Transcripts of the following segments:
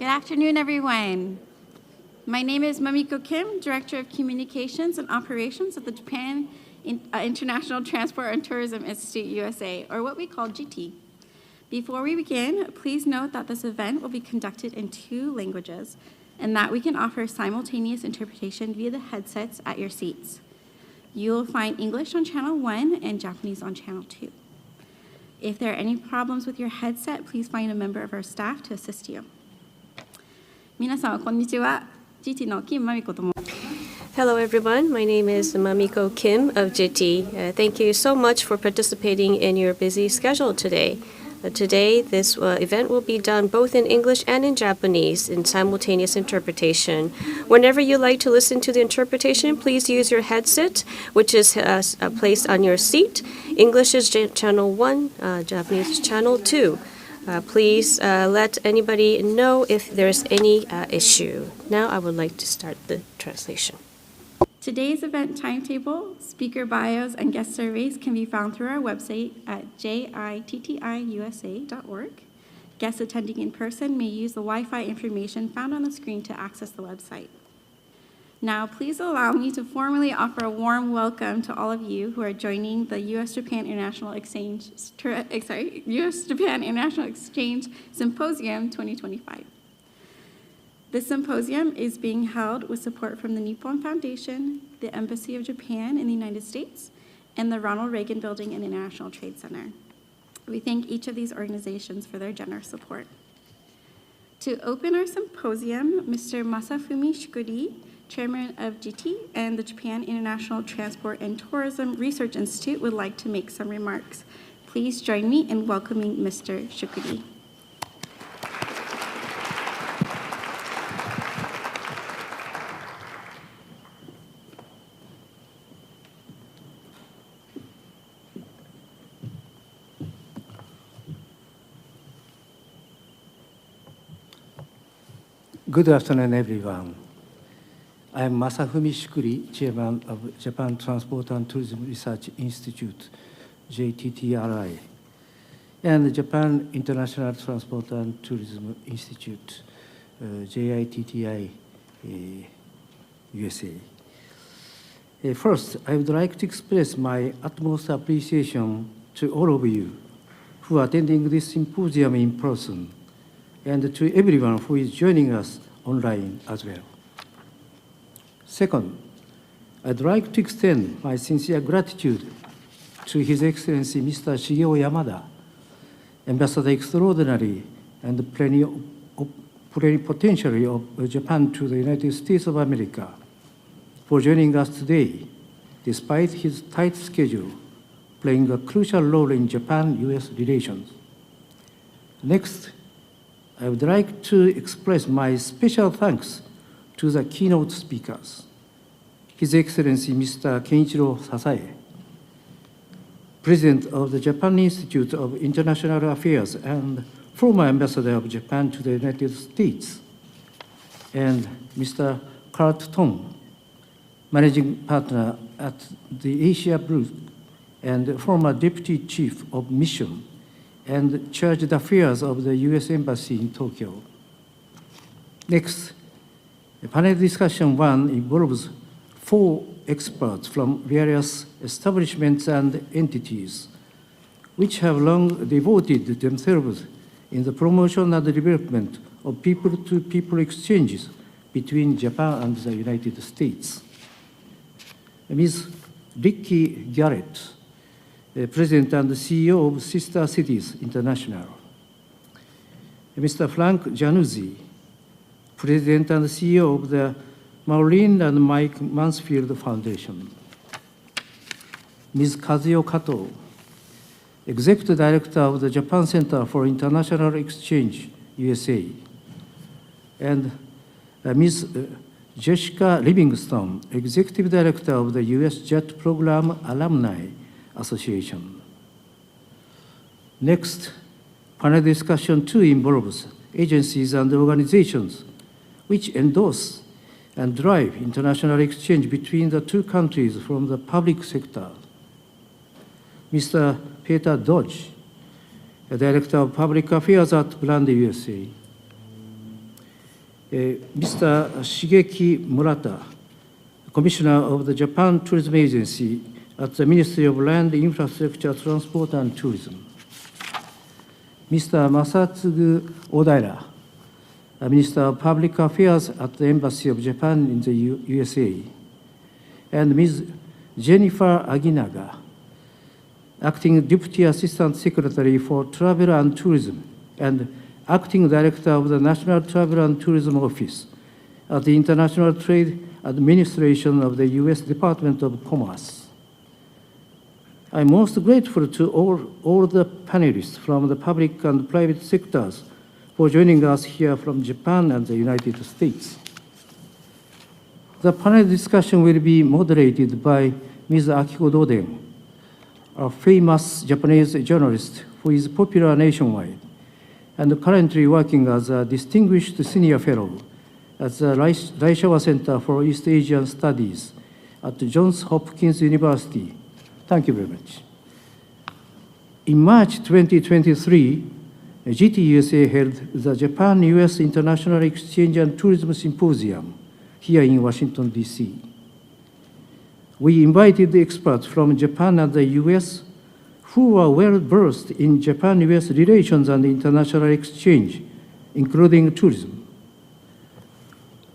Good afternoon, everyone. My name is Mamiko Kim, Director of Communications and Operations at the Japan International Transport and Tourism Institute, USA, or what we call GT. Before we begin, please note that this event will be conducted in 2 languages and that we can offer simultaneous interpretation via the headsets at your seats. You will find English on Channel 1 and Japanese on Channel 2. If there are any problems with your headset, please find a member of our staff to assist you. 皆さん、こんにちは。GT の金まみことも。Hello, everyone. My name is Mamiko Kim of JT. Thank you so much for participating in your busy schedule today. Today, this event will be done both in English and in Japanese in simultaneous interpretation. Whenever you like to listen to the interpretation, please use your headset, which is placed on your seat. English is channel 1, Japanese is channel 2. Please let anybody know if there's any issue. Now I would like to start the translation. Today's event timetable, speaker bios, and guest surveys can be found through our website at jittIusa.org. Guests attending in person may use the Wi-Fi information found on the screen to access the website. Now, please allow me to formally offer a warm welcome to all of you who are joining the U.S. Japan International Exchange Symposium 2025. This symposium is being held with support from the Nippon Foundation, the Embassy of Japan in the United States, and the Ronald Reagan Building and International Trade Center. We thank each of these organizations for their generous support. To open our symposium, Mr. Masafumi Shukuri, Chairman of GT and the Japan International Transport and Tourism Research Institute, would like to make some remarks. Please join me in welcoming Mr. Shukuri. Good afternoon, everyone. I am Masafumi Shukuri, Chairman of Japan Transport and Tourism Research Institute, JTTRI, and the Japan International Transport and Tourism Institute, JITTI, USA. First, I would like to express my utmost appreciation to all of you who are attending this symposium in person, and to everyone who is joining us online as well. Second, I'd like to extend my sincere gratitude to His Excellency Mr. Shigeo Yamada, Ambassador Extraordinary and Plenipotentiary of Japan to the United States of America, for joining us today, despite his tight schedule, playing a crucial role in Japan-US relations. Next, I would like to express my special thanks to the keynote speakers, His Excellency Mr. Kenichiro Sasae, President of the Japan Institute of International Affairs and former Ambassador of Japan to the United States, and Mr. Kurt Tong, Managing Partner at the Asia Group and former Deputy Chief of Mission and Chargé d'Affaires of the U.S. Embassy in Tokyo. Next, panel discussion 1 involves 4 experts from various establishments and entities, which have long devoted themselves in the promotion and development of people-to-people exchanges between Japan and the United States. Ms. Ricky Garrett, President and CEO of Sister Cities International. Mr. Frank Januzzi, President and CEO of the Maureen and Mike Mansfield Foundation. Ms. Kazuyo Kato, Executive Director of the Japan Center for International Exchange, USA. And Ms. Jessica Livingston, Executive Director of the U.S. JET Program Alumni Association. Next, panel discussion 2 involves agencies and organizations which endorse and drive international exchange between the 2 countries from the public sector. Mr. Peter Dodge, Director of Public Affairs at Brand USA. Mr. Shigeki Murata, Commissioner of the Japan Tourism Agency at the Ministry of Land, Infrastructure, Transport and Tourism. Mr. Masatsugu Odaira, Minister of Public Affairs at the Embassy of Japan in the USA. And Ms. Jennifer Aginaga, Acting Deputy Assistant Secretary for Travel and Tourism and Acting Director of the National Travel and Tourism Office at the International Trade Administration of the U.S. Department of Commerce. I'm most grateful to all the panelists from the public and private sectors for joining us here from Japan and the United States. The panel discussion will be moderated by Ms. Akiko Doden, a famous Japanese journalist who is popular nationwide and currently working as a distinguished senior fellow at the Reischauer Center for East Asian Studies at Johns Hopkins University. Thank you very much. In March 2023, GTUSA held the Japan-US International Exchange and Tourism Symposium here in Washington, D.C. We invited experts from Japan and the US who were well-versed in Japan-US relations and international exchange, including tourism.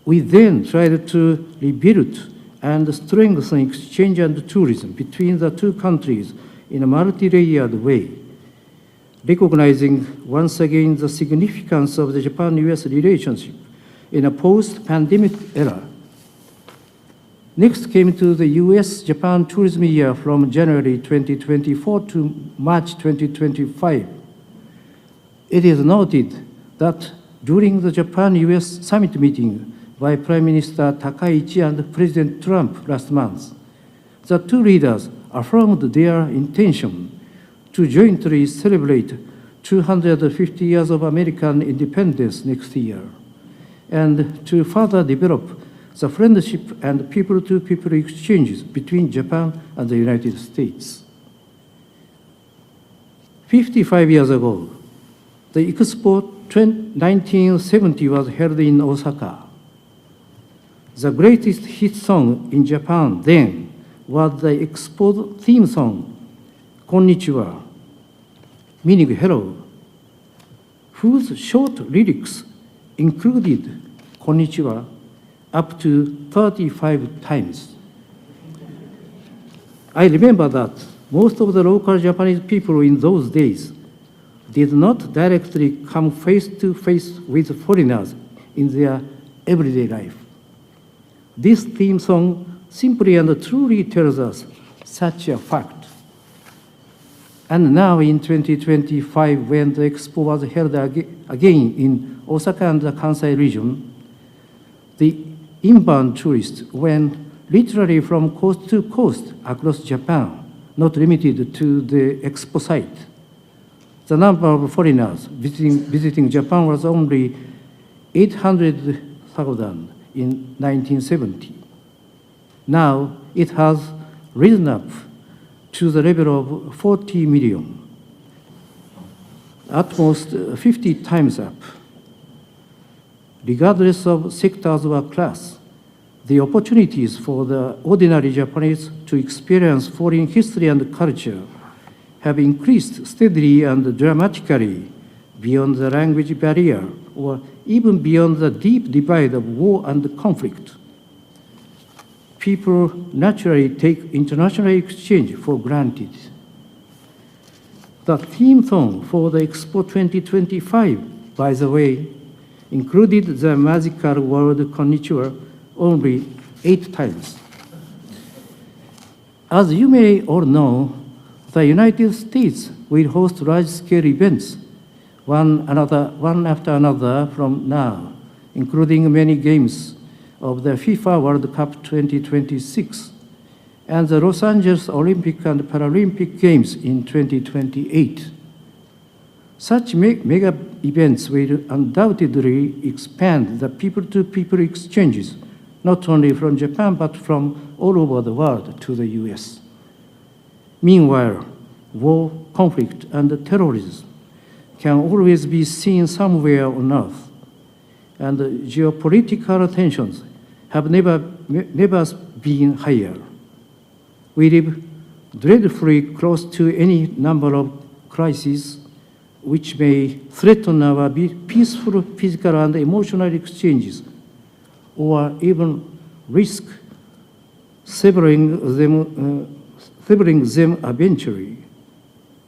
We then tried to rebuild and strengthen exchange and tourism between the two countries in a multi-layered way, recognizing once again the significance of the Japan-US relationship in a post-pandemic era. Next came to the U.S. Japan Tourism Year from January 2024 to March 2025. It is noted that during the Japan-US summit meeting by Prime Minister Takaichi and President Trump last month, the two leaders affirmed their intention to jointly celebrate 250 years of American independence next year and to further develop the friendship and people-to-people exchanges between Japan and the United States. 55 years ago, the Expo 1970 was held in Osaka. The greatest hit song in Japan then was the Expo theme song, Konnichiwa, meaning hello, whose short lyrics included Konnichiwa up to 35 times. I remember that most of the local Japanese people in those days did not directly come face to face with foreigners in their everyday life. This theme song simply and truly tells us such a fact. And now in 2025, when the Expo was held again in Osaka and the Kansai region, the inbound tourists went literally from coast to coast across Japan, not limited to the Expo site. The number of foreigners visiting Japan was only 800,000 in 1970. Now it has risen up to the level of 40 million, at most 50 times up. Regardless of sectors or class, the opportunities for the ordinary Japanese to experience foreign history and culture have increased steadily and dramatically beyond the language barrier or even beyond the deep divide of war and conflict. People naturally take international exchange for granted. The theme song for the Expo 2025, by the way, included the magical word Konnichiwa only 8 times. As you may all know, the United States will host large-scale events, one after another from now, including many games of the FIFA World Cup 2026 and the Los Angeles Olympic and Paralympic Games in 2028. Such mega events will undoubtedly expand the people-to-people exchanges, not only from Japan, but from all over the world to the US. Meanwhile, war, conflict, and terrorism can always be seen somewhere on earth. and geopolitical tensions have never been higher. We live dreadfully close to any number of crises which may threaten our peaceful physical and emotional exchanges, or even risk severing them eventually.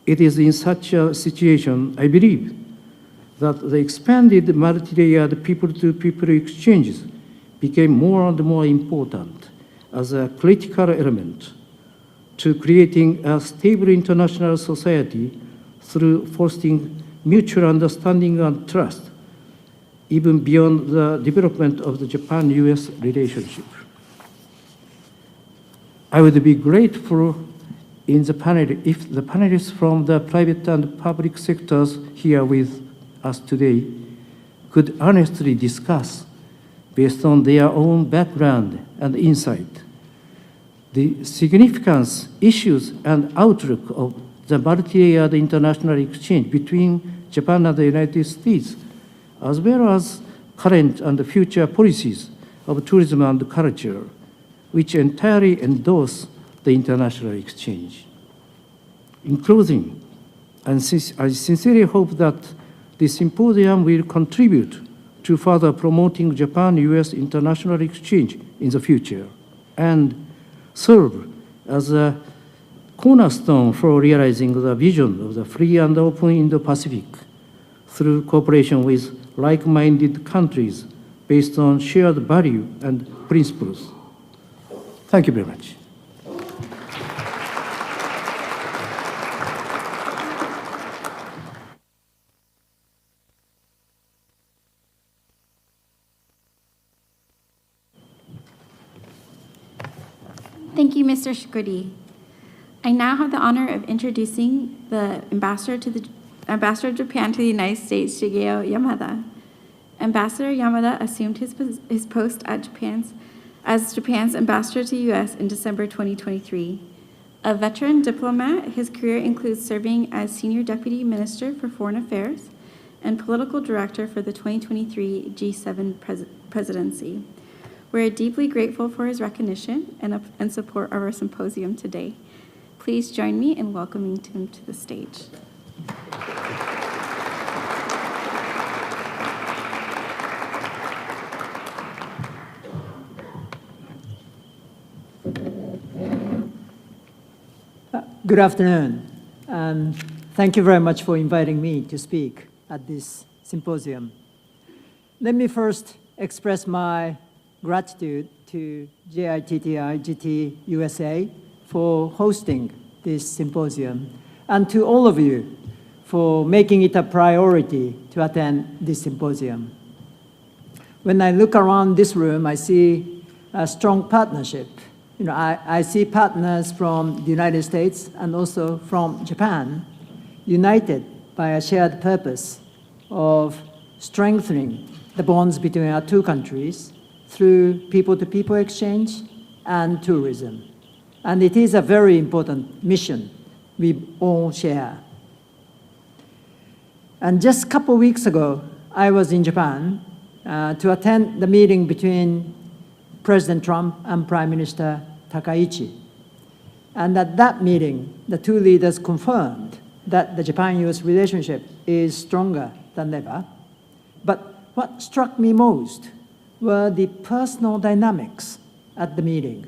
It is in such a situation, I believe, that the expanded multi-layered people-to-people exchanges became more and more important as a critical element to creating a stable international society through fostering mutual understanding and trust, even beyond the development of the Japan-US relationship. I would be grateful in the panel if the panelists from the private and public sectors here with us today could honestly discuss, based on their own background and insight, the significance, issues, and outlook of the multi-layered international exchange between Japan and the United States, as well as current and future policies of tourism and culture, which entirely endorse the international exchange. In closing, I sincerely hope that this symposium will contribute to further promoting Japan-US international exchange in the future and serve as a cornerstone for realizing the vision of the free and open Indo-Pacific through cooperation with like-minded countries based on shared value and principles. Thank you very much. Thank you, Mr. Shikori. I now have the honor of introducing the Ambassador of Japan to the United States, Shigeo Yamada. Ambassador Yamada assumed his post as Japan's ambassador to the U.S. in December 2023. A veteran diplomat, his career includes serving as Senior Deputy Minister for Foreign Affairs and Political Director for the 2023 G7 presidency. We're deeply grateful for his recognition and support of our symposium today. Please join me in welcoming him to the stage. Good afternoon. Thank you very much for inviting me to speak at this symposium. Let me first express my gratitude to JITTI GT USA for hosting this symposium, and to all of you for making it a priority to attend this symposium. When I look around this room, I see a strong partnership. I see partners from the United States and also from Japan, united by a shared purpose of strengthening the bonds between our two countries through people-to-people exchange and tourism. And it is a very important mission we all share. And just a couple weeks ago, I was in Japan to attend the meeting between President Trump and Prime Minister Takaichi. And at that meeting, the two leaders confirmed that the Japan-US relationship is stronger than ever. But what struck me most were the personal dynamics at the meeting.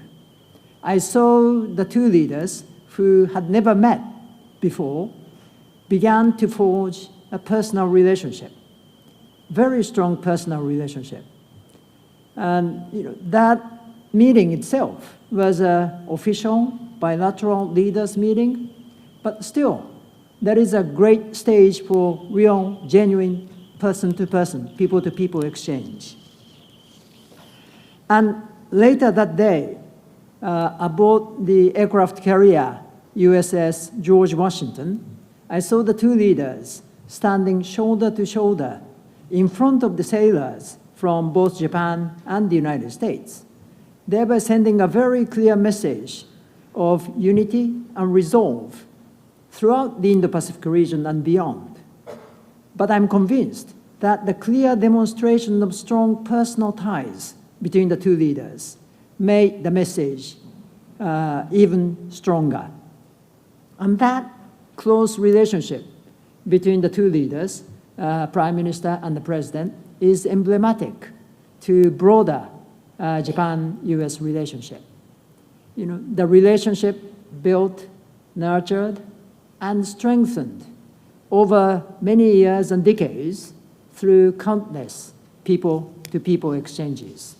I saw the two leaders who had never met before began to forge a personal relationship, very strong personal relationship. And that meeting itself was an official bilateral leaders meeting, but still, there is a great stage for real, genuine person-to-person, people-to-people exchange. And later that day, aboard the aircraft carrier USS George Washington, I saw the two leaders standing shoulder to shoulder in front of the sailors from both Japan and the United States, thereby sending a very clear message of unity and resolve throughout the Indo-Pacific region and beyond. But I'm convinced that the clear demonstration of strong personal ties between the two leaders made the message even stronger. And that close relationship between the two leaders, Prime Minister and the President, is emblematic to broader Japan-US relationship. You know, the relationship built, nurtured, and strengthened over many years and decades through countless people-to-people exchanges.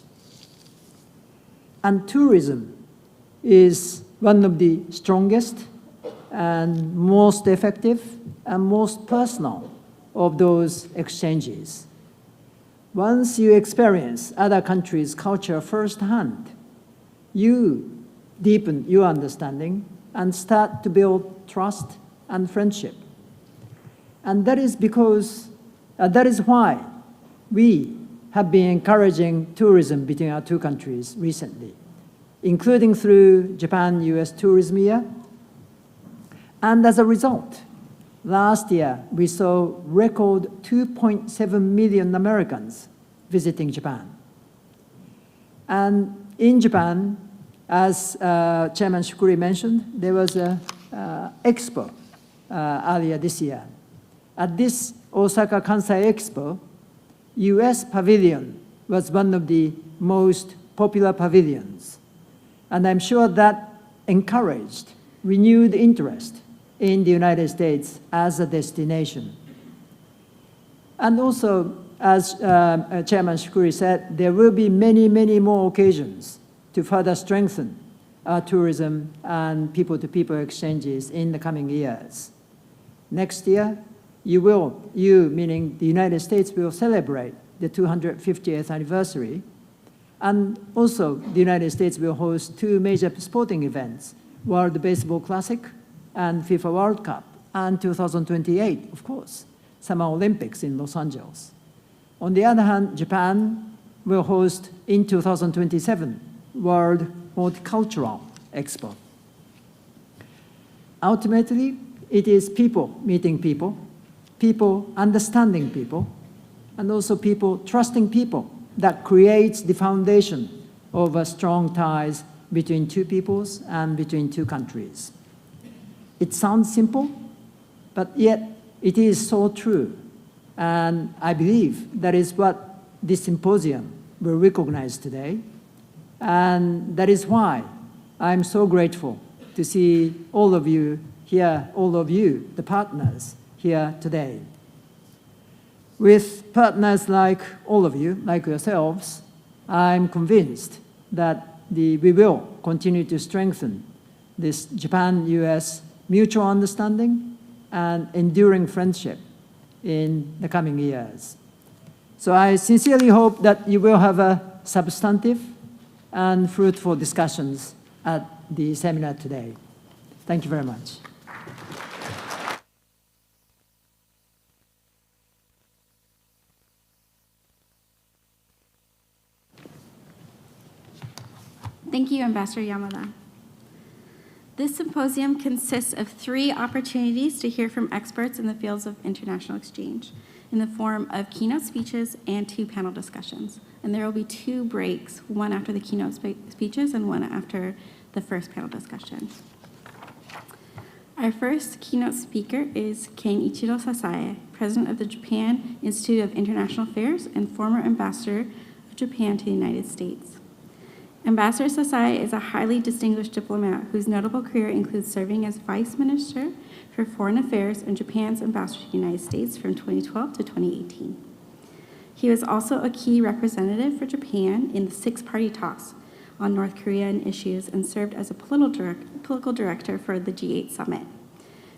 And tourism is one of the strongest and most effective and most personal of those exchanges. Once you experience other countries' culture firsthand, you deepen your understanding and start to build trust and friendship. And that is because, that is why we have been encouraging tourism between our two countries recently, including through Japan-U.S. Tourism Year. And as a result, last year we saw record 2.7 million Americans visiting Japan. And in Japan, as Chairman Shukuri mentioned, there was an Expo earlier this year. At this Osaka-Kansai Expo, U.S. pavilion was one of the most popular pavilions. And I'm sure that encouraged renewed interest in the United States as a destination. And also, as Chairman Shukuri said, there will be many, many more occasions to further strengthen our tourism and people-to-people exchanges in the coming years. Next year, you meaning the United States, will celebrate the 250th anniversary. And also, the United States will host two major sporting events, World Baseball Classic and FIFA World Cup, and 2028, of course, Summer Olympics in Los Angeles. On the other hand, Japan will host in 2027 World Multicultural Expo. Ultimately, it is people meeting people, people understanding people, and also people trusting people that creates the foundation of strong ties between two peoples and between two countries. It sounds simple, but yet it is so true. And I believe that is what this symposium will recognize today. And that is why I'm so grateful to see all of you here, all of you, the partners, here today. With partners like all of you, like yourselves, I'm convinced that we will continue to strengthen this Japan-US mutual understanding and enduring friendship in the coming years. So I sincerely hope that you will have a substantive and fruitful discussions at the seminar today. Thank you very much. Thank you, Ambassador Yamada. This symposium consists of 3 opportunities to hear from experts in the fields of international exchange in the form of keynote speeches and 2 panel discussions. And there will be 2 breaks, one after the keynote speeches and one after the first panel discussion. Our first keynote speaker is Kenichiro Sasae, President of the Japan Institute of International Affairs and former Ambassador of Japan to the United States. Ambassador Sasae is a highly distinguished diplomat whose notable career includes serving as Vice Minister for Foreign Affairs and Japan's Ambassador to the United States from 2012 to 2018. He was also a key representative for Japan in the 6-party talks on North Korean issues and served as a political director for the G8 summit.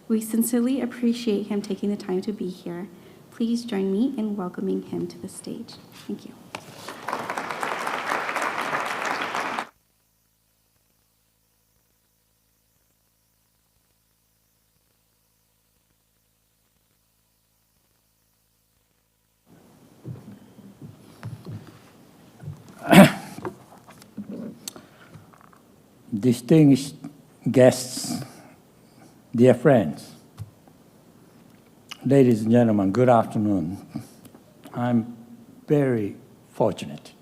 We sincerely appreciate him taking the time to be here. Please join me in welcoming him to the stage. Thank you. Distinguished guests, dear friends, ladies and gentlemen, good afternoon. I'm very fortunate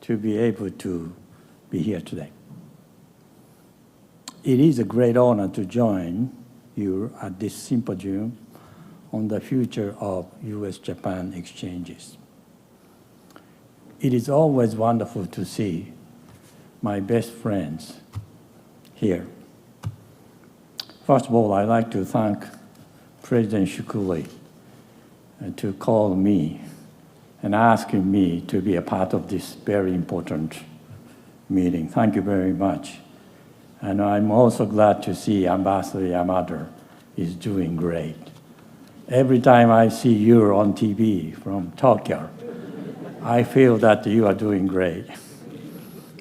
to be able to be here today. It is a great honor to join you at this symposium on the future of U.S. Japan exchanges. It is always wonderful to see my best friends here. First of all, I'd like to thank President Shukuri to call me and asking me to be a part of this very important meeting. Thank you very much. And I'm also glad to see Ambassador Yamada is doing great. Every time I see you on TV from Tokyo, I feel that you are doing great.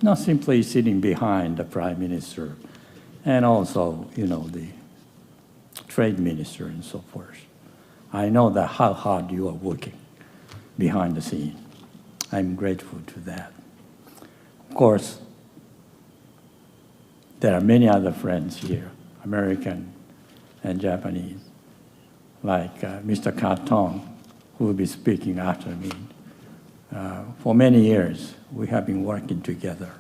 Not simply sitting behind the Prime Minister and also, the Trade Minister and so forth. I know that how hard you are working behind the scene. I'm grateful to that. Of course, there are many other friends here, American and Japanese, like Mr. Carton, who will be speaking after me. For many years, we have been working together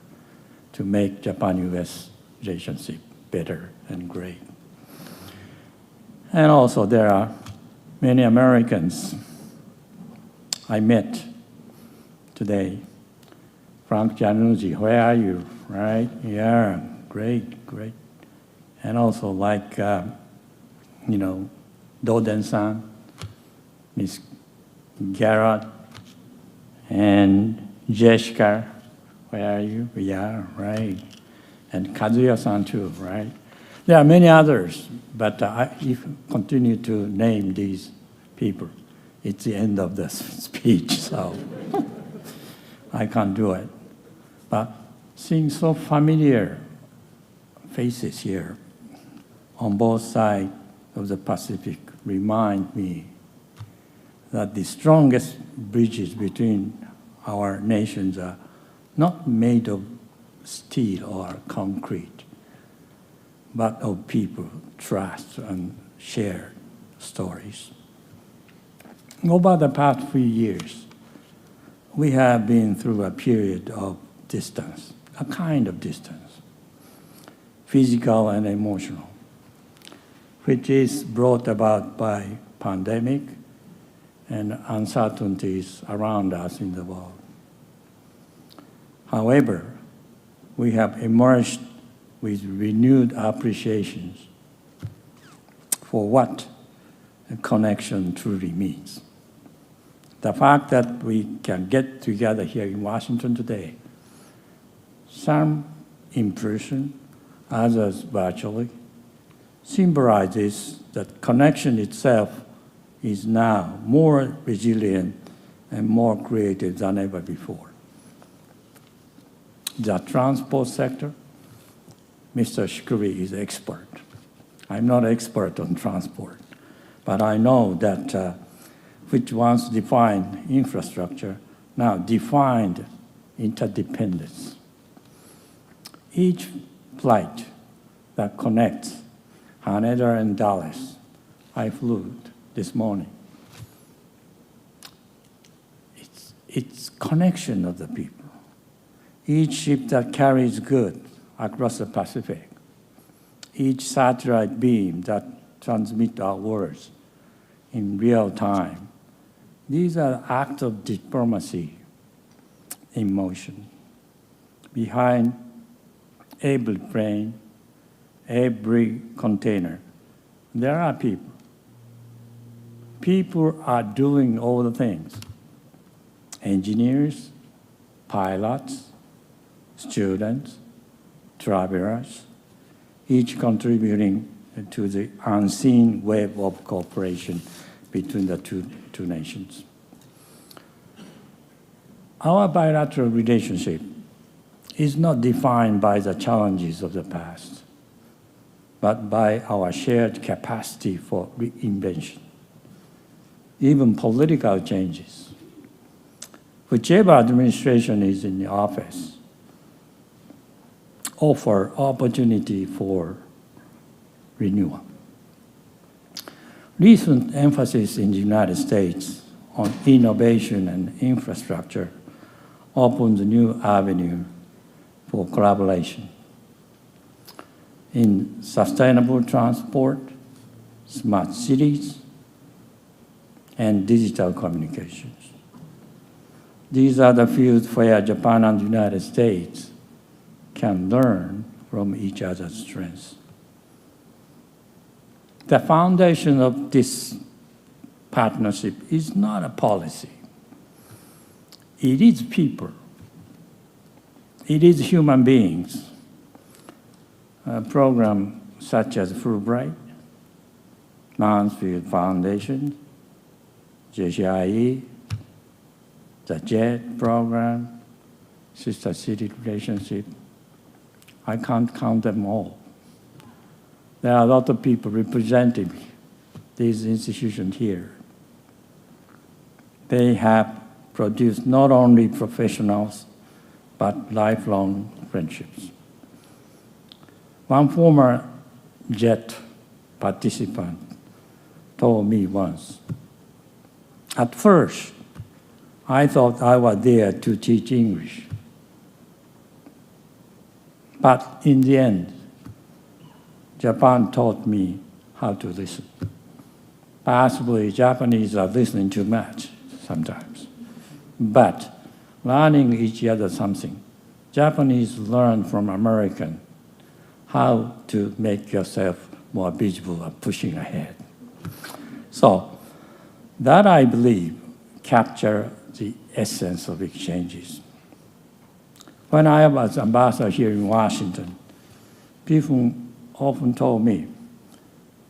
to make Japan-U.S. relationship better and great. And also, there are many Americans I met today. Frank Giannuzzi, where are you? Right? Yeah, great, great. And also like, Doden-san, Miss Garrett, and Jessica, where are you? Yeah, right. And Kazuya-san too, right? There are many others, but if you continue to name these people, it's the end of the speech, so I can't do it. But seeing so familiar faces here on both sides of the Pacific remind me that the strongest bridges between our nations are not made of steel or concrete, but of people, trust, and shared stories. Over the past few years, we have been through a period of distance, a kind of distance, physical and emotional, which is brought about by pandemic and uncertainties around us in the world. However, we have emerged with renewed appreciations for what a connection truly means. The fact that we can get together here in Washington today, some in person, others virtually, symbolizes that connection itself is now more resilient and more creative than ever before. The transport sector, Mr. Shukuri is expert. I'm not expert on transport, but I know that which once defined infrastructure, now defined interdependence. Each flight that connects Haneda and Dallas, I flew this morning. It's connection of the people. Each ship that carries goods across the Pacific, each satellite beam that transmits our words in real time, these are acts of diplomacy in motion. Behind every plane, every container, there are people. People are doing all the things. Engineers, pilots, students, travelers, each contributing to the unseen web of cooperation between the two nations. Our bilateral relationship is not defined by the challenges of the past, but by our shared capacity for reinvention. Even political changes, whichever administration is in the office, offer opportunity for renewal. Recent emphasis in the United States on innovation and infrastructure opens a new avenue for collaboration in sustainable transport, smart cities, and digital communications. These are the fields where Japan and the United States can learn from each other's strengths. The foundation of this partnership is not a policy. It is people. It is human beings. A program such as Fulbright, Mansfield Foundation, JCIE, the JET program, Sister City Relationship, I can't count them all. There are a lot of people representing these institutions here. They have produced not only professionals, but lifelong friendships. One former JET participant told me once, at first, I thought I was there to teach English. But in the end, Japan taught me how to listen. Possibly Japanese are listening too much sometimes. But learning each other something. Japanese learn from American how to make yourself more visible and pushing ahead. So that, I believe, capture the essence of exchanges. When I was ambassador here in Washington, people often told me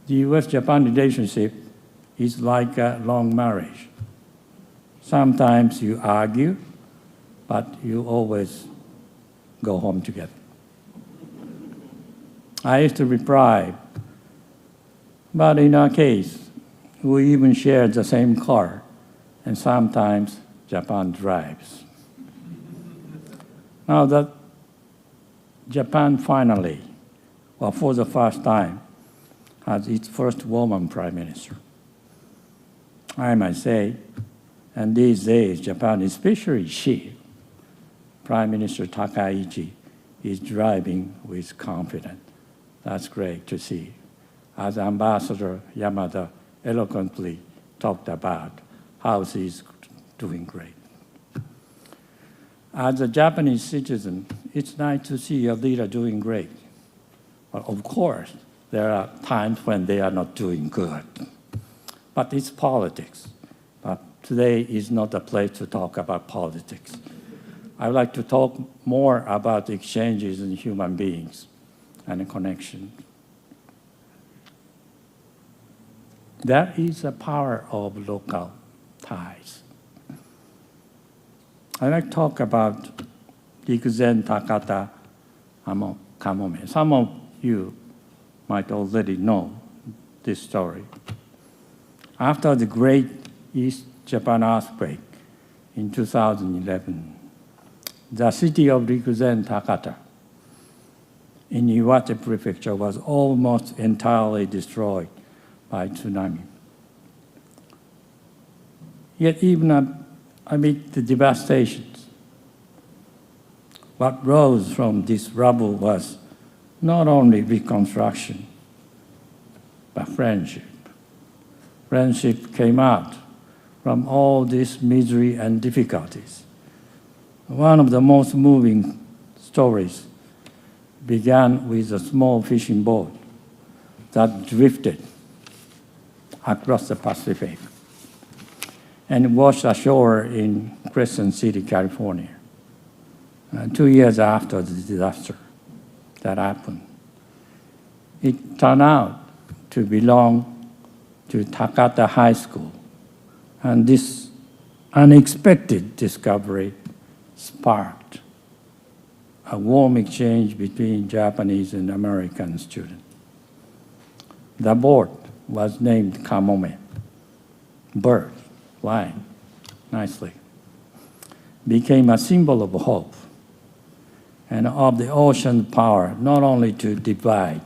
the U.S. Japan relationship is like a long marriage. Sometimes you argue, but you always go home together. I used to reply, but in our case, we even share the same car, and sometimes Japan drives. Now that Japan finally, or for the first time, has its first woman prime minister, I might say, and these days, Japan, especially she, Prime Minister Takaichi, is driving with confidence. That's great to see. As Ambassador Yamada eloquently talked about how she's doing great. As a Japanese citizen, it's nice to see a leader doing great. But of course, there are times when they are not doing good. But it's politics. But today is not a place to talk about politics. I would like to talk more about exchanges in human beings and connection. That is the power of local ties. I'd like to talk about Rikuzen Takata Kamome. Some of you might already know this story. After the great East Japan earthquake in 2011, the city of Rikuzen Takata in Iwate Prefecture was almost entirely destroyed by tsunami. Yet even amid the devastations, what rose from this rubble was not only reconstruction, but friendship. Friendship came out from all this misery and difficulties. One of the most moving stories began with a small fishing boat that drifted across the Pacific and washed ashore in Crescent City, California, 2 years after the disaster that happened. It turned out to belong to Takata High School, and this unexpected discovery sparked a warm exchange between Japanese and American students. The boat was named Kamome, bird, flying nicely, became a symbol of hope and of the ocean's power, not only to divide,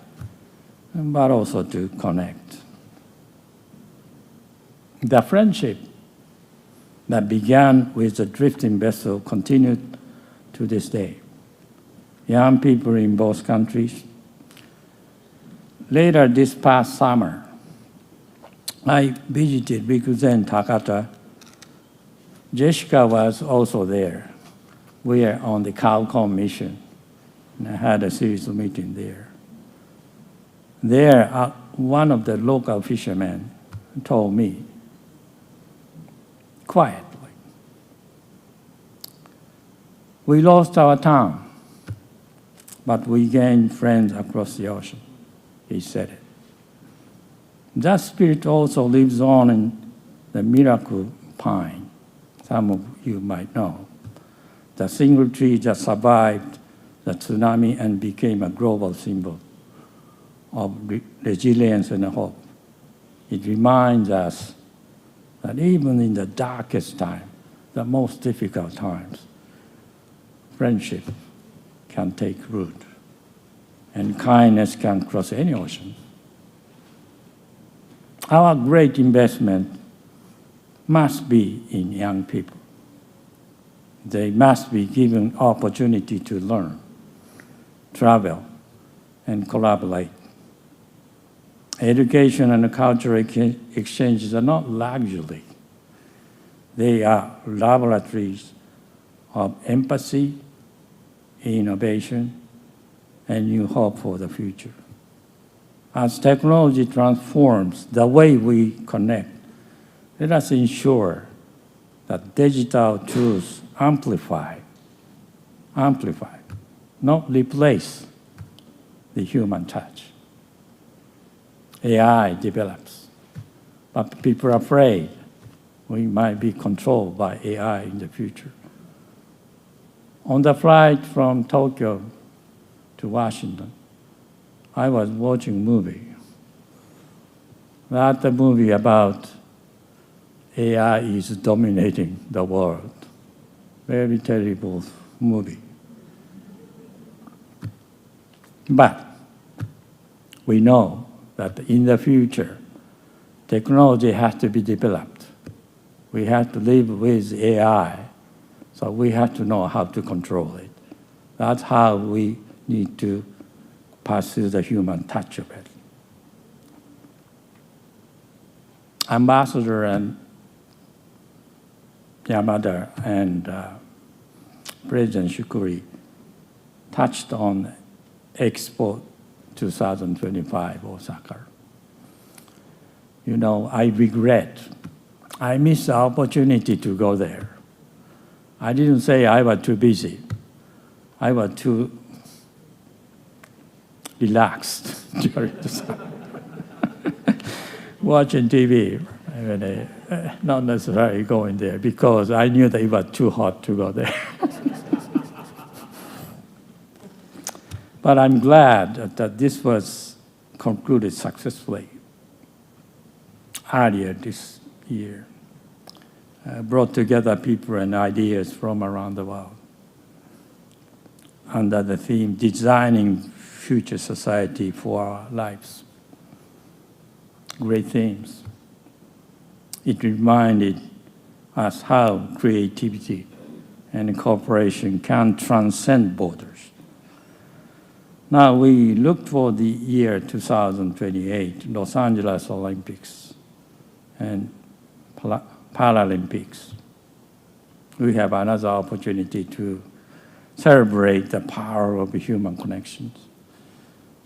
but also to connect. The friendship that began with the drifting vessel continued to this day. Young people in both countries. Later this past summer, I visited Rikuzen Takata. Jessica was also there. We are on the CALCOM mission, and I had a series of meetings there. There, one of the local fishermen told me, quietly, we lost our town, but we gained friends across the ocean. He said it. That spirit also lives on in the miracle pine. Some of you might know. The single tree that survived the tsunami and became a global symbol of resilience and hope. It reminds us that even in the darkest time, the most difficult times, friendship can take root, and kindness can cross any ocean. Our great investment must be in young people. They must be given opportunity to learn, travel, and collaborate. Education and cultural exchanges are not luxury. They are laboratories of empathy, innovation, and new hope for the future. As technology transforms the way we connect, let us ensure that digital tools amplify, not replace the human touch. AI develops, but people are afraid we might be controlled by AI in the future. On the flight from Tokyo to Washington, I was watching a movie. That's a movie about AI is dominating the world. Very terrible movie. But we know that in the future, technology has to be developed. We have to live with AI, so we have to know how to control it. That's how we need to pursue the human touch of it. Ambassador and Yamada and President Shukuri touched on Expo 2025 Osaka. You know, I regret, I missed the opportunity to go there. I didn't say I was too busy. I was too relaxed during the summer. Watching TV, not necessarily going there because I knew that it was too hot to go there. But I'm glad that this was concluded successfully earlier this year. Brought together people and ideas from around the world under the theme, Designing Future Society for Our Lives. Great themes. It reminded us how creativity and cooperation can transcend borders. Now we look for the year 2028, Los Angeles Olympics and Paralympics. We have another opportunity to celebrate the power of human connections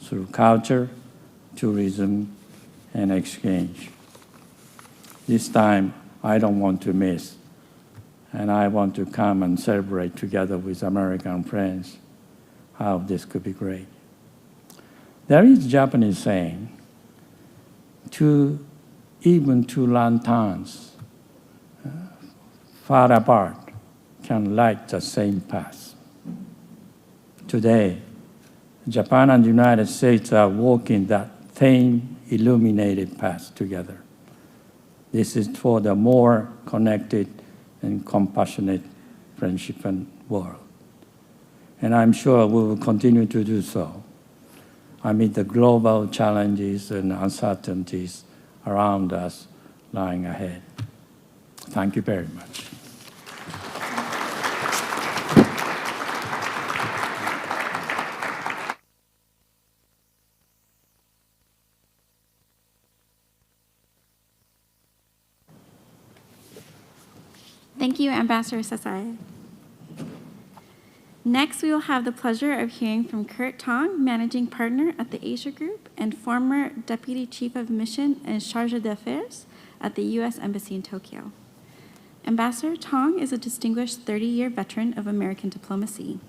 through culture, tourism, and exchange. This time, I don't want to miss, and I want to come and celebrate together with American friends how this could be great. There is a Japanese saying, even two lanterns far apart can light the same path. Today, Japan and the United States are walking that same illuminated path together. This is for the more connected and compassionate friendship and world. And I'm sure we will continue to do so amid the global challenges and uncertainties around us lying ahead. Thank you very much. Thank you, Ambassador Sasai. Next, we will have the pleasure of hearing from Kurt Tong, Managing Partner at the Asia Group and former Deputy Chief of Mission and Charge d'Affaires at the U.S. Embassy in Tokyo. Ambassador Tong is a distinguished 30-year veteran of American diplomacy.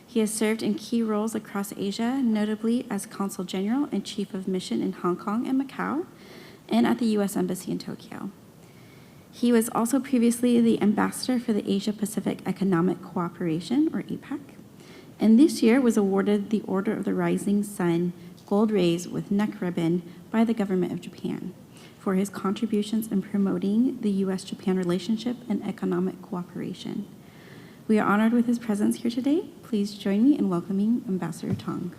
He has served in key roles across Asia, notably as Consul General and Chief of Mission in Hong Kong and Macau, and at the U.S. Embassy in Tokyo. He was also previously the ambassador for the Asia-Pacific Economic Cooperation, or APEC, and this year was awarded the Order of the Rising Sun Gold Rays with neck ribbon by the government of Japan for his contributions in promoting the U.S. Japan relationship and economic cooperation. We are honored with his presence here today. Please join me in welcoming Ambassador Tong.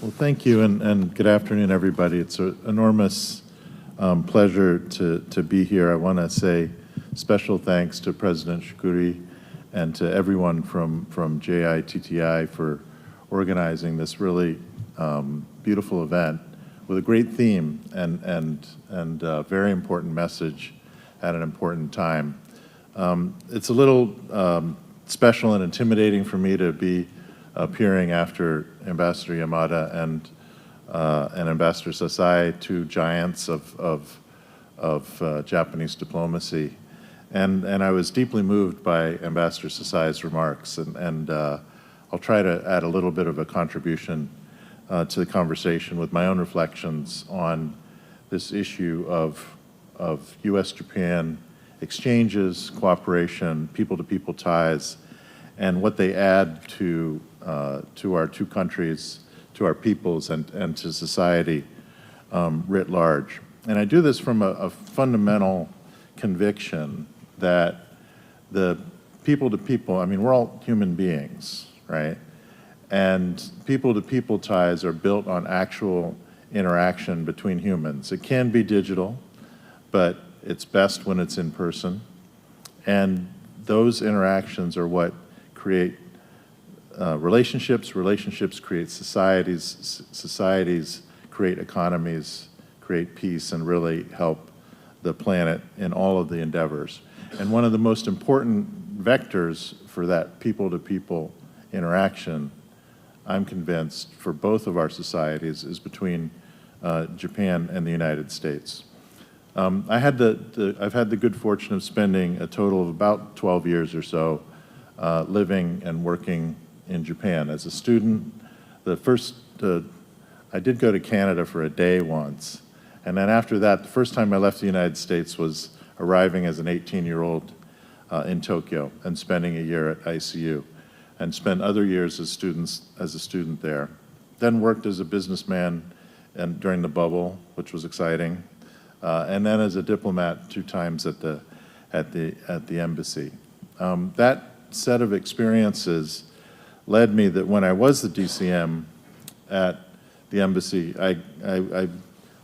Well, thank you, and good afternoon, everybody. It's an enormous pleasure to be here. I want to say special thanks to President Shukuri and to everyone from JITTI for organizing this really beautiful event with a great theme and a very important message at an important time. It's a little special and intimidating for me to be appearing after Ambassador Yamada and Ambassador Sasai, two giants of Japanese diplomacy. And I was deeply moved by Ambassador Sasai's remarks, and I'll try to add a little bit of a contribution to the conversation with my own reflections on this issue of U.S.-Japan exchanges, cooperation, people-to-people ties, and what they add to our two countries, to our peoples, and to society writ large. And I do this from a fundamental conviction that the people-to-people, I mean, we're all human beings, right? And people-to-people ties are built on actual interaction between humans. It can be digital, but it's best when it's in person. And those interactions are what create relationships, relationships create societies, societies create economies, create peace, and really help the planet in all of the endeavors. And one of the most important vectors for that people-to-people interaction, I'm convinced, for both of our societies is between Japan and the United States. I've had the good fortune of spending a total of about 12 years or so living and working in Japan. As a student, I did go to Canada for a day once, and then after that, the first time I left the United States was arriving as an 18-year-old in Tokyo and spending a year at ICU, and spent other years as a student there. Then worked as a businessman and during the bubble, which was exciting, and then as a diplomat 2 times at the embassy. That set of experiences led me that when I was the DCM at the embassy, I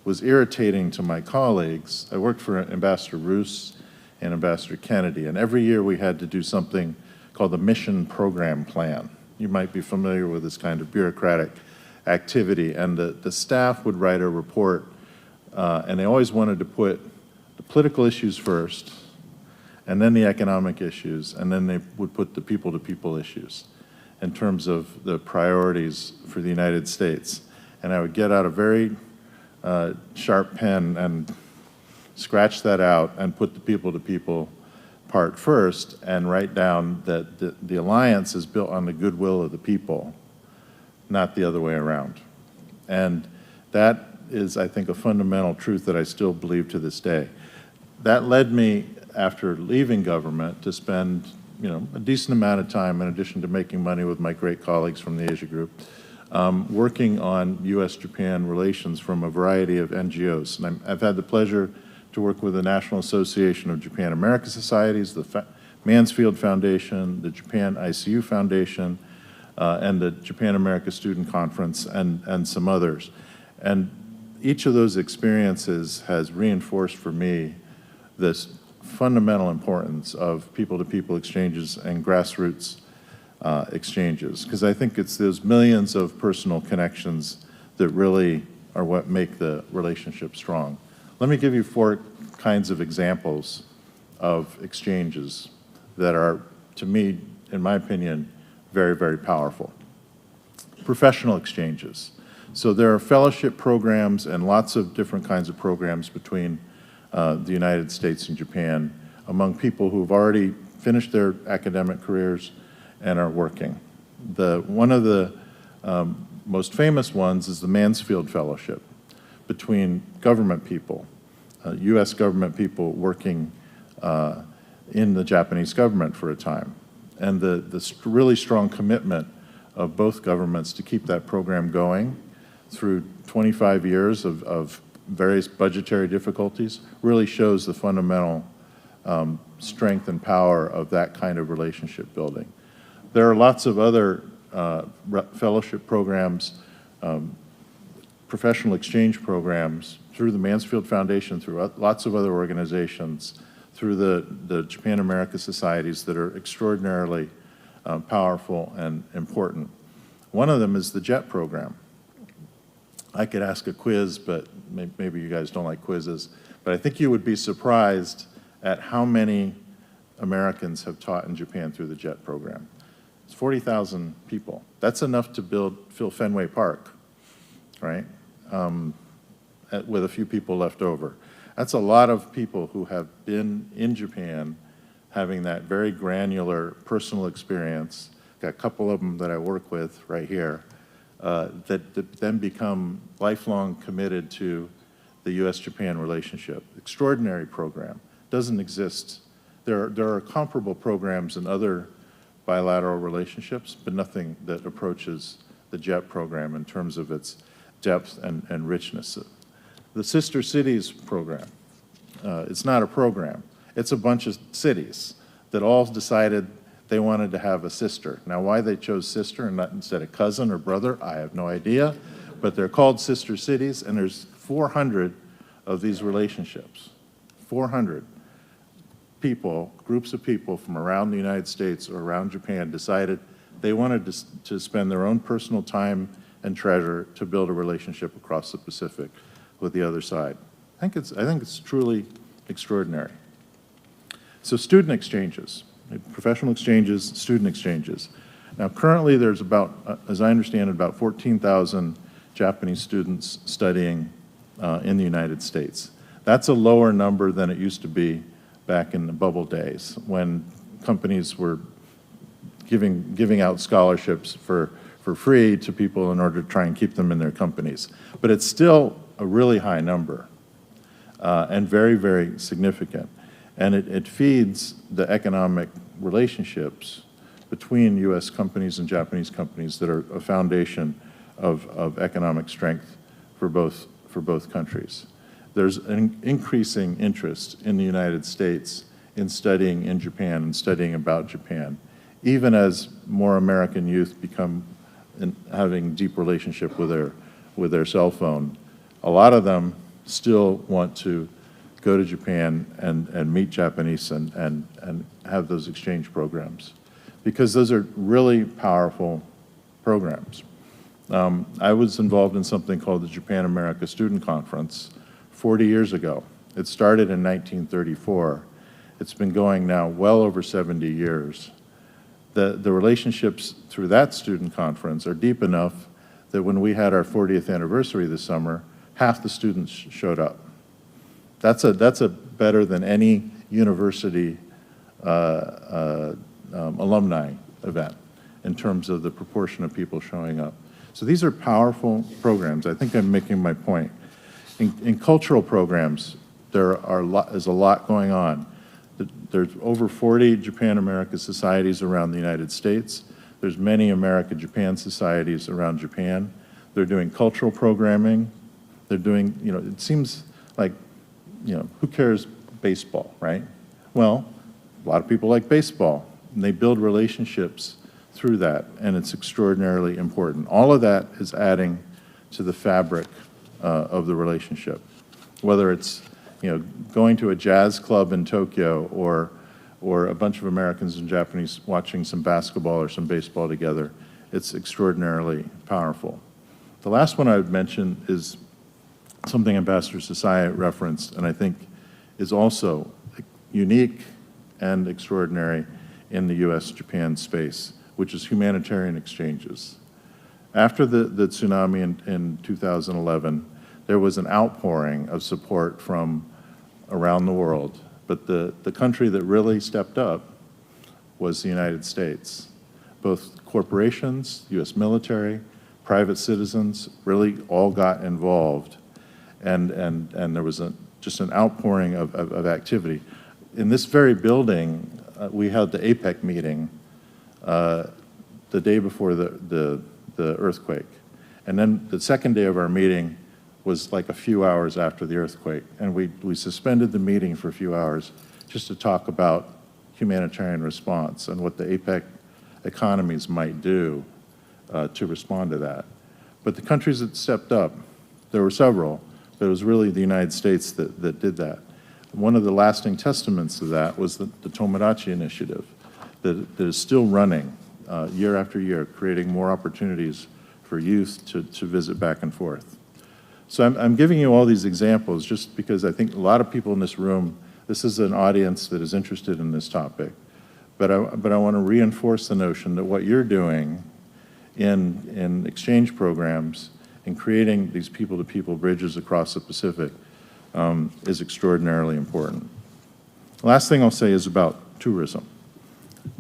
was irritating to my colleagues. I worked for Ambassador Roos and Ambassador Kennedy, and every year we had to do something called the Mission Program Plan. You might be familiar with this kind of bureaucratic activity, and the staff would write a report, and they always wanted to put the political issues first, and then the economic issues, and then they would put the people-to-people issues in terms of the priorities for the United States. And I would get out a very sharp pen and scratch that out and put the people-to-people part first and write down that the alliance is built on the goodwill of the people, not the other way around. And that is, I think, a fundamental truth that I still believe to this day. That led me, after leaving government, to spend a decent amount of time, in addition to making money with my great colleagues from the Asia Group, working on U.S.-Japan relations from a variety of NGOs. And I've had the pleasure to work with the National Association of Japan-America Societies, the Mansfield Foundation, the Japan ICU Foundation, and the Japan-America Student Conference, and some others. And each of those experiences has reinforced for me this fundamental importance of people-to-people exchanges and grassroots exchanges, because I think it's those millions of personal connections that really are what make the relationship strong. Let me give you 4 kinds of examples of exchanges that are, to me, in my opinion, very, very powerful. Professional exchanges. So there are fellowship programs and lots of different kinds of programs between the United States and Japan among people who have already finished their academic careers and are working. One of the most famous ones is the Mansfield Fellowship between government people, U.S. government people working in the Japanese government for a time. And the really strong commitment of both governments to keep that program going through 25 years of various budgetary difficulties really shows the fundamental strength and power of that kind of relationship building. There are lots of other fellowship programs, professional exchange programs through the Mansfield Foundation, through lots of other organizations, through the Japan-America societies that are extraordinarily powerful and important. One of them is the JET program. I could ask a quiz, but maybe you guys don't like quizzes, but I think you would be surprised at how many Americans have taught in Japan through the JET program. It's 40,000 people. That's enough to fill Fenway Park, right? With a few people left over. That's a lot of people who have been in Japan having that very granular personal experience. Got a couple of them that I work with right here that then become lifelong committed to the U.S. Japan relationship. Extraordinary program. Doesn't exist. There are comparable programs in other bilateral relationships, but nothing that approaches the JET program in terms of its depth and richness. The Sister Cities program, it's not a program. It's a bunch of cities that all decided they wanted to have a sister. Now, why they chose sister and not instead of cousin or brother, I have no idea, but they're called Sister Cities, and there's 400 of these relationships. 400 people, groups of people from around the United States or around Japan decided they wanted to spend their own personal time and treasure to build a relationship across the Pacific with the other side. I think it's truly extraordinary. So student exchanges, professional exchanges, student exchanges. Now currently there's about, as I understand it, about 14,000 Japanese students studying in the United States. That's a lower number than it used to be back in the bubble days when companies were giving out scholarships for free to people in order to try and keep them in their companies. But it's still a really high number and very, very significant. And it feeds the economic relationships between U.S. companies and Japanese companies that are a foundation of economic strength for both countries. There's an increasing interest in the United States in studying in Japan and studying about Japan, even as more American youth become having deep relationship with their cell phone. A lot of them still want to go to Japan and meet Japanese and have those exchange programs, because those are really powerful programs. I was involved in something called the Japan-America Student Conference 40 years ago. It started in 1934. It's been going now well over 70 years. The relationships through that student conference are deep enough that when we had our 40th anniversary this summer, half the students showed up. That's a better than any university alumni event in terms of the proportion of people showing up. So these are powerful programs. I think I'm making my point. In cultural programs, there's a lot going on. There's over 40 Japan-America societies around the United States. There's many America-Japan societies around Japan. They're doing cultural programming. They're doing, it seems like, who cares baseball, right? Well, a lot of people like baseball, and they build relationships through that, and it's extraordinarily important. All of that is adding to the fabric of the relationship, whether it's going to a jazz club in Tokyo or or a bunch of Americans and Japanese watching some basketball or some baseball together. It's extraordinarily powerful. The last one I would mention is something Ambassador Sasai referenced, and I think is also unique and extraordinary in the U.S. Japan space, which is humanitarian exchanges. After the tsunami in 2011, there was an outpouring of support from around the world, but the country that really stepped up was the United States. Both corporations, U.S. military, private citizens really all got involved, and there was just an outpouring of activity. In this very building, we held the APEC meeting the day before the earthquake. And then the second day of our meeting was like a few hours after the earthquake. And we suspended the meeting for a few hours just to talk about humanitarian response and what the APEC economies might do to respond to that. But the countries that stepped up, there were several, but it was really the United States that did that. One of the lasting testaments to that was the Tomodachi Initiative that is still running year after year, creating more opportunities for youth to visit back and forth. So I'm giving you all these examples just because I think a lot of people in this room, this is an audience that is interested in this topic. But I want to reinforce the notion that what you're doing in exchange programs and creating these people-to-people bridges across the Pacific is extraordinarily important. The last thing I'll say is about tourism.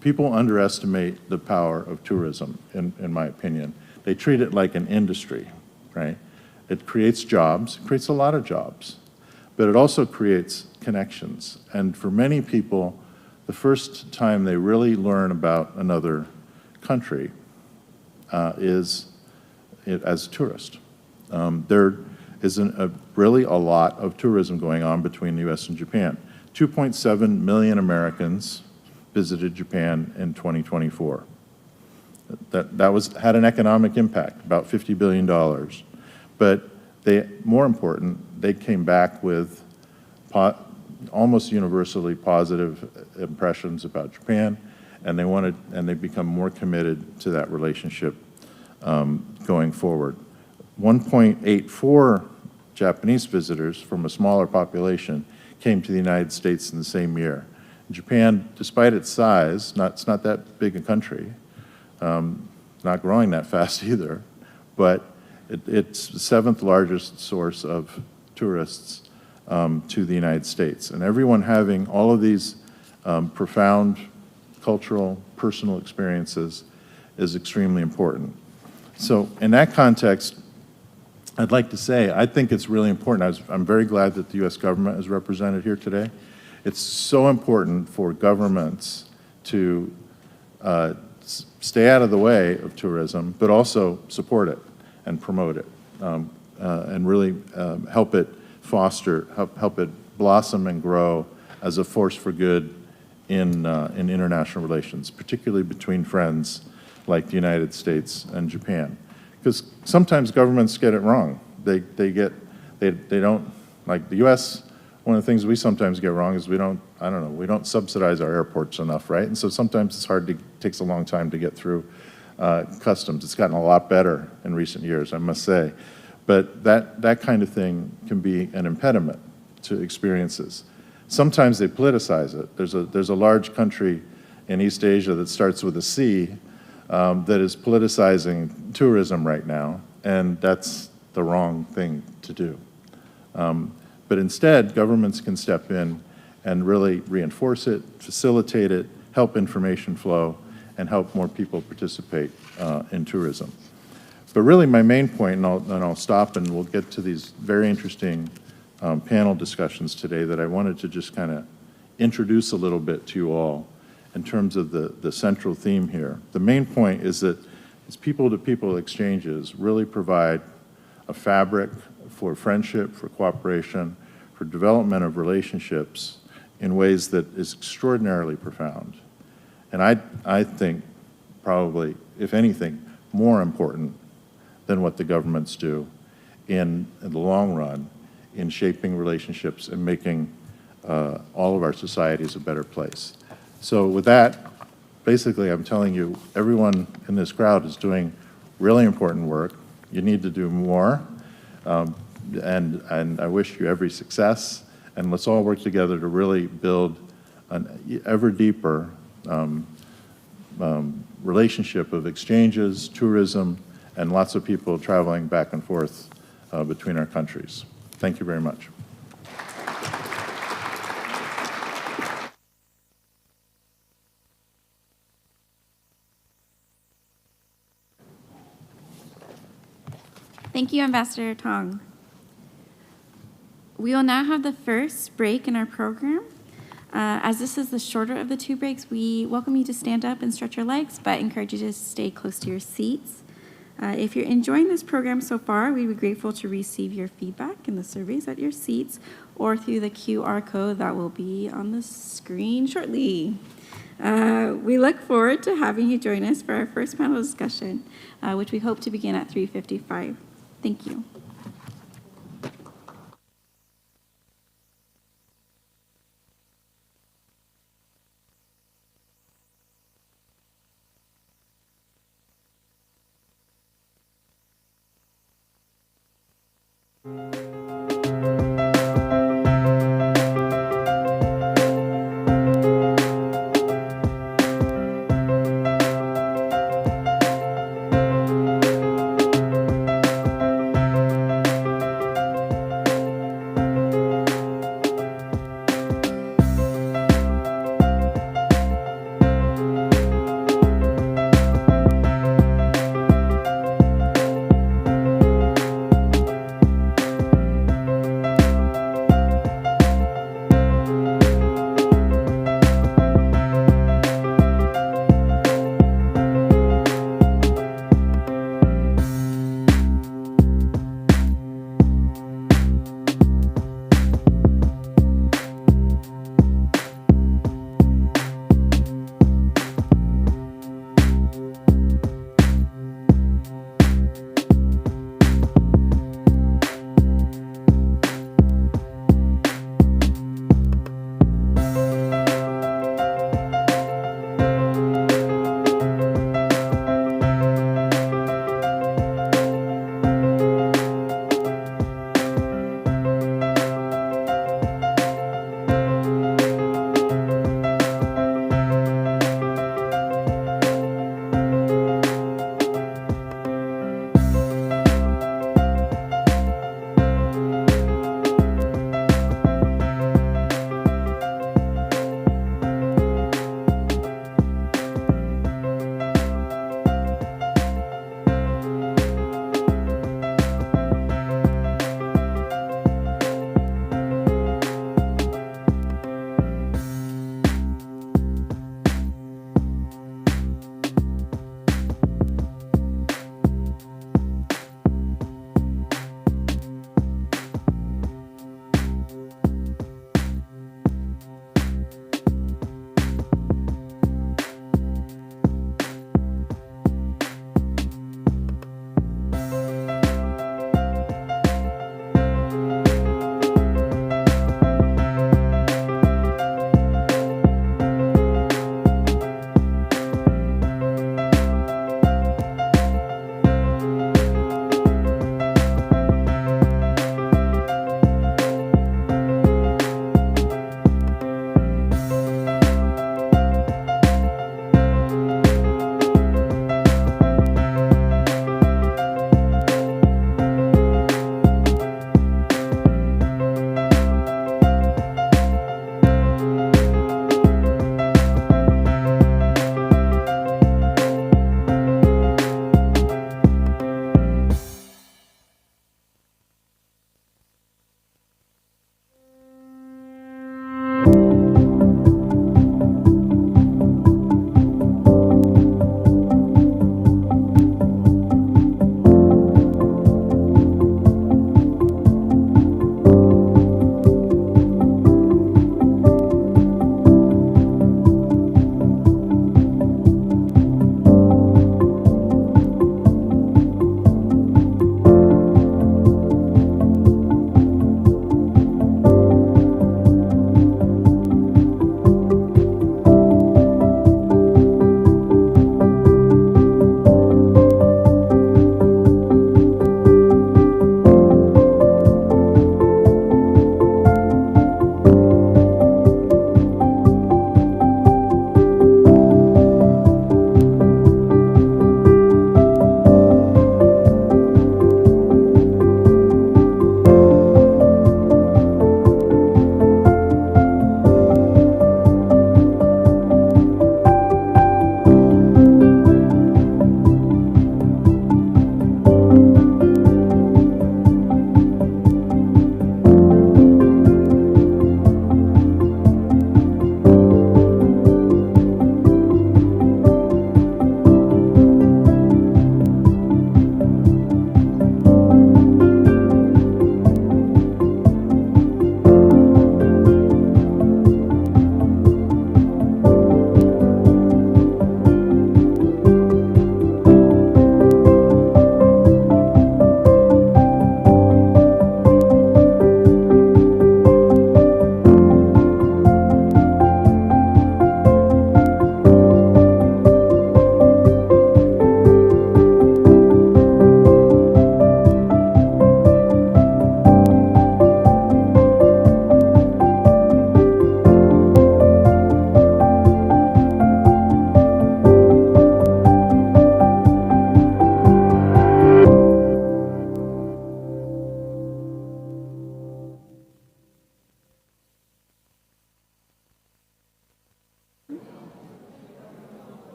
People underestimate the power of tourism, in my opinion. They treat it like an industry, right? It creates jobs, it creates a lot of jobs, but it also creates connections. And for many people, the first time they really learn about another country is as a tourist. There is really a lot of tourism going on between the U.S. and Japan. 2.7 million Americans visited Japan in 2024. That had an economic impact, about $50 billion. But more important, they came back with almost universally positive impressions about Japan, and they become more committed to that relationship going forward. 1.84 Japanese visitors from a smaller population came to the United States in the same year. Japan, despite its size, it's not that big a country, not growing that fast either, but it's the seventh largest source of tourists to the United States. And everyone having all of these profound cultural, personal experiences is extremely important. So in that context, I'd like to say, I think it's really important. I'm very glad that the U.S. government is represented here today. It's so important for governments to stay out of the way of tourism, but also support it and promote it, and really help it foster, help it blossom and grow as a force for good in international relations, particularly between friends like the United States and Japan. Because sometimes governments get it wrong. They don't, like the U.S., one of the things we sometimes get wrong is we don't subsidize our airports enough, right? And so sometimes it's hard takes a long time to get through customs. It's gotten a lot better in recent years, I must say. But that kind of thing can be an impediment to experiences. Sometimes they politicize it. There's a large country in East Asia that starts with a C that is politicizing tourism right now, and that's the wrong thing to do. But instead, governments can step in and really reinforce it, facilitate it, help information flow, and help more people participate in tourism. But really my main point, and I'll stop and we'll get to these very interesting panel discussions today that I wanted to just kind of introduce a little bit to you all in terms of the central theme here. The main point is that these people-to-people exchanges really provide a fabric for friendship, for cooperation, for development of relationships in ways that is extraordinarily profound. And I think probably, if anything, more important than what the governments do in the long run in shaping relationships and making all of our societies a better place. So with that, basically, I'm telling you, everyone in this crowd is doing really important work. You need to do more, and I wish you every success. And let's all work together to really build an ever deeper relationship of exchanges, tourism, and lots of people traveling back and forth between our countries. Thank you very much. Thank you, Ambassador Tong. We will now have the first break in our program. As this is the shorter of the two breaks, we welcome you to stand up and stretch your legs, but encourage you to stay close to your seats. If you're enjoying this program so far, we'd be grateful to receive your feedback in the surveys at your seats or through the QR code that will be on the screen shortly. We look forward to having you join us for our first panel discussion, which we hope to begin at 3:55. Thank you.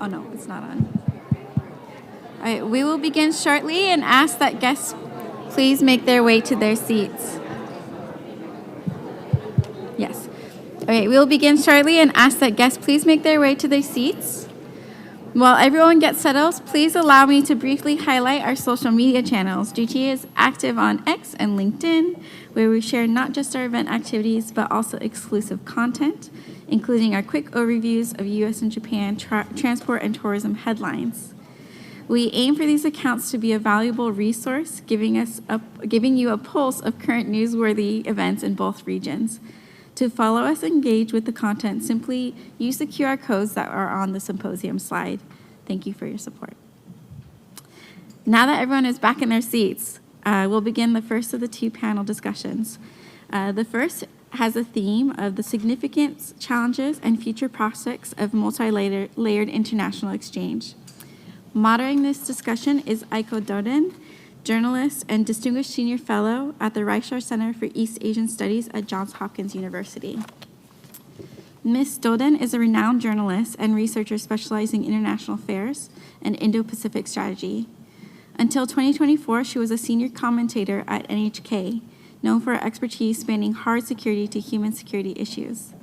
no, it's not on. All right, we will begin shortly and ask that guests please make their way to their seats. Yes. All right, we will begin shortly and ask that guests please make their way to their seats. While everyone gets settled, please allow me to briefly highlight our social media channels. GT is active on X and LinkedIn, where we share not just our event activities, but also exclusive content, including our quick overviews of U.S. and Japan transport and tourism headlines. We aim for these accounts to be a valuable resource, giving you a pulse of current newsworthy events in both regions. To follow us and engage with the content, simply use the QR codes that are on the Symposium slide. Thank you for your support. Now that everyone is back in their seats, we'll begin the first of the two panel discussions. The first has a theme of the significance, challenges, and future prospects of multi-layered international exchange. Moderating this discussion is Aiko Doden, journalist and distinguished senior fellow at the Reichar Center for East Asian Studies at Johns Hopkins University. Ms. Doden is a renowned journalist and researcher specializing in international affairs and Indo-Pacific strategy. Until 2024, she was a senior commentator at NHK, known for her expertise spanning hard security to human security issues.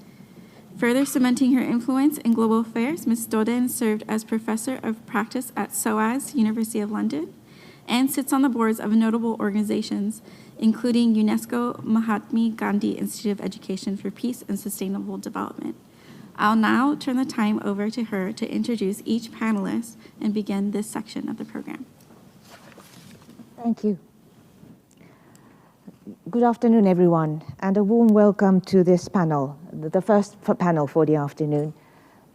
Further cementing her influence in global affairs, Ms. Doden served as professor of practice at SOAS, University of London, and sits on the boards of notable organizations, including UNESCO Mahatma Gandhi Institute of Education for Peace and Sustainable Development. I'll now turn the time over to her to introduce each panelist and begin this section of the program. Thank you. Good afternoon, everyone, and a warm welcome to this panel, the first panel for the afternoon.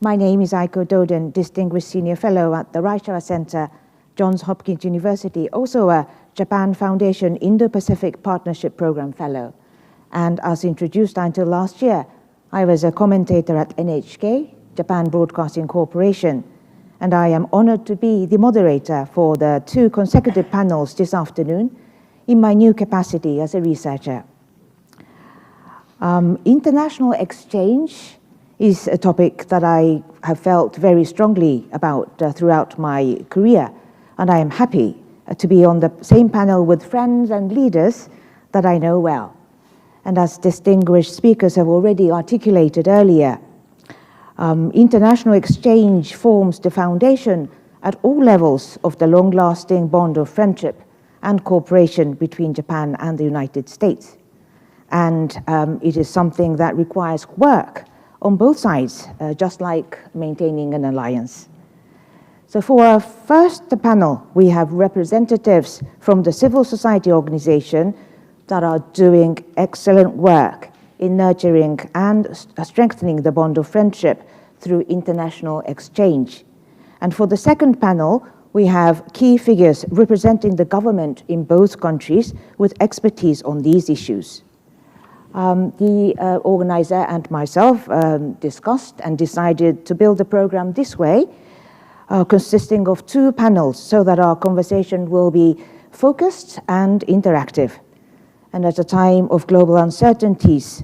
My name is Aiko Doden, Distinguished Senior Fellow at the Reichar Center, Johns Hopkins University, also a Japan Foundation Indo-Pacific Partnership Program Fellow. And as introduced until last year, I was a commentator at NHK, Japan Broadcasting Corporation, and I am honored to be the moderator for the two consecutive panels this afternoon in my new capacity as a researcher. International exchange is a topic that I have felt very strongly about throughout my career, and I am happy to be on the same panel with friends and leaders that I know well. And as distinguished speakers have already articulated earlier, international exchange forms the foundation at all levels of the long-lasting bond of friendship and cooperation between Japan and the United States. And it is something that requires work on both sides, just like maintaining an alliance. So for our first panel, we have representatives from the civil society organization that are doing excellent work in nurturing and strengthening the bond of friendship through international exchange. And for the second panel, we have key figures representing the government in both countries with expertise on these issues. The organizer and myself discussed and decided to build the program this way, consisting of two panels so that our conversation will be focused and interactive. And at a time of global uncertainties,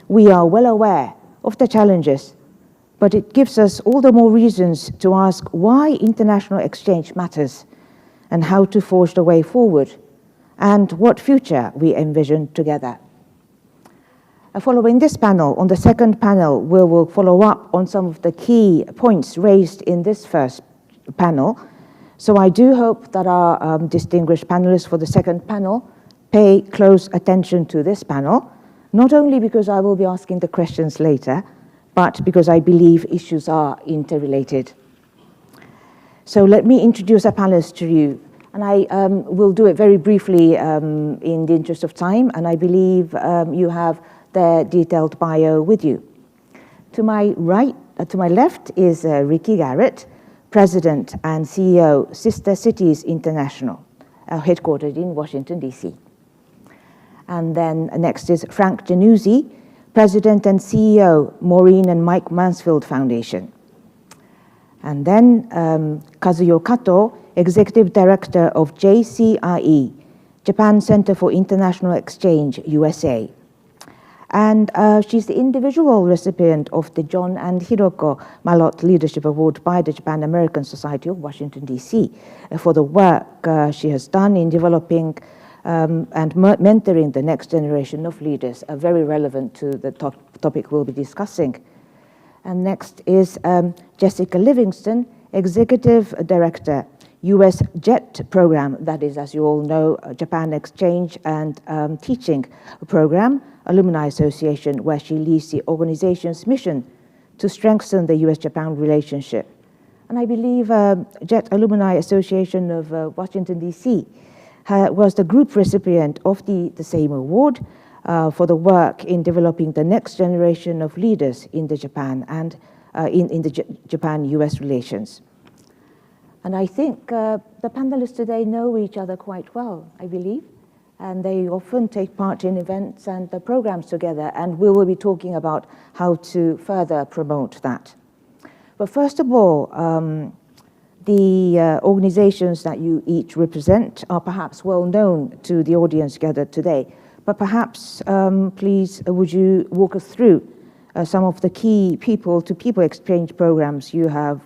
we are well aware of the challenges, but it gives us all the more reasons to ask why international exchange matters and how to forge the way forward and what future we envision together. Following this panel, on the second panel, we will follow up on some of the key points raised in this first panel. So I do hope that our distinguished panelists for the second panel pay close attention to this panel, not only because I will be asking the questions later, but because I believe issues are interrelated. So let me introduce our panelists to you. And I will do it very briefly in the interest of time, and I believe you have their detailed bio with you. To my left is Ricky Garrett, President and CEO, Sister Cities International, headquartered in Washington, D.C. And then next is Frank Januzzi, President and CEO, Maureen and Mike Mansfield Foundation. And then Kazuyo Kato, Executive Director of JCIE, Japan Center for International Exchange, USA. And she's the individual recipient of the John and Hiroko Malott Leadership Award by the Japan-American Society of Washington, D.C. For the work she has done in developing and mentoring the next generation of leaders, very relevant to the topic we'll be discussing. And next is Jessica Livingston, Executive Director, U.S. JET program, that is, as you all know, Japan Exchange and Teaching program, Alumni Association, where she leads the organization's mission to strengthen the U.S. Japan relationship. And I believe JET Alumni Association of Washington, D.C. Was the group recipient of the same award for the work in developing the next generation of leaders in the Japan and in the Japan-U.S. relations. And I think the panelists today know each other quite well, I believe, and they often take part in events and the programs together, and we will be talking about how to further promote that. But first of all, the organizations that you each represent are perhaps well known to the audience gathered today, but perhaps, please, would you walk us through some of the key people-to-people exchange programs you have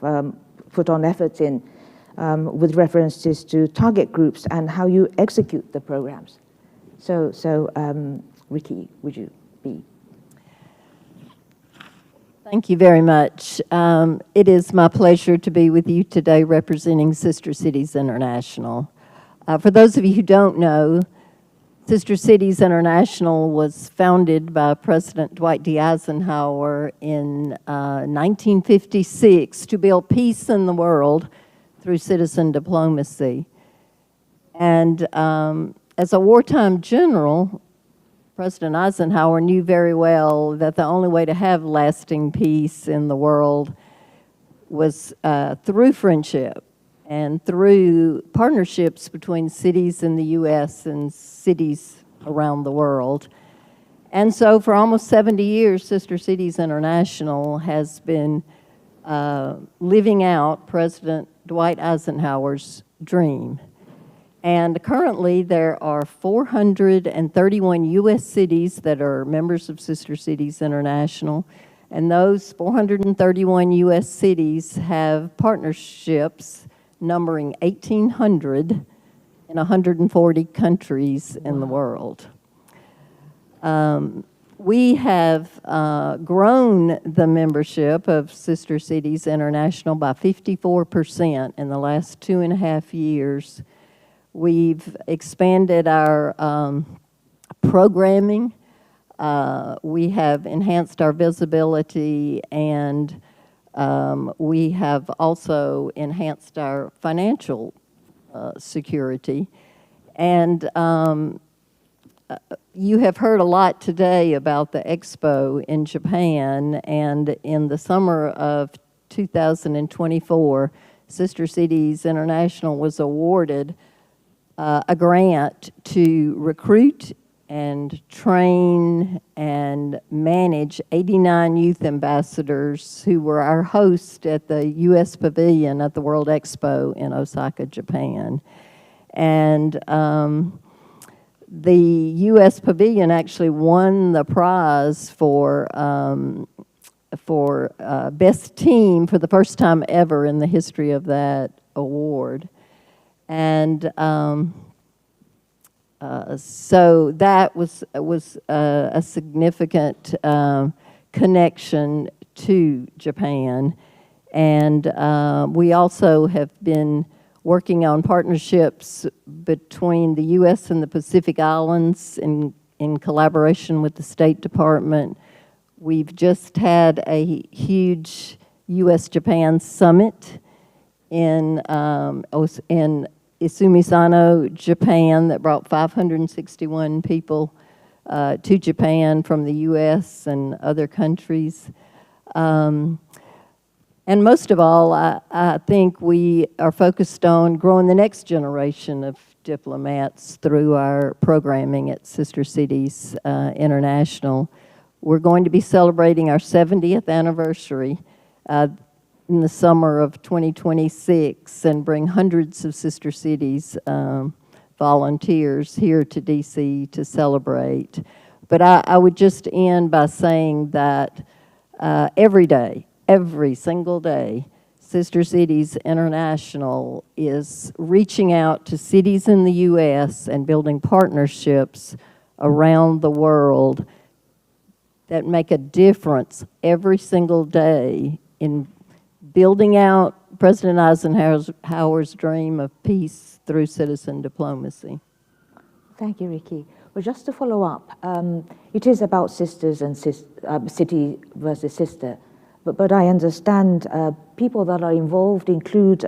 put on efforts in with references to target groups and how you execute the programs. So Ricky, would you be? Thank you very much. It is my pleasure to be with you today representing Sister Cities International. For those of you who don't know, Sister Cities International was founded by President Dwight D. Eisenhower in 1956 to build peace in the world through citizen diplomacy. And as a wartime general, President Eisenhower knew very well that the only way to have lasting peace in the world was through friendship and through partnerships between cities in the U.S. and cities around the world. And so for almost 70 years, Sister Cities International has been living out President Dwight Eisenhower's dream. And currently there are 431 U.S. cities that are members of Sister Cities International, and those 431 U.S. cities have partnerships numbering 1,800 in 140 countries in the world. We have grown the membership of Sister Cities International by 54% in the last 2.5 years. We've expanded our programming. We have enhanced our visibility, and we have also enhanced our financial security. And you have heard a lot today about the Expo in Japan, and in the summer of 2024, Sister Cities International was awarded a grant to recruit and train and manage 89 youth ambassadors who were our host at the U.S. Pavilion at the World Expo in Osaka, Japan. And the U.S. Pavilion actually won the prize for best team for the first time ever in the history of that award. And so that was a significant connection to Japan. And we also have been working on partnerships between the U.S. and the Pacific Islands in collaboration with the State Department. We've just had a huge U.S.-Japan summit in Isumisano, Japan, that brought 561 people to Japan from the U.S. and other countries. And most of all, I think we are focused on growing the next generation of diplomats through our programming at Sister Cities International. We're going to be celebrating our 70th anniversary in the summer of 2026 and bring hundreds of Sister Cities volunteers here to DC to celebrate. But I would just end by saying that every day, every single day, Sister Cities International is reaching out to cities in the U.S. and building partnerships around the world that make a difference every single day in building out President Eisenhower's dream of peace through citizen diplomacy. Thank you, Ricky. Well, just to follow up, it is about sisters and city versus sister, but I understand people that are involved include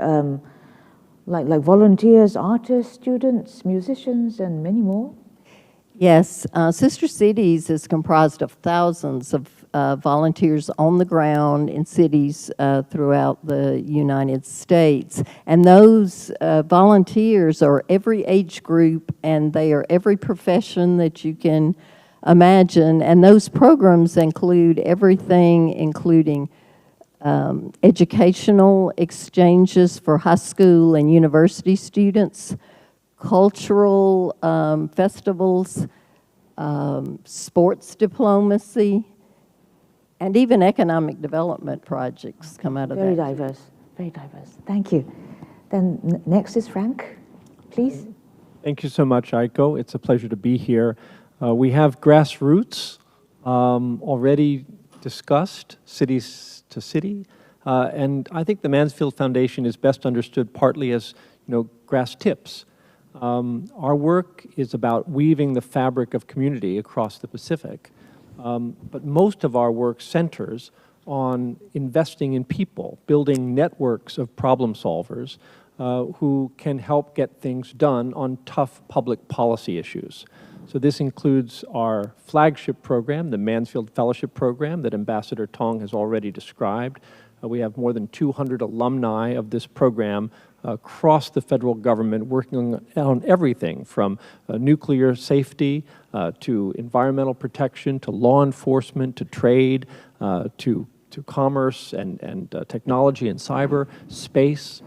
like volunteers, artists, students, musicians, and many more. Yes, Sister Cities is comprised of thousands of volunteers on the ground in cities throughout the United States. And those volunteers are every age group, and they are every profession that you can imagine. And those programs include everything, including educational exchanges for high school and university students, cultural festivals, sports diplomacy, and even economic development projects come out of that. Very diverse, very diverse. Thank you. Then next is Frank, please. Thank you so much, Aiko. It's a pleasure to be here. We have grassroots already discussed, cities to city, and I think the Mansfield Foundation is best understood partly as, grass tips. Our work is about weaving the fabric of community across the Pacific, but most of our work centers on investing in people, building networks of problem solvers who can help get things done on tough public policy issues. So this includes our flagship program, the Mansfield Fellowship Program that Ambassador Tong has already described. We have more than 200 alumni of this program across the federal government working on everything from nuclear safety to environmental protection to law enforcement to trade to commerce and technology and cyber, space.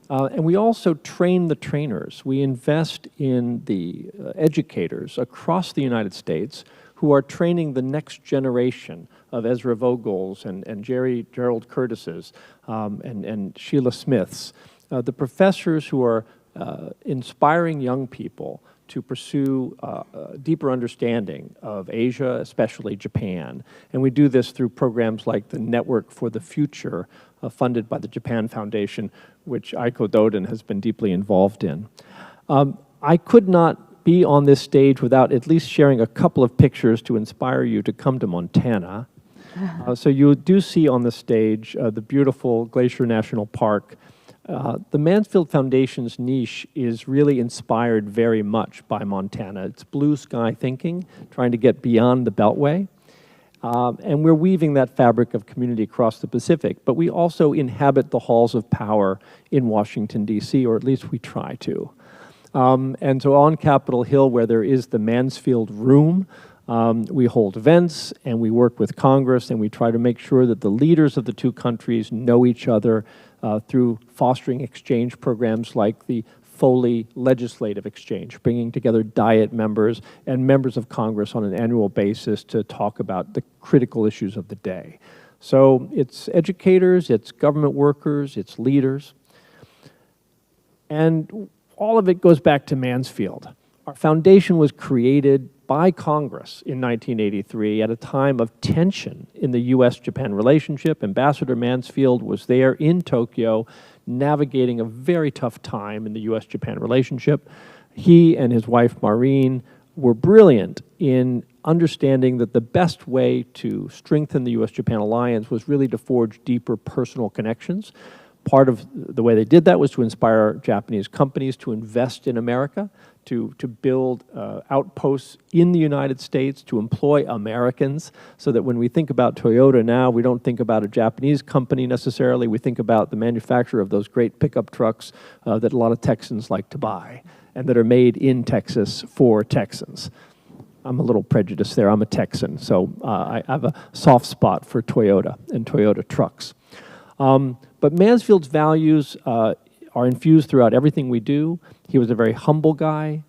And we also train the trainers. We invest in the educators across the United States who are training the next generation of Ezra Vogels and Gerald Curtises and Sheila Smiths, the professors who are inspiring young people to pursue deeper understanding of Asia, especially Japan. And we do this through programs like the Network for the Future, funded by the Japan Foundation, which Aiko Doden has been deeply involved in. I could not be on this stage without at least sharing a couple of pictures to inspire you to come to Montana. So you do see on the stage the beautiful Glacier National Park. The Mansfield Foundation's niche is really inspired very much by Montana. It's blue sky thinking, trying to get beyond the Beltway. And we're weaving that fabric of community across the Pacific, but we also inhabit the halls of power in Washington, D.C., or at least we try to. And so on Capitol Hill, where there is the Mansfield Room, we hold events and we work with Congress and we try to make sure that the leaders of the two countries know each other through fostering exchange programs like the Foley Legislative Exchange, bringing together Diet members and members of Congress on an annual basis to talk about the critical issues of the day. So it's educators, it's government workers, it's leaders. And all of it goes back to Mansfield. Our foundation was created by Congress in 1983 at a time of tension in the U.S. Japan relationship. Ambassador Mansfield was there in Tokyo navigating a very tough time in the U.S. Japan relationship. He and his wife Maureen were brilliant in understanding that the best way to strengthen the U.S. Japan alliance was really to forge deeper personal connections. Part of the way they did that was to inspire Japanese companies to invest in America, to build outposts in the United States, to employ Americans, so that when we think about Toyota now, we don't think about a Japanese company necessarily. We think about the manufacturer of those great pickup trucks that a lot of Texans like to buy and that are made in Texas for Texans. I'm a little prejudiced there. I'm a Texan, so I have a soft spot for Toyota and Toyota trucks. But Mansfield's values are infused throughout everything we do. He was a very humble guy,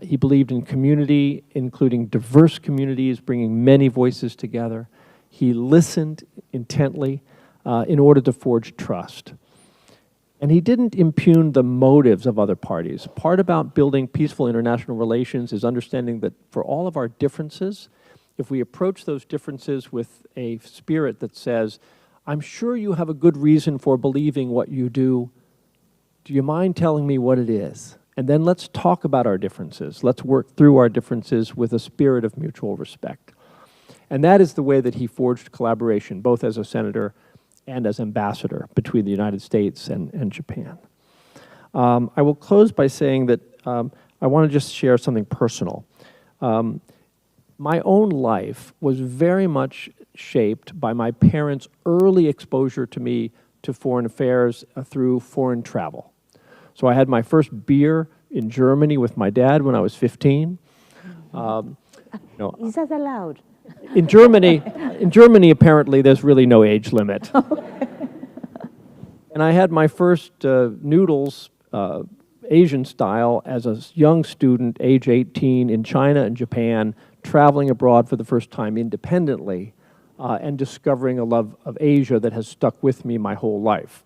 He believed in community, including diverse communities, bringing many voices together. He listened intently in order to forge trust. And he didn't impugn the motives of other parties. Part about building peaceful international relations is understanding that for all of our differences, if we approach those differences with a spirit that says, I'm sure you have a good reason for believing what you do. Do you mind telling me what it is? And then let's talk about our differences. Let's work through our differences with a spirit of mutual respect. And that is the way that he forged collaboration, both as a senator and as ambassador between the United States and Japan. I will close by saying that I want to just share something personal. My own life was very much shaped by my parents' early exposure to me to foreign affairs through foreign travel. So I had my first beer in Germany with my dad when I was 15. Is that allowed? In Germany, apparently, there's really no age limit. And I had my first noodles, Asian style, as a young student, age 18, in China and Japan, traveling abroad for the first time independently, and discovering a love of Asia that has stuck with me my whole life.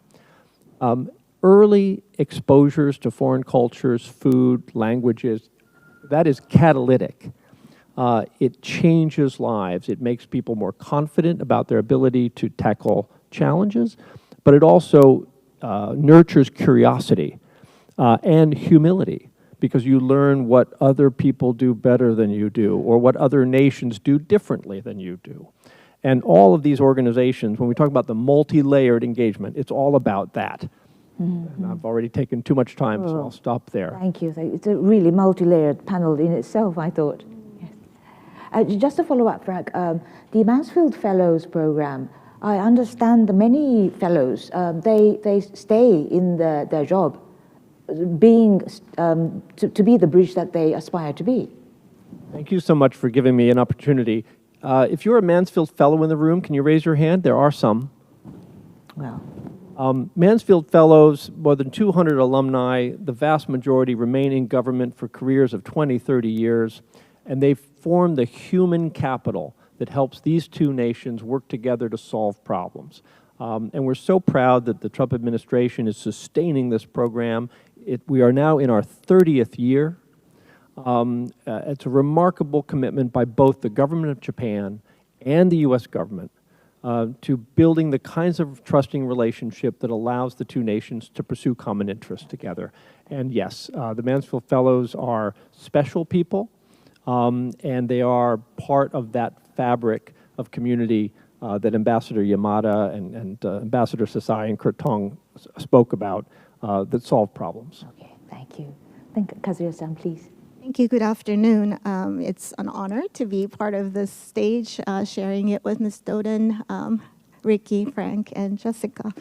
Early exposures to foreign cultures, food, languages, that is catalytic. It changes lives. It makes people more confident about their ability to tackle challenges, but it also nurtures curiosity and humility, because you learn what other people do better than you do, or what other nations do differently than you do. And all of these organizations, when we talk about the multi-layered engagement, it's all about that. And I've already taken too much time, so I'll stop there. Thank you. It's a really multi-layered panel in itself, I thought. Yes. Just to follow up, Frank, the Mansfield Fellows Program, I understand the many fellows, they stay in their job, being to be the bridge that they aspire to be. Thank you so much for giving me an opportunity. If you're a Mansfield Fellow in the room, can you raise your hand? There are some. Well. Mansfield Fellows, more than 200 alumni, the vast majority remain in government for careers of 20, 30 years, and they form the human capital that helps these two nations work together to solve problems. And we're so proud that the Trump administration is sustaining this program. We are now in our 30th year. It's a remarkable commitment by both the government of Japan and the U.S. government to building the kinds of trusting relationship that allows the two nations to pursue common interests together. And yes, the Mansfield Fellows are special people, and they are part of that fabric of community that Ambassador Yamada and Ambassador Sasai and Kurt Tong spoke about that solve problems. Okay, thank you. Kazuya-san, please. Thank you. Good afternoon. It's an honor to be part of this stage, sharing it with Ms. Doden, Ricky, Frank, and Jessica.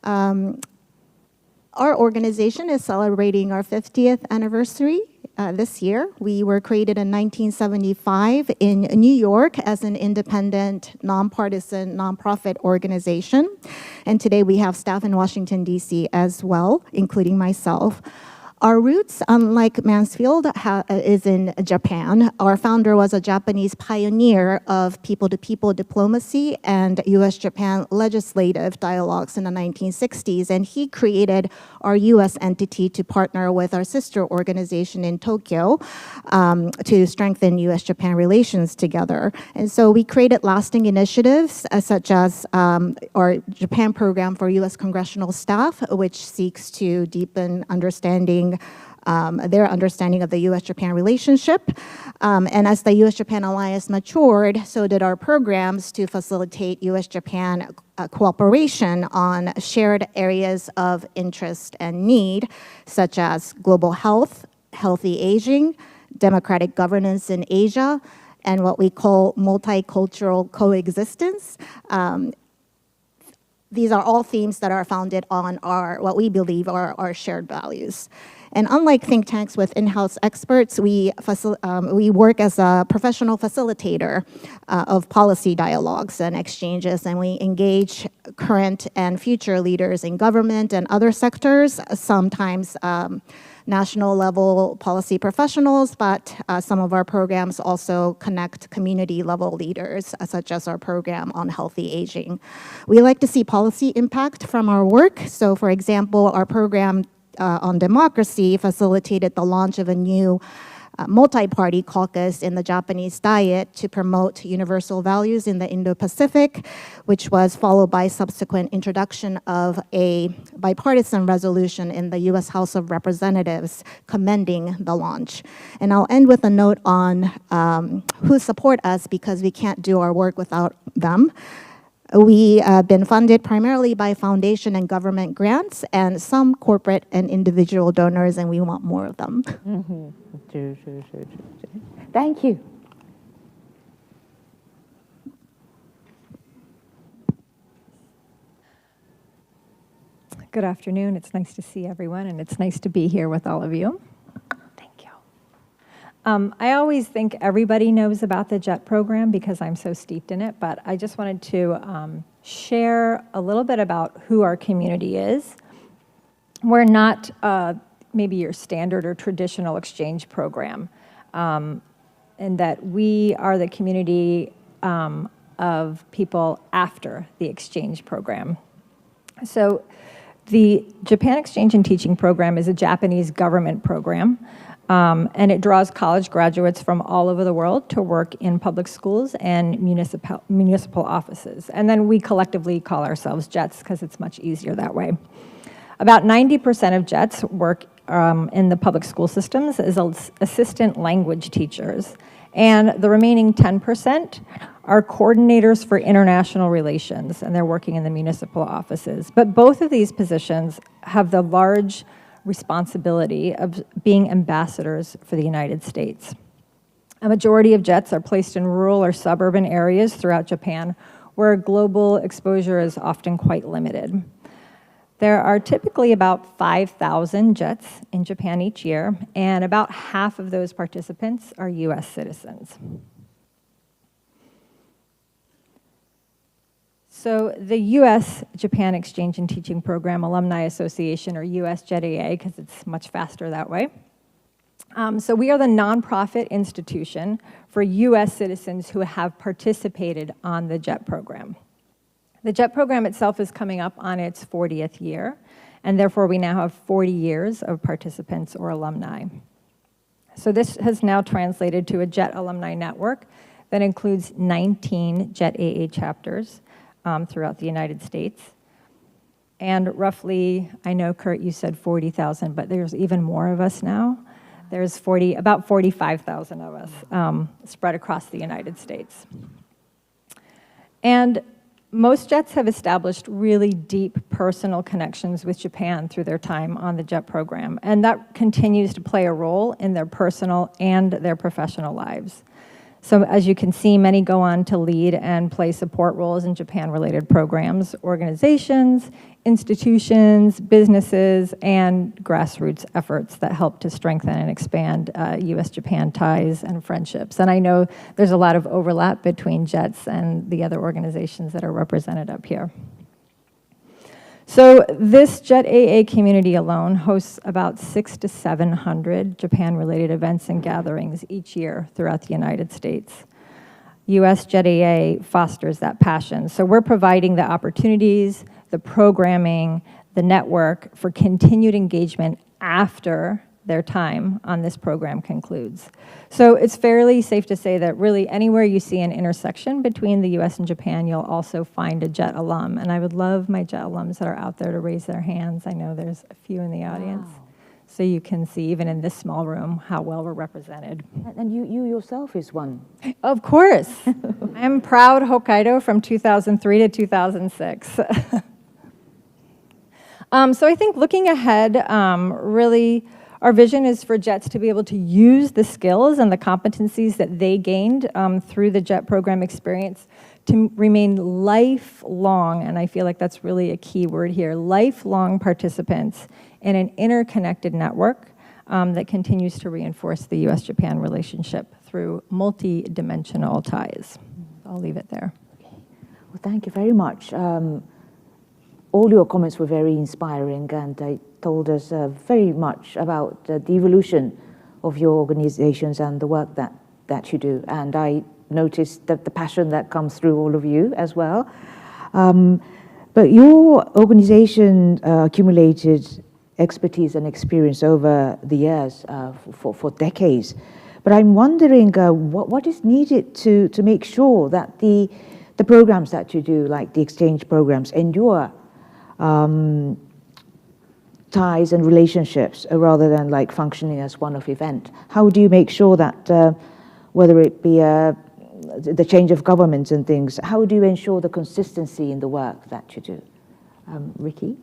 Our organization is celebrating our 50th anniversary this year. We were created in 1975 in New York as an independent, nonpartisan, nonprofit organization. And today we have staff in Washington, D.C. as well, including myself. Our roots, unlike Mansfield, is in Japan. Our founder was a Japanese pioneer of people-to-people diplomacy and U.S. Japan legislative dialogues in the 1960s, and he created our U.S. entity to partner with our sister organization in Tokyo to strengthen U.S. Japan relations together. And so we created lasting initiatives such as our Japan program for U.S. congressional staff, which seeks to deepen their understanding of the U.S.-Japan relationship. And as the U.S.-Japan alliance matured, so did our programs to facilitate U.S.-Japan cooperation on shared areas of interest and need, such as global health, healthy aging, democratic governance in Asia, and what we call multicultural coexistence. These are all themes that are founded on what we believe are our shared values. And unlike think tanks with in-house experts, we work as a professional facilitator of policy dialogues and exchanges, and we engage current and future leaders in government and other sectors, sometimes national level policy professionals, but some of our programs also connect community level leaders, such as our program on healthy aging. We like to see policy impact from our work. So for example, our program on democracy facilitated the launch of a new multi-party caucus in the Japanese Diet to promote universal values in the Indo-Pacific, which was followed by subsequent introduction of a bipartisan resolution in the U.S. House of Representatives commending the launch. And I'll end with a note on who support us, because we can't do our work without them. We have been funded primarily by foundation and government grants and some corporate and individual donors, and we want more of them. True. Thank you. Good afternoon. It's nice to see everyone, and it's nice to be here with all of you. Thank you. I always think everybody knows about the JET program because I'm so steeped in it, but I just wanted to share a little bit about who our community is. We're not maybe your standard or traditional exchange program, and that we are the community of people after the exchange program. So the Japan Exchange and Teaching Program is a Japanese government program, and it draws college graduates from all over the world to work in public schools and municipal offices. And then we collectively call ourselves JETs because it's much easier that way. About 90% of JETs work in the public school systems as assistant language teachers, and the remaining 10% are coordinators for international relations, and they're working in the municipal offices. But both of these positions have the large responsibility of being ambassadors for the United States. A majority of JETs are placed in rural or suburban areas throughout Japan, where global exposure is often quite limited. There are typically about 5,000 JETs in Japan each year, and about half of those participants are U.S. citizens. So the U.S. Japan Exchange and Teaching Program Alumni Association, or U.S JET, because it's much faster that way. So we are the nonprofit institution for U.S. citizens who have participated on the JET program. The JET program itself is coming up on its 40th year, and therefore we now have 40 years of participants or alumni. So this has now translated to a JET alumni network that includes 19 JET chapters throughout the United States. And roughly, I know, Kurt, you said 40,000, but there's even more of us now. There's about 45,000 of us spread across the United States. And most JETs have established really deep personal connections with Japan through their time on the JET program, and that continues to play a role in their personal and their professional lives. So as you can see, many go on to lead and play support roles in Japan-related programs, organizations, institutions, businesses, and grassroots efforts that help to strengthen and expand U.S.-Japan ties and friendships. And I know there's a lot of overlap between JETs and the other organizations that are represented up here. So this JET community alone hosts about 600 to 700 Japan-related events and gatherings each year throughout the United States. U.S. JET fosters that passion. So we're providing the opportunities, the programming, the network for continued engagement after their time on this program concludes. So it's fairly safe to say that really anywhere you see an intersection between the U.S. and Japan, you'll also find a JET alum. And I would love my JET alums that are out there to raise their hands. I know there's a few in the audience. Wow. So you can see, even in this small room, how well we're represented. And you yourself is one. Of course. I'm proud Hokkaido from 2003 to 2006. So I think looking ahead, really, our vision is for JETs to be able to use the skills and the competencies that they gained through the JET program experience to remain lifelong, and I feel like that's really a key word here, lifelong participants in an interconnected network that continues to reinforce the U.S.-Japan relationship through multi-dimensional ties. I'll leave it there. Okay. Well, thank you very much. all your comments were very inspiring, and told us very much about the evolution of your organizations and the work that you do. And I noticed that the passion that comes through all of you as well. But your organization accumulated expertise and experience over the years for decades. But I'm wondering what is needed to make sure that the programs that you do, like the exchange programs, endure ties and relationships rather than like functioning as one-off event. How do you make sure that whether it be the change of governments and things, how do you ensure the consistency in the work that you do? Ricky?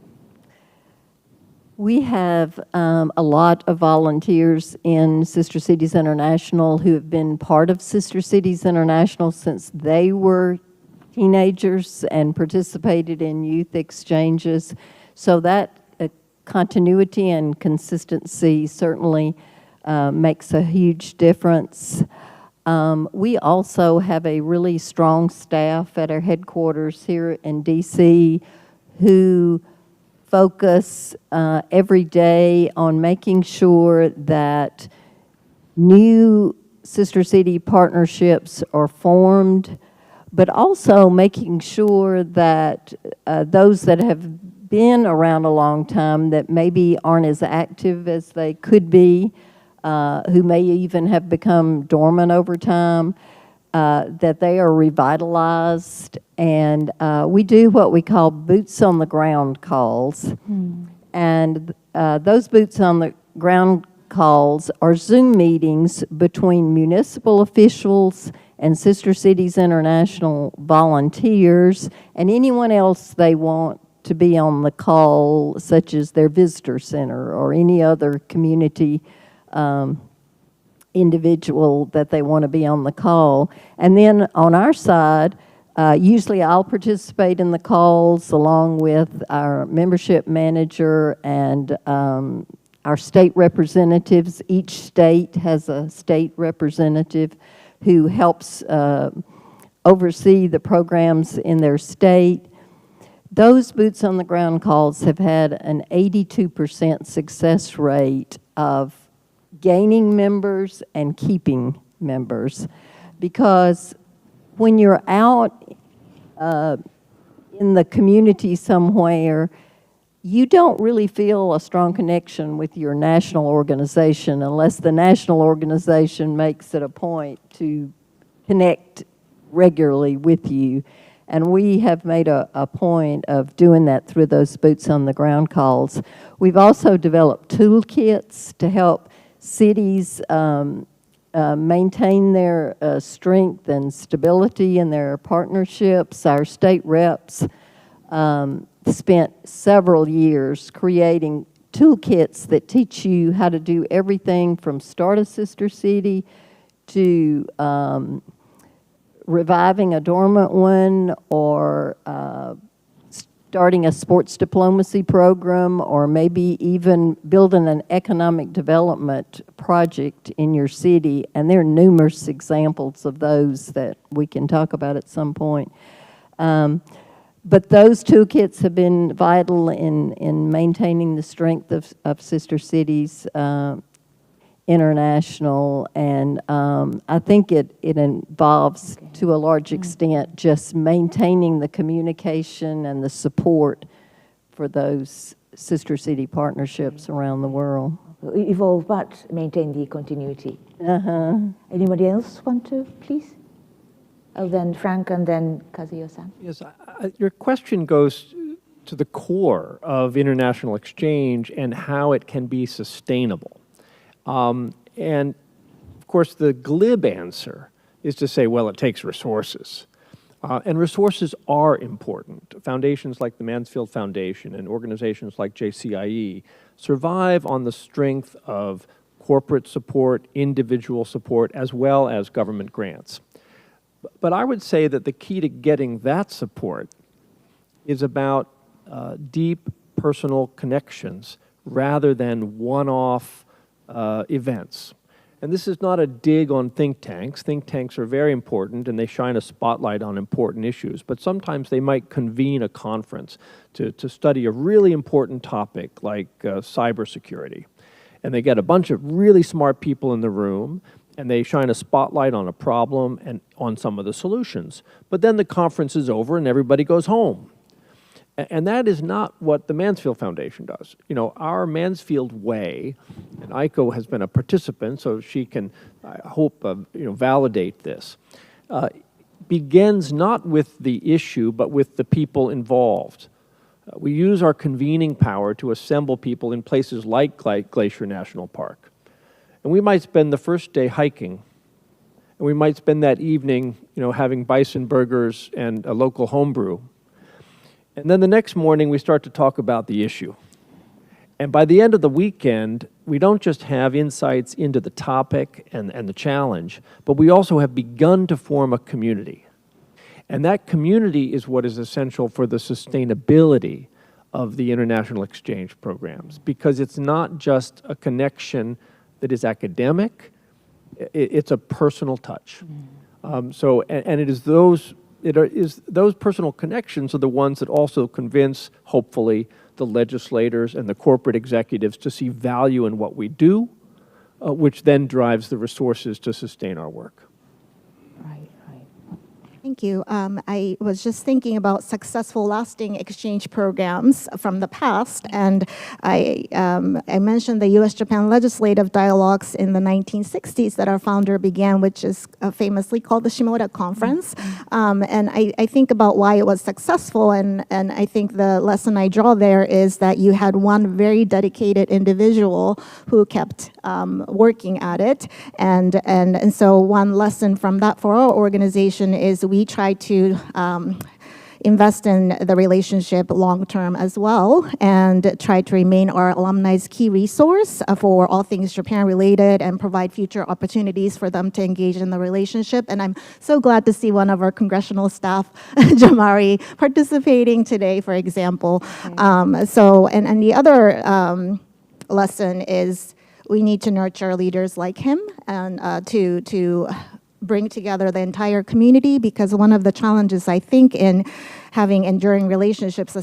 We have a lot of volunteers in Sister Cities International who have been part of Sister Cities International since they were teenagers and participated in youth exchanges. So that continuity and consistency certainly makes a huge difference. We also have a really strong staff at our headquarters here in DC who focus every day on making sure that new sister city partnerships are formed, but also making sure that those that have been around a long time that maybe aren't as active as they could be, who may even have become dormant over time, that they are revitalized. And we do what we call boots on the ground calls. And those boots on the ground calls are Zoom meetings between municipal officials and Sister Cities International volunteers and anyone else they want to be on the call, such as their visitor center or any other community individual that they want to be on the call. And then on our side, usually I'll participate in the calls along with our membership manager and our state representatives. Each state has a state representative who helps oversee the programs in their state. Those boots on the ground calls have had an 82% success rate of gaining members and keeping members, because when you're out in the community somewhere, you don't really feel a strong connection with your national organization unless the national organization makes it a point to connect regularly with you. And we have made a point of doing that through those boots on the ground calls. We've also developed toolkits to help cities maintain their strength and stability in their partnerships. Our state reps spent several years creating toolkits that teach you how to do everything from start a sister city to reviving a dormant one, or starting a sports diplomacy program, or maybe even building an economic development project in your city. And there are numerous examples of those that we can talk about at some point. But those toolkits have been vital in maintaining the strength of Sister Cities International, and I think it involves, to a large extent, just maintaining the communication and the support for those sister city partnerships around the world. Evolve, but maintain the continuity. Anybody else want to, please? Oh, then Frank, and then Kazuyo-san. Yes, your question goes to the core of international exchange and how it can be sustainable. And of course, the glib answer is to say, well, it takes resources. And resources are important. Foundations like the Mansfield Foundation and organizations like JCIE survive on the strength of corporate support, individual support, as well as government grants. But I would say that the key to getting that support is about deep personal connections rather than one-off events. And this is not a dig on think tanks. Think tanks are very important, and they shine a spotlight on important issues. But sometimes they might convene a conference to study a really important topic like cybersecurity. And they get a bunch of really smart people in the room, and they shine a spotlight on a problem and on some of the solutions. But then the conference is over and everybody goes home. And that is not what the Mansfield Foundation does. You know, our Mansfield Way, and Aiko has been a participant, so she can, I hope, validate this, begins not with the issue, but with the people involved. We use our convening power to assemble people in places like Glacier National Park. And we might spend the first day hiking, and we might spend that evening, having bison burgers and a local homebrew. And then the next morning, we start to talk about the issue. And by the end of the weekend, we don't just have insights into the topic and the challenge, but we also have begun to form a community. And that community is what is essential for the sustainability of the international exchange programs, because it's not just a connection that is academic, it's a personal touch. Those personal connections are the ones that also convince, hopefully, the legislators and the corporate executives to see value in what we do, which then drives the resources to sustain our work. Thank you. I was just thinking about successful lasting exchange programs from the past, and I mentioned the U.S. Japan legislative dialogues in the 1960s that our founder began, which is famously called the Shimoda Conference. And I think about why it was successful, and I think the lesson I draw there is that you had one very dedicated individual who kept working at it, and so one lesson from that for our organization is we try to invest in the relationship long-term as well, and try to remain our alumni's key resource for all things Japan-related and provide future opportunities for them to engage in the relationship. And I'm so glad to see one of our congressional staff, Jamari, participating today, for example. And the other lesson is we need to nurture leaders like him and to bring together the entire community, because one of the challenges I think in having enduring relationships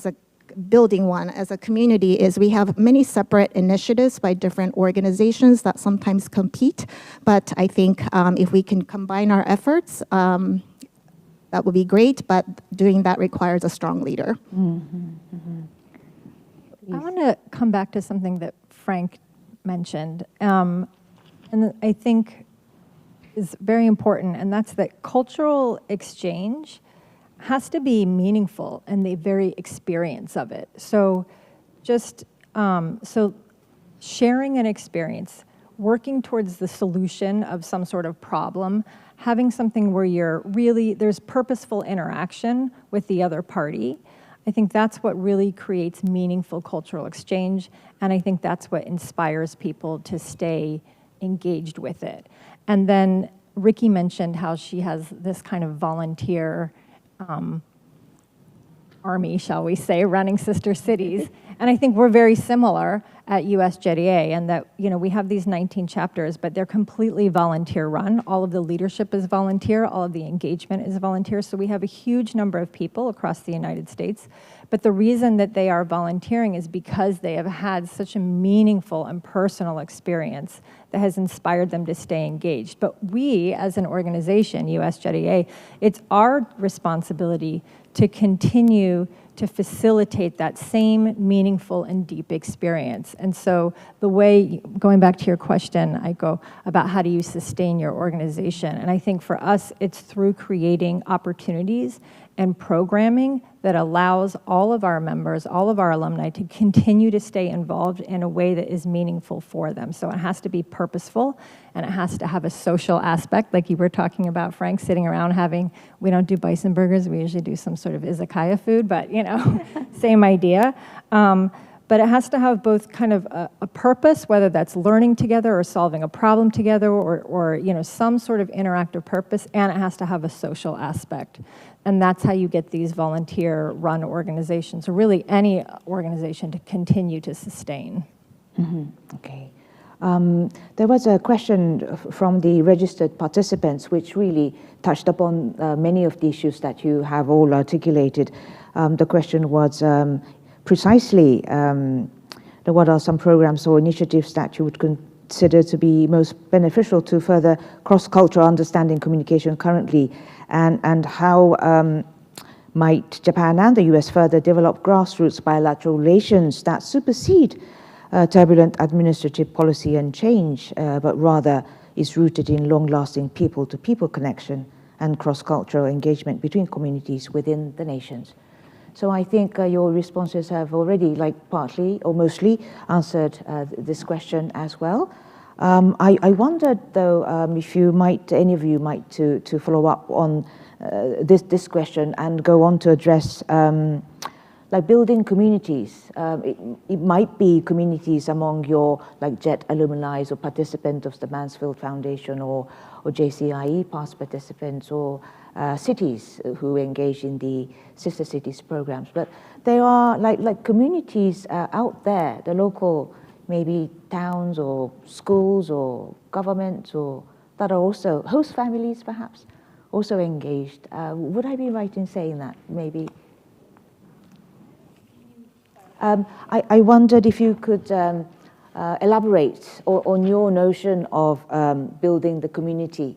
building one as a community is we have many separate initiatives by different organizations that sometimes compete, but I think if we can combine our efforts, that would be great, but doing that requires a strong leader. I want to come back to something that Frank mentioned, and I think is very important, and that's that cultural exchange has to be meaningful in the very experience of it. So just, so sharing an experience, working towards the solution of some sort of problem, having something where there's purposeful interaction with the other party, I think that's what really creates meaningful cultural exchange, and I think that's what inspires people to stay engaged with it. And then Ricky mentioned how she has this kind of volunteer army, shall we say, running sister cities. And I think we're very similar at U.S. JDA, and that we have these 19 chapters, but they're completely volunteer run. All of the leadership is volunteer, all of the engagement is volunteer. So we have a huge number of people across the United States. But the reason that they are volunteering is because they have had such a meaningful and personal experience that has inspired them to stay engaged. But we, as an organization, U.S. JDA, it's our responsibility to continue to facilitate that same meaningful and deep experience. And so the way, going back to your question, Aiko, about how do you sustain your organization, and I think for us, it's through creating opportunities and programming that allows all of our members, all of our alumni to continue to stay involved in a way that is meaningful for them. So it has to be purposeful, and it has to have a social aspect, like you were talking about, Frank, sitting around we don't do bison burgers, we usually do some sort of izakaya food, but same idea. But it has to have both kind of a purpose, whether that's learning together or solving a problem together, or some sort of interactive purpose, and it has to have a social aspect. And that's how you get these volunteer-run organizations, or really any organization, to continue to sustain. Okay. There was a question from the registered participants which really touched upon many of the issues that you have all articulated. The question was precisely what are some programs or initiatives that you would consider to be most beneficial to further cross-cultural understanding communication currently, and how might Japan and the US further develop grassroots bilateral relations that supersede turbulent administrative policy and change, but rather is rooted in long-lasting people-to-people connection and cross-cultural engagement between communities within the nations. So I think your responses have already, partly or mostly, answered this question as well. I wondered, though, if you might, any of you might, to follow up on this question and go on to address building communities. It might be communities among your JET alumni or participants of the Mansfield Foundation or JCIE past participants, or cities who engage in the sister cities programs. But there are communities out there, the local maybe towns or schools or governments, or that are also host families perhaps also engaged. Would I be right in saying that maybe? I wondered if you could elaborate on your notion of building the community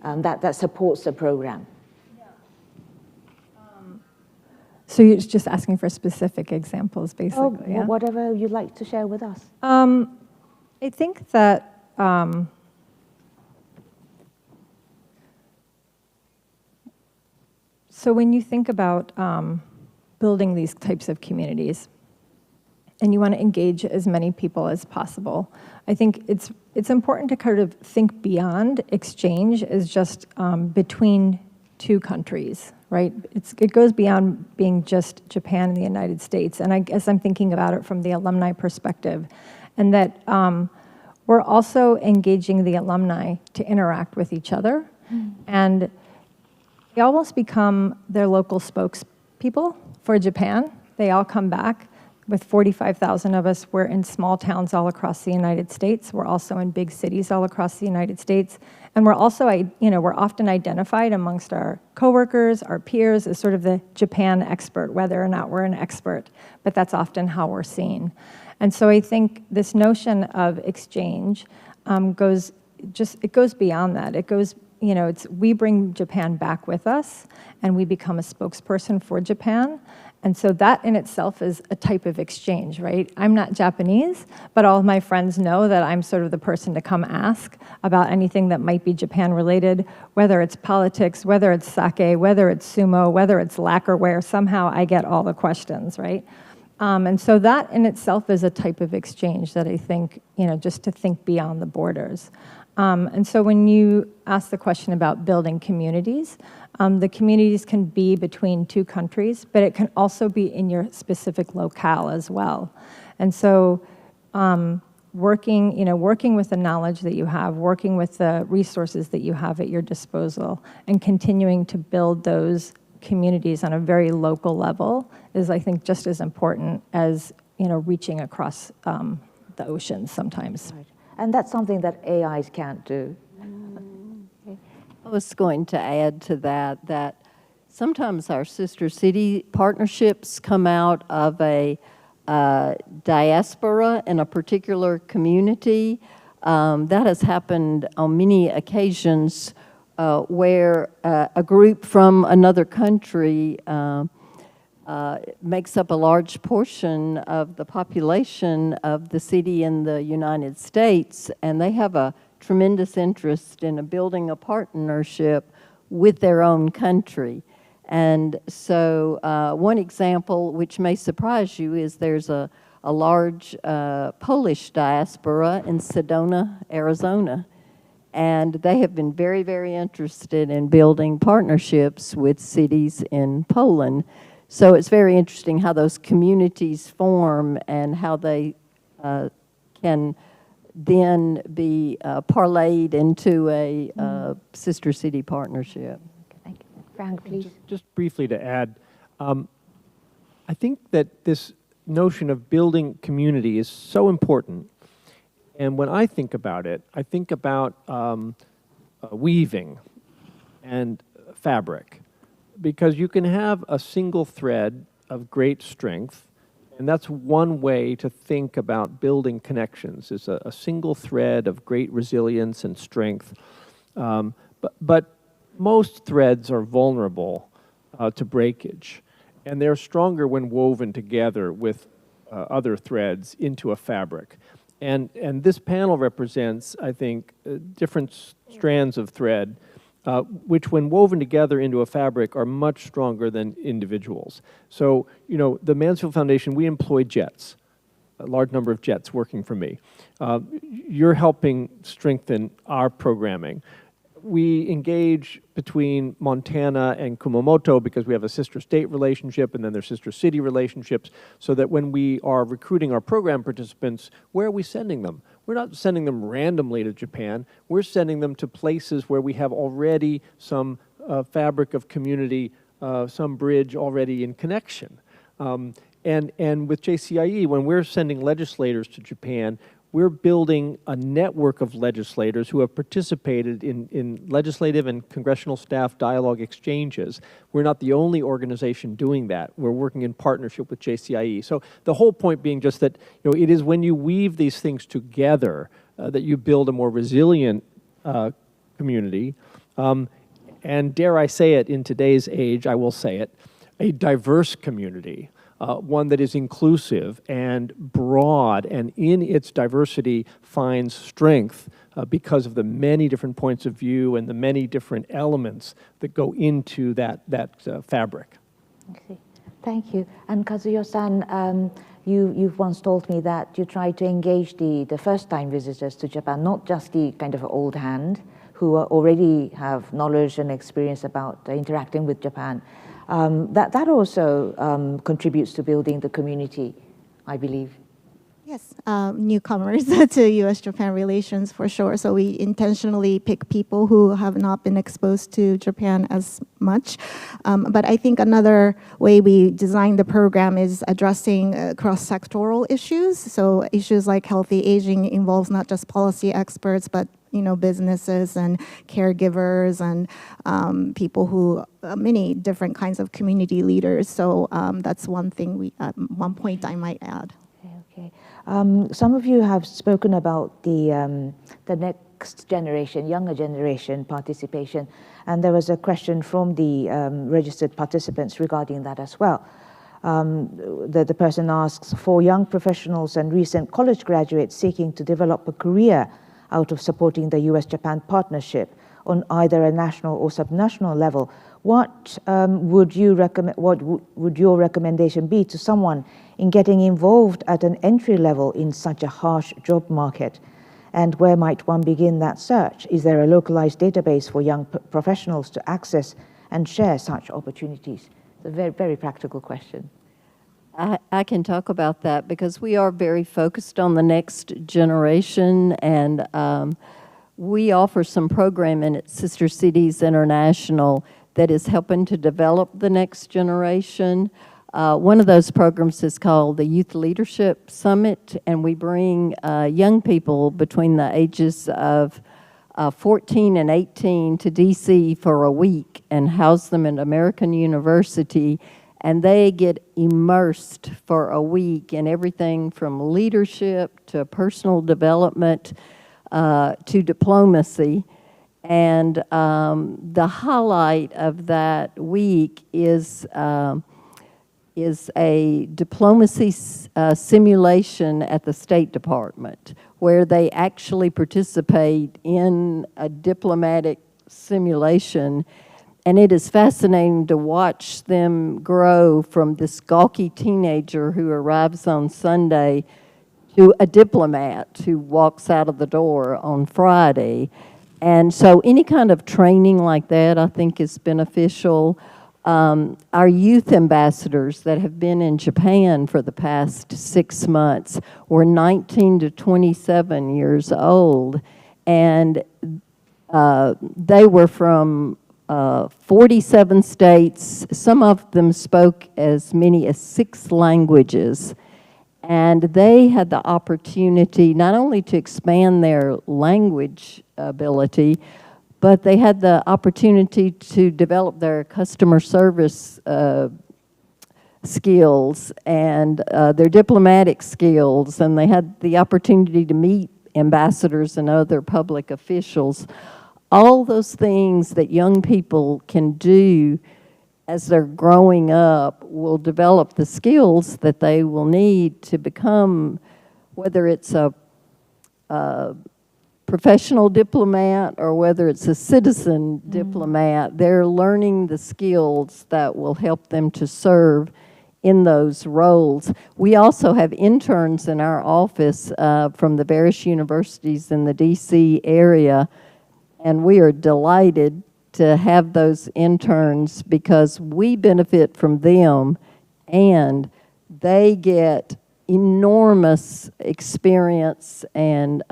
that supports the program. So you're just asking for specific examples, basically? Yeah? Whatever you'd like to share with us. I think that so when you think about building these types of communities, and you want to engage as many people as possible, I think it's important to kind of think beyond exchange as just between two countries, right? It goes beyond being just Japan and the United States, and I guess I'm thinking about it from the alumni perspective, and that we're also engaging the alumni to interact with each other, and they almost become their local spokespeople for Japan. They all come back. With 45,000 of us, we're in small towns all across the United States. We're also in big cities all across the United States. And we're also, we're often identified amongst our coworkers, our peers, as sort of the Japan expert, whether or not we're an expert. But that's often how we're seen. And so I think this notion of exchange goes beyond that. It goes, we bring Japan back with us, and we become a spokesperson for Japan. And so that in itself is a type of exchange, right? I'm not Japanese, but all of my friends know that I'm sort of the person to come ask about anything that might be Japan related, whether it's politics, whether it's sake, whether it's sumo, whether it's lacquerware, somehow I get all the questions, right? And so that in itself is a type of exchange that I think, just to think beyond the borders. And so when you ask the question about building communities, the communities can be between two countries, but it can also be in your specific locale as well. And so working with the knowledge that you have, working with the resources that you have at your disposal, and continuing to build those communities on a very local level is, I think, just as important as reaching across the oceans sometimes. Right. And that's something that AIs can't do. I was going to add to that sometimes our sister city partnerships come out of a diaspora in a particular community. That has happened on many occasions where a group from another country makes up a large portion of the population of the city in the United States, and they have a tremendous interest in building a partnership with their own country. And so one example which may surprise you is there's a large Polish diaspora in Sedona, Arizona, and they have been very, very interested in building partnerships with cities in Poland. So it's very interesting how those communities form and how they can then be parlayed into a sister city partnership. Thank you. Frank, please. Just briefly to add, I think that this notion of building community is so important. And when I think about it, I think about weaving and fabric, because you can have a single thread of great strength, and that's one way to think about building connections, is a single thread of great resilience and strength. But most threads are vulnerable to breakage, and they're stronger when woven together with other threads into a fabric. And this panel represents, I think, different strands of thread, which when woven together into a fabric are much stronger than individuals. So, you know, the Mansfield Foundation, we employ jets, a large number of jets working for me. You're helping strengthen our programming. We engage between Montana and Kumamoto because we have a sister state relationship, and then there's sister city relationships, so that when we are recruiting our program participants, where are we sending them? We're not sending them randomly to Japan. We're sending them to places where we have already some fabric of community, some bridge already in connection. And with JCIE, when we're sending legislators to Japan, we're building a network of legislators who have participated in legislative and congressional staff dialogue exchanges. We're not the only organization doing that. We're working in partnership with JCIE. So the whole point being just that, you know, it is when you weave these things together that you build a more resilient community. And dare I say it, in today's age, I will say it, a diverse community. One that is inclusive and broad, and in its diversity finds strength because of the many different points of view and the many different elements that go into that fabric. Okay. Thank you. And Kazuyo-san, you've once told me that you try to engage the first-time visitors to Japan, not just the kind of old hand who already have knowledge and experience about interacting with Japan. That also contributes to building the community, I believe. Yes, newcomers to U.S. Japan relations for sure. So we intentionally pick people who have not been exposed to Japan as much. But I think another way we designed the program is addressing cross-sectoral issues. So issues like healthy aging involves not just policy experts, but businesses and caregivers and people who, many different kinds of community leaders. So that's one thing one point I might add. Okay. Some of you have spoken about the next generation, younger generation participation, and there was a question from the registered participants regarding that as well. The person asks, for young professionals and recent college graduates seeking to develop a career out of supporting the U.S. Japan partnership on either a national or subnational level, what would you recommend? What would your recommendation be to someone in getting involved at an entry level in such a harsh job market? And where might one begin that search? Is there a localized database for young professionals to access and share such opportunities? It's a very, very practical question. I can talk about that because we are very focused on the next generation, and we offer some programming at Sister Cities International that is helping to develop the next generation. One of those programs is called the Youth Leadership Summit, and we bring young people between the ages of 14 and 18 to DC for a week and house them at American University, and they get immersed for a week in everything from leadership to personal development to diplomacy. And the highlight of that week is a diplomacy simulation at the State Department, where they actually participate in a diplomatic simulation. And it is fascinating to watch them grow from this gawky teenager who arrives on Sunday to a diplomat who walks out of the door on Friday. And so any kind of training like that, I think, is beneficial. Our youth ambassadors that have been in Japan for the past 6 months were 19 to 27 years old, and they were from 47 states. Some of them spoke as many as 6 languages. And they had the opportunity not only to expand their language ability, but they had the opportunity to develop their customer service skills and their diplomatic skills, and they had the opportunity to meet ambassadors and other public officials. All those things that young people can do as they're growing up will develop the skills that they will need to become, whether it's a professional diplomat or whether it's a citizen diplomat, they're learning the skills that will help them to serve in those roles. We also have interns in our office from the various universities in the DC area, and we are delighted to have those interns because we benefit from them and they get enormous experience and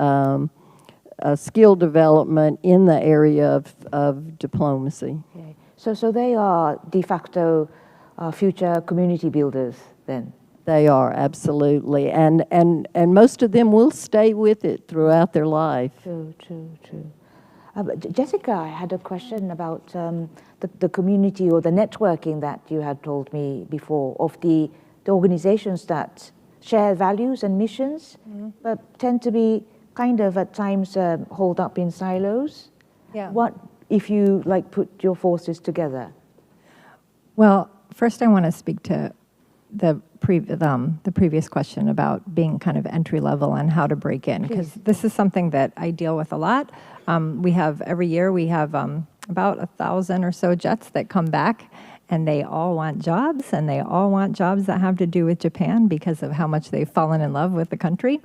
skill development in the area of diplomacy. Okay. So they are de facto future community builders then? They are, absolutely. And most of them will stay with it throughout their life. True. But Jessica, I had a question about the community or the networking that you had told me before of the organizations that share values and missions, but tend to be kind of at times holed up in silos. Yeah. What if you put your forces together? Well, first I want to speak to the previous question about being kind of entry level and how to break in, because this is something that I deal with a lot. Every year we have about 1,000 or so jets that come back, and they all want jobs, and they all want jobs that have to do with Japan because of how much they've fallen in love with the country.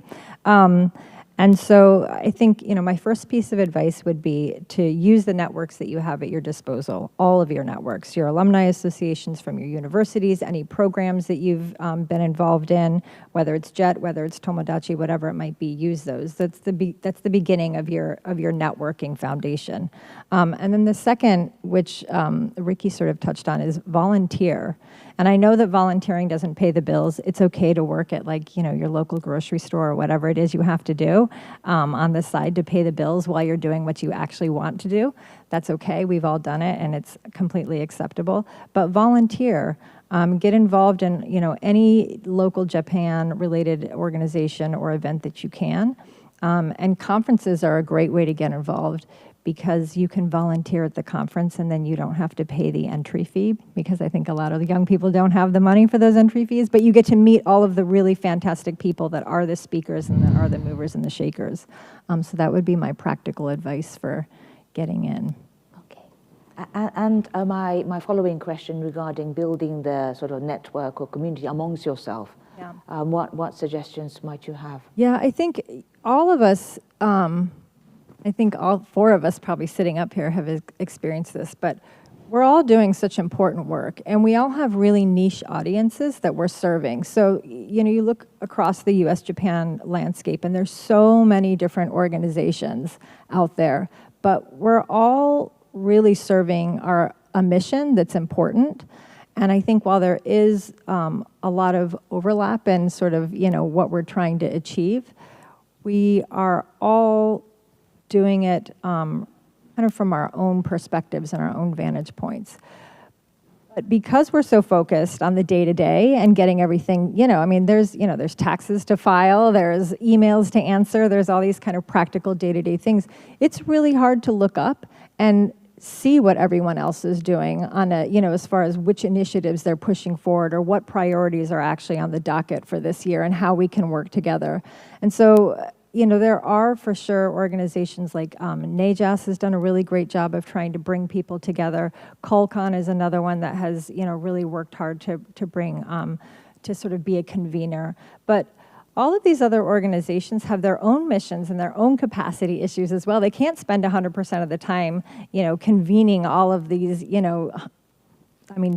And so I think, my first piece of advice would be to use the networks that you have at your disposal, all of your networks, your alumni associations from your universities, any programs that you've been involved in, whether it's JET, whether it's Tomodachi, whatever it might be, use those. That's the beginning of your networking foundation. And then the second, which Ricky sort of touched on, is volunteer. And I know that volunteering doesn't pay the bills. It's okay to work at your local grocery store or whatever it is you have to do on the side to pay the bills while you're doing what you actually want to do. That's okay. We've all done it, and it's completely acceptable. But volunteer. Get involved in any local Japan-related organization or event that you can. And conferences are a great way to get involved, because you can volunteer at the conference and then you don't have to pay the entry fee, because I think a lot of the young people don't have the money for those entry fees, but you get to meet all of the really fantastic people that are the speakers and that are the movers and the shakers. So that would be my practical advice for getting in. Okay. And my following question regarding building the sort of network or community amongst yourself, what suggestions might you have? Yeah, I think all of us, I think all four of us probably sitting up here have experienced this, but we're all doing such important work, and we all have really niche audiences that we're serving. So, you look across the U.S. Japan landscape, and there's so many different organizations out there, but we're all really serving a mission that's important. And I think while there is a lot of overlap in sort of, what we're trying to achieve, we are all doing it kind of from our own perspectives and our own vantage points. But because we're so focused on the day-to-day and getting everything, there's taxes to file, there's emails to answer, there's all these kind of practical day-to-day things. It's really hard to look up and see what everyone else is doing on as far as which initiatives they're pushing forward or what priorities are actually on the docket for this year and how we can work together. And so, there are for sure organizations like NAJAS has done a really great job of trying to bring people together. Colcon is another one that has, really worked hard to bring, to sort of be a convener. But all of these other organizations have their own missions and their own capacity issues as well. They can't spend 100% of the time, convening all of these,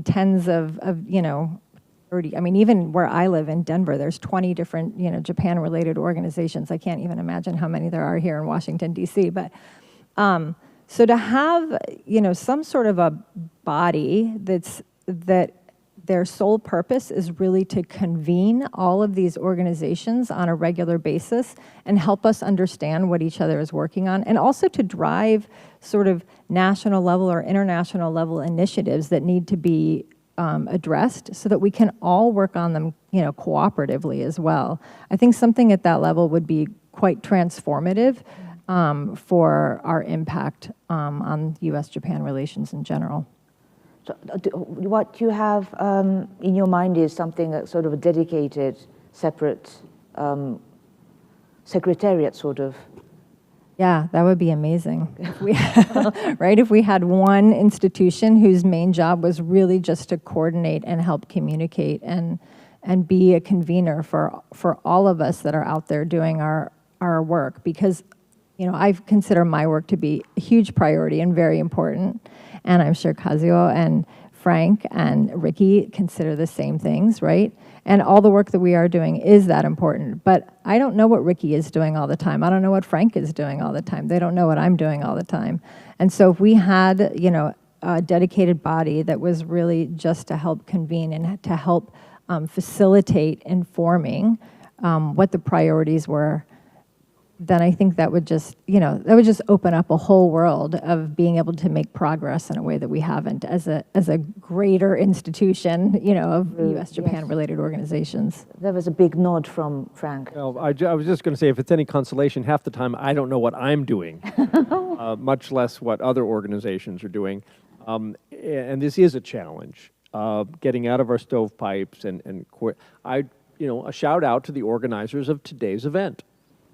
tens of 30. Even where I live in Denver, there's 20 different, Japan-related organizations. I can't even imagine how many there are here in Washington, D.C. But so to have, some sort of a body that their sole purpose is really to convene all of these organizations on a regular basis and help us understand what each other is working on, and also to drive sort of national level or international level initiatives that need to be addressed so that we can all work on them, cooperatively as well. I think something at that level would be quite transformative for our impact on U.S.-Japan relations in general. So, what you have in your mind is something that's sort of a dedicated, separate secretariat, sort of. Yeah, that would be amazing. If we, right? If we had one institution whose main job was really just to coordinate and help communicate and be a convener for all of us that are out there doing our work, because I consider my work to be a huge priority and very important, and I'm sure Kazuo and Frank and Ricky consider the same things, right? And all the work that we are doing is that important. But I don't know what Ricky is doing all the time. I don't know what Frank is doing all the time. They don't know what I'm doing all the time. And so if we had, a dedicated body that was really just to help convene and to help facilitate informing what the priorities were, then I think that would just, open up a whole world of being able to make progress in a way that we haven't as a greater institution, of U.S.-Japan related organizations. There was a big nod from Frank. Well, I was just going to say, if it's any consolation, half the time I don't know what I'm doing, much less what other organizations are doing. And this is a challenge, getting out of our stovepipes and a shout out to the organizers of today's event.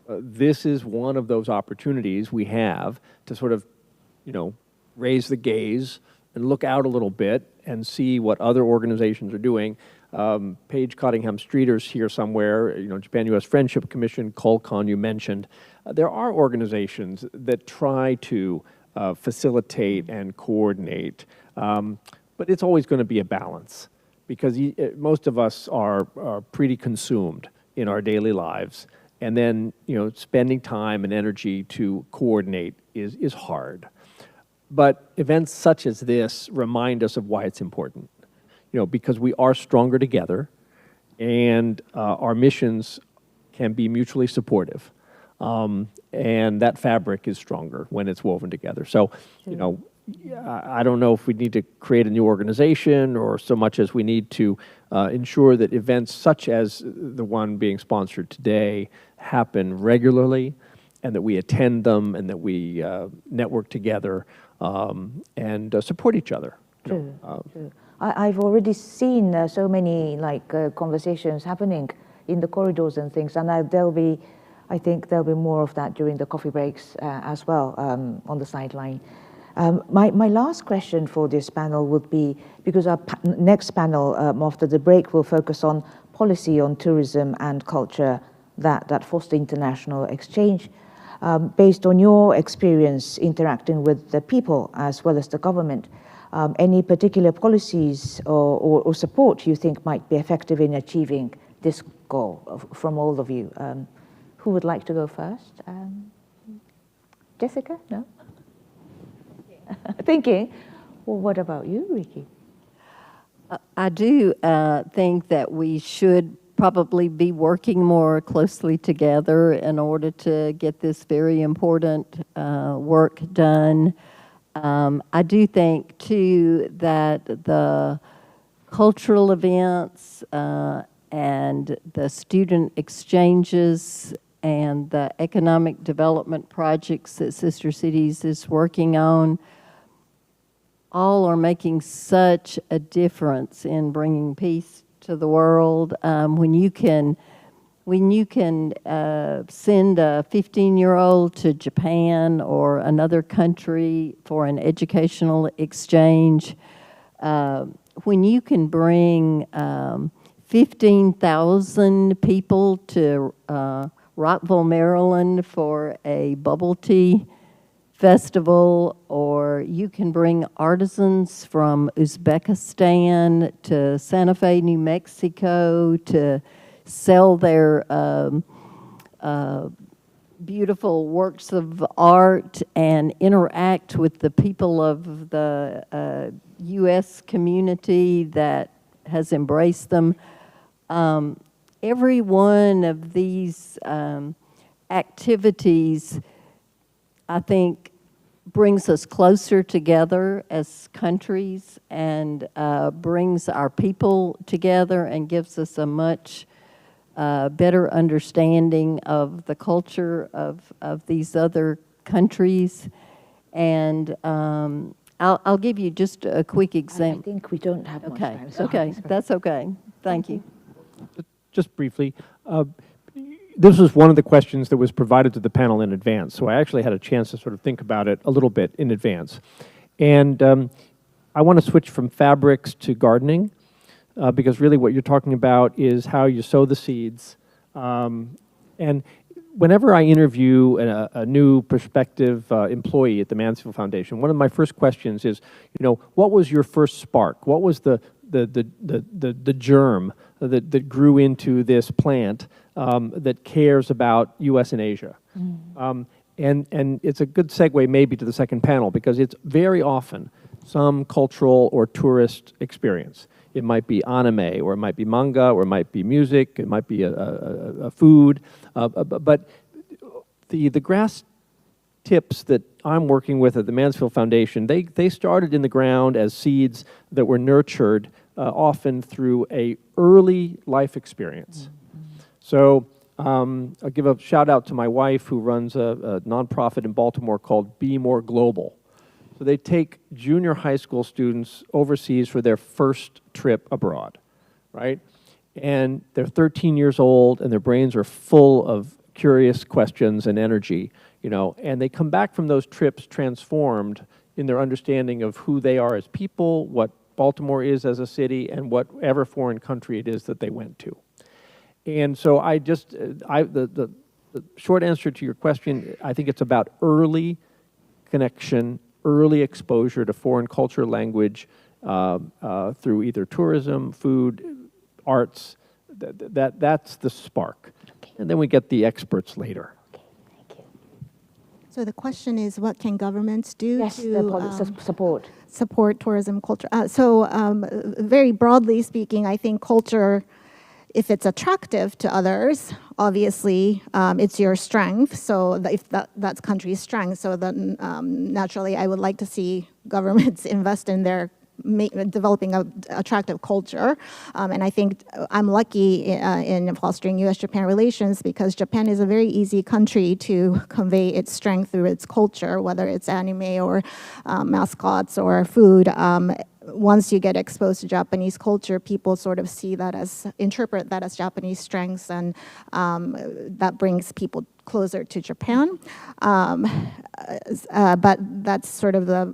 This is one of those opportunities we have to sort of, raise the gaze and look out a little bit and see what other organizations are doing. Paige Cottingham-Streeter's here somewhere, Japan-U.S. Friendship Commission, Colcon you mentioned. There are organizations that try to facilitate and coordinate, but it's always going to be a balance, because most of us are pretty consumed in our daily lives. And then, spending time and energy to coordinate is hard. But events such as this remind us of why it's important, because we are stronger together, and our missions can be mutually supportive. And that fabric is stronger when it's woven together. So, I don't know if we need to create a new organization, or so much as we need to ensure that events such as the one being sponsored today happen regularly, and that we attend them, and that we network together and support each other. True. I've already seen so many conversations happening in the corridors and things, and I think there'll be more of that during the coffee breaks as well on the sideline. My last question for this panel would be, because our next panel after the break will focus on policy on tourism and culture that foster international exchange. Based on your experience interacting with the people as well as the government, any particular policies or support you think might be effective in achieving this goal from all of you? Who would like to go first? Jessica? No? Thinking. Well, what about you, Ricky? I do think that we should probably be working more closely together in order to get this very important work done. I do think, too, that the cultural events and the student exchanges and the economic development projects that Sister Cities is working on all are making such a difference in bringing peace to the world. When you can send a 15-year-old to Japan or another country for an educational exchange, when you can bring 15,000 people to Rockville, Maryland for a bubble tea festival, or you can bring artisans from Uzbekistan to Santa Fe, New Mexico to sell their beautiful works of art and interact with the people of the U.S. community that has embraced them. Every one of these activities, I think, brings us closer together as countries and brings our people together and gives us a much better understanding of the culture of these other countries. And I'll give you just a quick example. I think we don't have much Okay, time. So okay, that's okay. Thank you. Just briefly, this was one of the questions that was provided to the panel in advance, so I actually had a chance to sort of think about it a little bit in advance. And I want to switch from fabrics to gardening, because really what you're talking about is how you sow the seeds. And whenever I interview a new prospective employee at the Mansfield Foundation, one of my first questions is, what was your first spark? What was the germ that grew into this plant that cares about U.S. and Asia? And it's a good segue maybe to the second panel, because it's very often some cultural or tourist experience. It might be anime, or it might be manga, or it might be music, it might be a food. But the grass tips that I'm working with at the Mansfield Foundation, they started in the ground as seeds that were nurtured often through a early life experience. So I'll give a shout out to my wife, who runs a nonprofit in Baltimore called Be More Global. So they take junior high school students overseas for their first trip abroad, right? And they're 13 years old, and their brains are full of curious questions and energy, and they come back from those trips transformed in their understanding of who they are as people, what Baltimore is as a city, and whatever foreign country it is that they went to. And so the short answer to your question, I think it's about early connection, early exposure to foreign culture, language, through either tourism, food, arts. That's the spark. Okay. And then we get the experts later. Okay, thank you. So the question is, what can governments do to support tourism culture? Very broadly speaking, I think culture, if it's attractive to others, obviously it's your strength. So if that's country's strength, so then naturally I would like to see governments invest in their developing an attractive culture. And I think I'm lucky in fostering U.S. Japan relations, because Japan is a very easy country to convey its strength through its culture, whether it's anime or mascots or food. Once you get exposed to Japanese culture, people sort of interpret that as Japanese strengths, and that brings people closer to Japan. But that's sort of the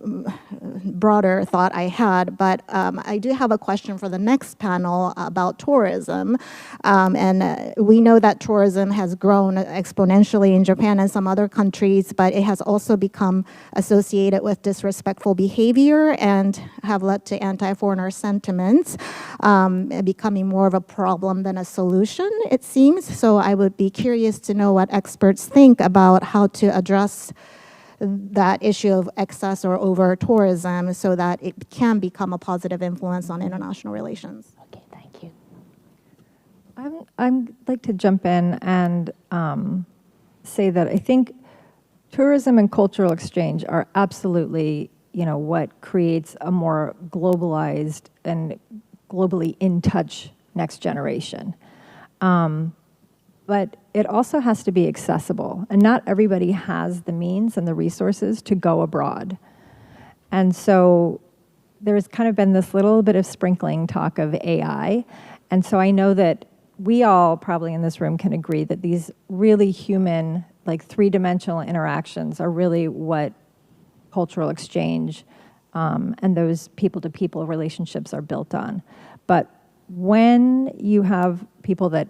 broader thought I had. But I do have a question for the next panel about tourism. And we know that tourism has grown exponentially in Japan and some other countries, but it has also become associated with disrespectful behavior and have led to anti-foreigner sentiments, becoming more of a problem than a solution, it seems. So I would be curious to know what experts think about how to address that issue of excess or over tourism so that it can become a positive influence on international relations. Okay, thank you. I'd like to jump in and say that I think tourism and cultural exchange are absolutely, what creates a more globalized and globally in touch next generation. But it also has to be accessible, and not everybody has the means and the resources to go abroad. And so there's kind of been this little bit of sprinkling talk of AI, and so I know that we all probably in this room can agree that these really human, like three-dimensional interactions are really what cultural exchange and those people-to-people relationships are built on. But when you have people that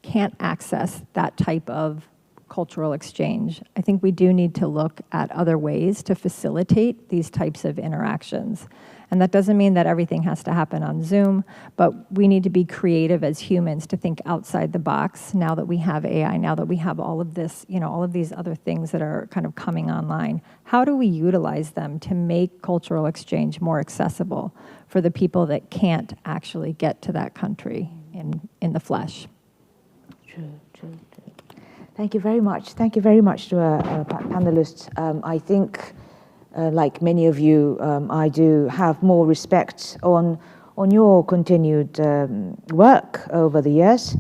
can't access that type of cultural exchange, I think we do need to look at other ways to facilitate these types of interactions. And that doesn't mean that everything has to happen on Zoom, but we need to be creative as humans to think outside the box now that we have AI, now that we have all of this, all of these other things that are kind of coming online. How do we utilize them to make cultural exchange more accessible for the people that can't actually get to that country in the flesh? True. Thank you very much. Thank you very much to our panelists. I think, like many of you, I do have more respect on your continued work over the years,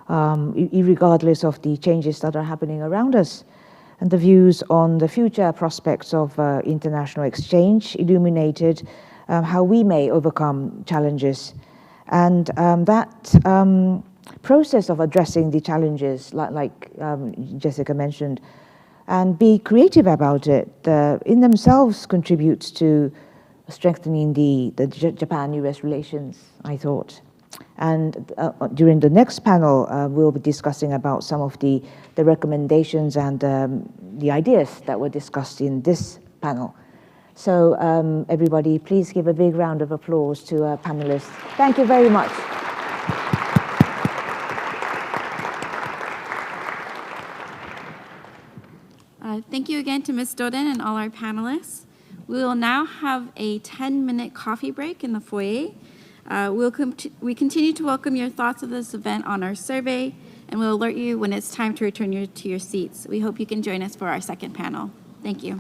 regardless of the changes that are happening around us. And the views on the future prospects of international exchange illuminated how we may overcome challenges. And that process of addressing the challenges, like Jessica mentioned, and be creative about it, in themselves contributes to strengthening the Japan-US relations, I thought. And during the next panel, we'll be discussing about some of the recommendations and the ideas that were discussed in this panel. So everybody, please give a big round of applause to our panelists. Thank you very much. Thank you again to Ms. Doden and all our panelists. We will now have a 10-minute coffee break in the foyer. We continue to welcome your thoughts of this event on our survey, and we'll alert you when it's time to return to your seats. We hope you can join us for our second panel. Thank you.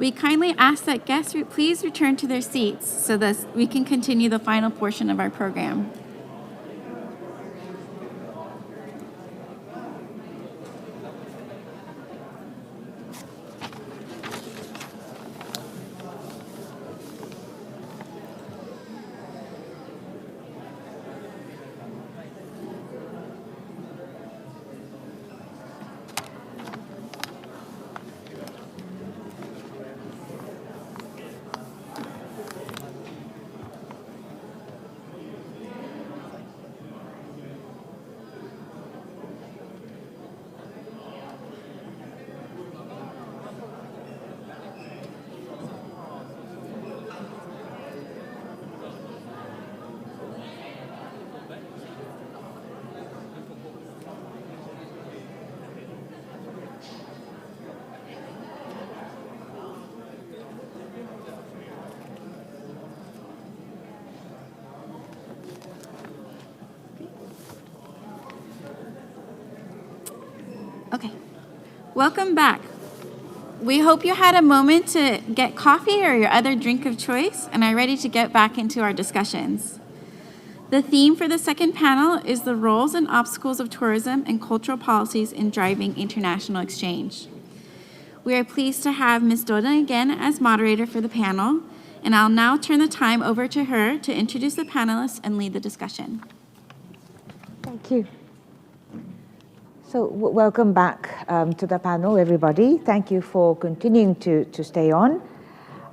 We kindly ask that guests please return to their seats so that we can continue the final portion of our program. Okay, welcome back. We hope you had a moment to get coffee or your other drink of choice and are ready to get back into our discussions. The theme for the second panel is the roles and obstacles of tourism and cultural policies in driving international exchange. We are pleased to have Ms. Doda again as moderator for the panel, and I'll now turn the time over to her to introduce the panelists and lead the discussion. Thank you. So welcome back to the panel, everybody. Thank you for continuing to stay on.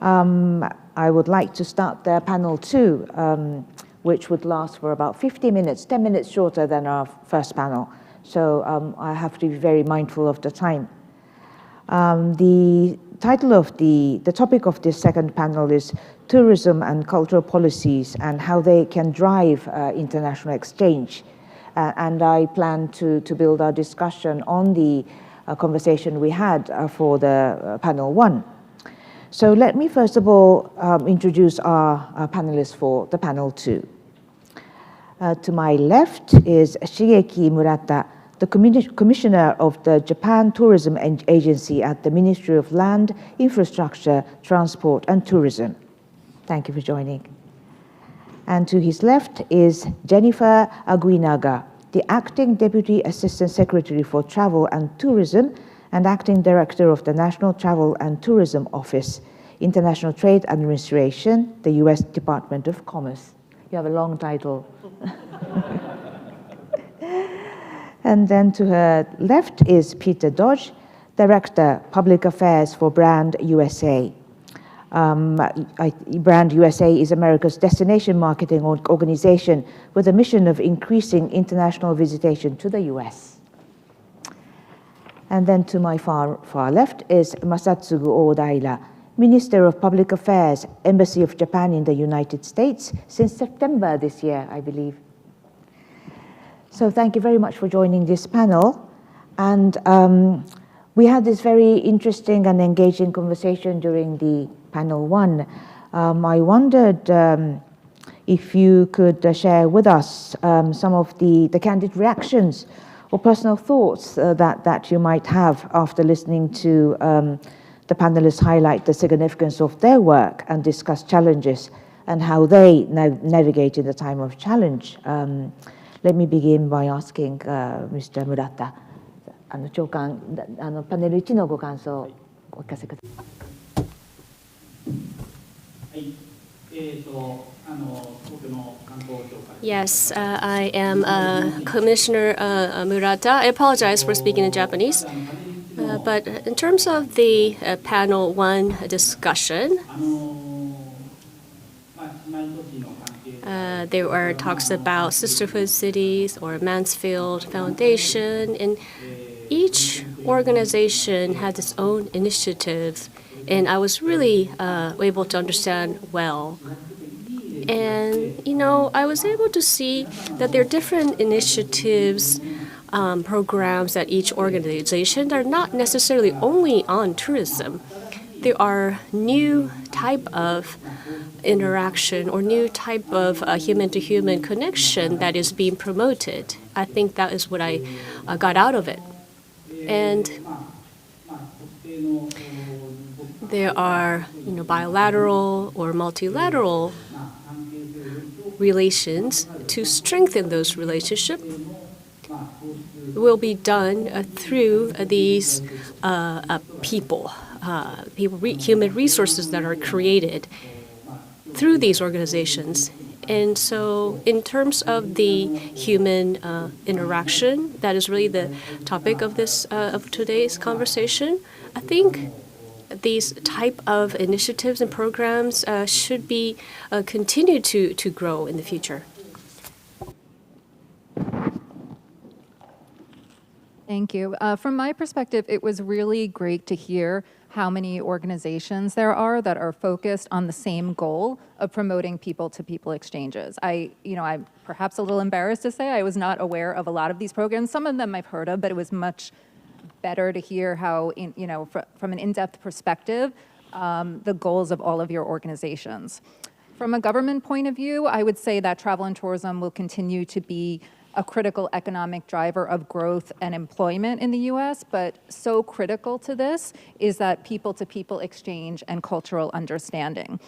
I would like to start the panel 2, which would last for about 50 minutes, 10 minutes shorter than our first panel. So I have to be very mindful of the time. The title of the topic of this second panel is Tourism and Cultural Policies and How They Can Drive International Exchange. And I plan to build our discussion on the conversation we had for the panel 1. So let me first of all introduce our panelists for the panel 2. To my left is Shigeki Murata, the Commissioner of the Japan Tourism Agency at the Ministry of Land, Infrastructure, Transport and Tourism. Thank you for joining. And to his left is Jennifer Aguinaga, the Acting Deputy Assistant Secretary for Travel and Tourism and Acting Director of the National Travel and Tourism Office, International Trade Administration, the U.S. Department of Commerce. You have a long title. And then to her left is Peter Dodge, Director, Public Affairs for Brand USA. Brand USA is America's destination marketing organization with a mission of increasing international visitation to the US. And then to my far left is Masatsugu Odaira, Minister of Public Affairs, Embassy of Japan in the United States since September this year, I believe. So thank you very much for joining this panel. And we had this very interesting and engaging conversation during the panel 1. I wondered if you could share with us some of the candid reactions or personal thoughts that you might have after listening to the panelists highlight the significance of their work and discuss challenges and how they navigate in the time of challenge. Let me begin by asking Mr. Murata. 長官、パネル1のご感想をお聞かせください。Yes, I am Commissioner Murata. I apologize for speaking in Japanese. But in terms of the panel 1 discussion, there were talks about sisterhood cities or Mansfield Foundation, and each organization had its own initiative, and I was really able to understand well. And, you know, I was able to see that there are different initiatives, programs at each organization that are not necessarily only on tourism. There are new type of interaction or new type of human-to-human connection that is being promoted. I think that is what I got out of it. And there are bilateral or multilateral relations, to strengthen those relationships will be done through these people, human resources that are created through these organizations. And so in terms of the human interaction, that is really the topic of today's conversation. I think these type of initiatives and programs should be continue to grow in the future. Thank you. From my perspective, it was really great to hear how many organizations there are that are focused on the same goal of promoting people-to-people exchanges. I'm perhaps a little embarrassed to say I was not aware of a lot of these programs. Some of them I've heard of, but it was much better to hear how, from an in-depth perspective, the goals of all of your organizations. From a government point of view, I would say that travel and tourism will continue to be a critical economic driver of growth and employment in the U.S., but so critical to this is that people-to-people exchange and cultural understanding.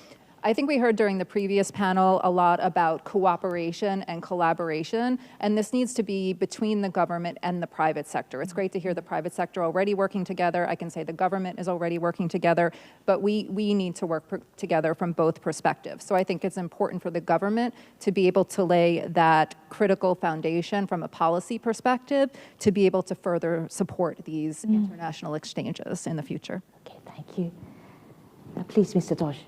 I think we heard during the previous panel a lot about cooperation and collaboration, and this needs to be between the government and the private sector. It's great to hear the private sector already working together. I can say the government is already working together, but we need to work together from both perspectives. So I think it's important for the government to be able to lay that critical foundation from a policy perspective to be able to further support these international exchanges in the future. Okay, thank you. Please, Mr. Tosh.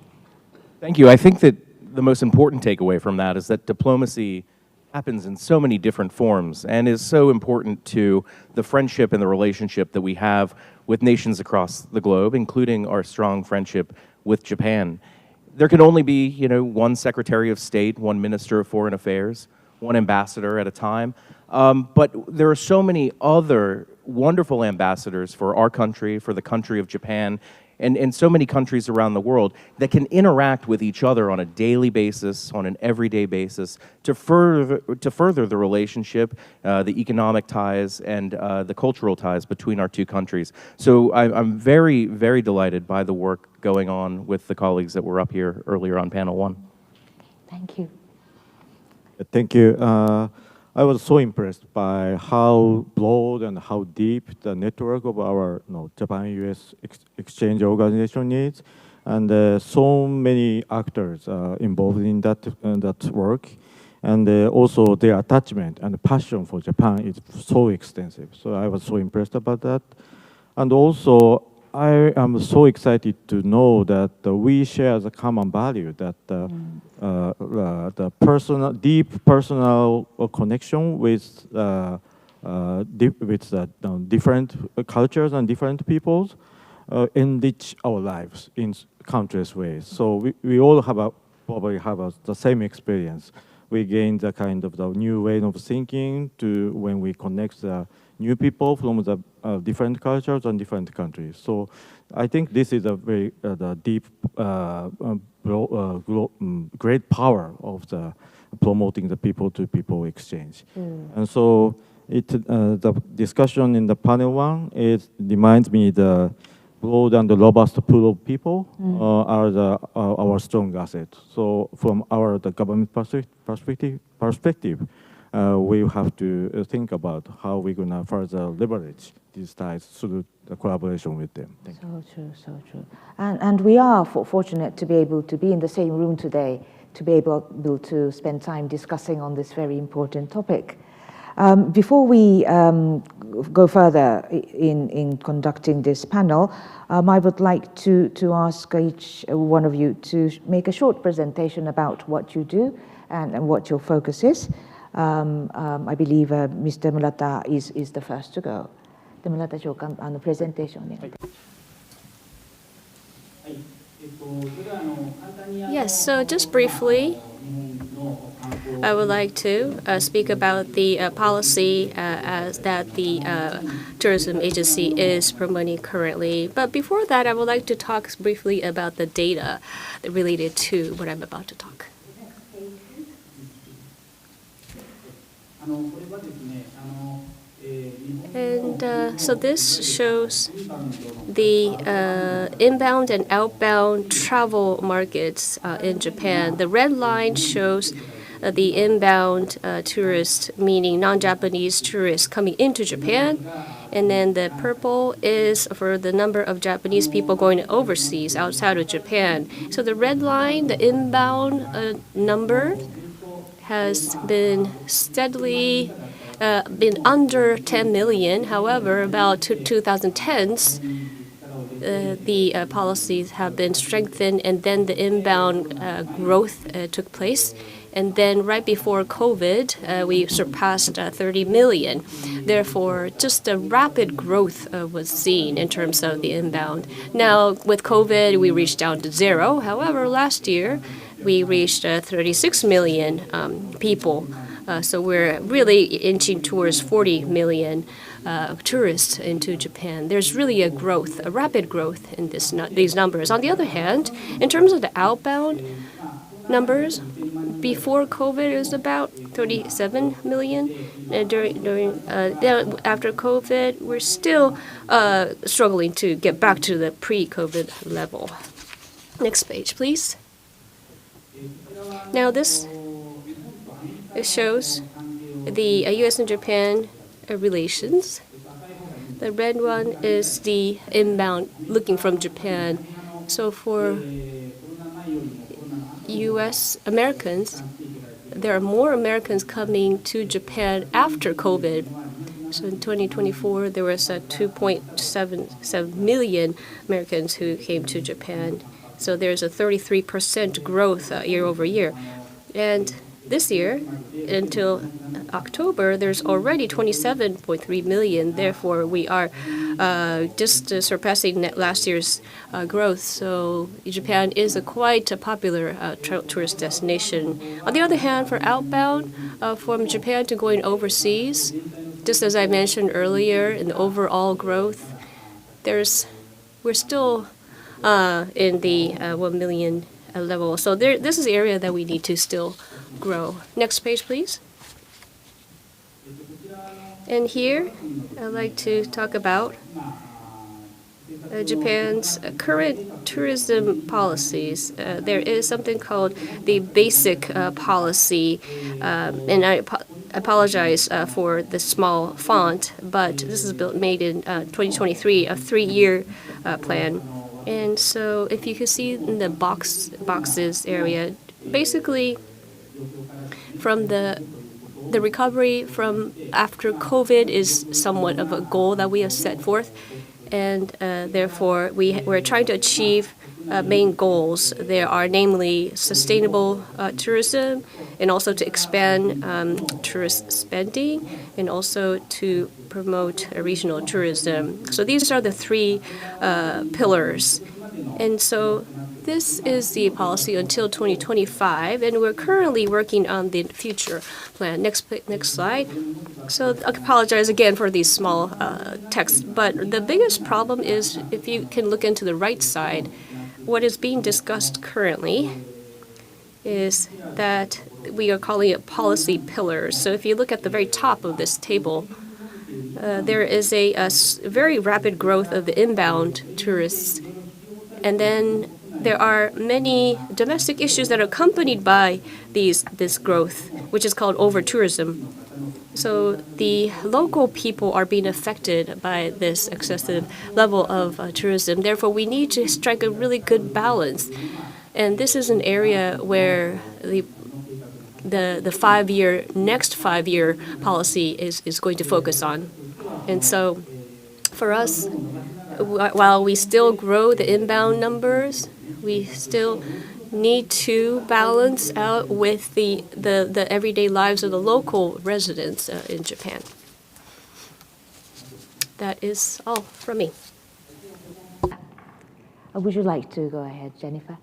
Thank you. I think that the most important takeaway from that is that diplomacy happens in so many different forms and is so important to the friendship and the relationship that we have with nations across the globe, including our strong friendship with Japan. There can only be, one Secretary of State, one Minister of Foreign Affairs, one ambassador at a time. But there are so many other wonderful ambassadors for our country, for the country of Japan, and so many countries around the world that can interact with each other on a daily basis, on an everyday basis, to further the relationship, the economic ties, and the cultural ties between our two countries. So I'm very, very delighted by the work going on with the colleagues that were up here earlier on panel one. Thank you. Thank you. I was so impressed by how broad and how deep the network of our Japan-U.S. exchange organization is, and so many actors involved in that work, and also their attachment and passion for Japan is so extensive. So I was so impressed about that, and also I am so excited to know that we share the common value that the deep personal connection with different cultures and different peoples enrich our lives in countless ways. So we all probably have the same experience. We gain the kind of the new way of thinking to when we connect the new people from the different cultures and different countries. So I think this is a very the deep, great power of the promoting the people-to-people exchange. And so the discussion in the panel one, it reminds me the broad and the robust pool of people are our strong asset. So from the government perspective, we have to think about how we're going to further leverage these ties through the collaboration with them. Thank you. So true, so true. And we are fortunate to be able to be in the same room today, to be able to spend time discussing on this very important topic. Before we go further in conducting this panel, I would like to ask each one of you to make a short presentation about what you do and what your focus is. I believe Mr. Murata is the first to go. で、村田長官、プレゼンテーションお願いします。Yes, so just briefly, I would like to speak about the policy that the tourism agency is promoting currently. But before that, I would like to talk briefly about the data related to what I'm about to talk. And so this shows the inbound and outbound travel markets in Japan. The red line shows the inbound tourists, meaning non-Japanese tourists coming into Japan. And then the purple is for the number of Japanese people going overseas outside of Japan. So the red line, the inbound number, has been steadily been under 10 million. However, about 2010s, the policies have been strengthened, and then the inbound growth took place. And then right before COVID, we surpassed 30 million. Therefore, just a rapid growth was seen in terms of the inbound. Now, with COVID, we reached down to zero. However, last year, we reached 36 million people. So we're really inching towards 40 million tourists into Japan. There's really a growth, a rapid growth in these numbers. On the other hand, in terms of the outbound numbers, before COVID, it was about 37 million. After COVID, we're still struggling to get back to the pre-COVID level. Next page, please. Now it shows the U.S. and Japan relations. The red one is the inbound looking from Japan. So for U.S. Americans, there are more Americans coming to Japan after COVID. So in 2024, there was 2.77 million Americans who came to Japan. So there's a 33% growth year over year. And this year, until October, there's already 27.3 million. Therefore, we are just surpassing last year's growth. So Japan is quite a popular tourist destination. On the other hand, for outbound from Japan to going overseas, just as I mentioned earlier, in the overall growth, we're still in the 1 million level. So this is the area that we need to still grow. Next page, please. And here, I'd like to talk about Japan's current tourism policies. There is something called the basic policy, and I apologize for the small font, but this is made in 2023, a 3-year plan. And so if you can see in the boxes area, basically from the recovery from after COVID is somewhat of a goal that we have set forth, and therefore we're trying to achieve main goals. There are namely sustainable tourism, and also to expand tourist spending, and also to promote regional tourism. So these are the 3 pillars. And so this is the policy until 2025, and we're currently working on the future plan. Next slide. So I apologize again for these small text, but the biggest problem is, if you can look into the right side, what is being discussed currently is that we are calling it policy pillars. So if you look at the very top of this table, there is a very rapid growth of the inbound tourists. And then there are many domestic issues that are accompanied by this growth, which is called over-tourism. So the local people are being affected by this excessive level of tourism. Therefore, we need to strike a really good balance. And this is an area where the next 5-year policy is going to focus on. And so for us, while we still grow the inbound numbers, we still need to balance out with the everyday lives of the local residents in Japan. That is all from me. Would you like to go ahead, Jennifer?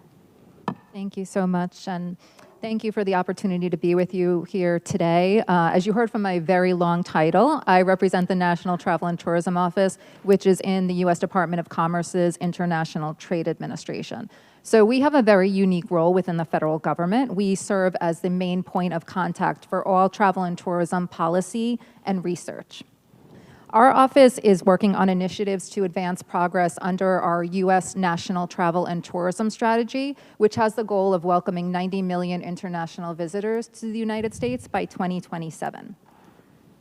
Thank you so much, and thank you for the opportunity to be with you here today. As you heard from my very long title, I represent the National Travel and Tourism Office, which is in the U.S. Department of Commerce's International Trade Administration. So we have a very unique role within the federal government. We serve as the main point of contact for all travel and tourism policy and research. Our office is working on initiatives to advance progress under our U.S. National Travel and Tourism Strategy, which has the goal of welcoming 90 million international visitors to the United States by 2027.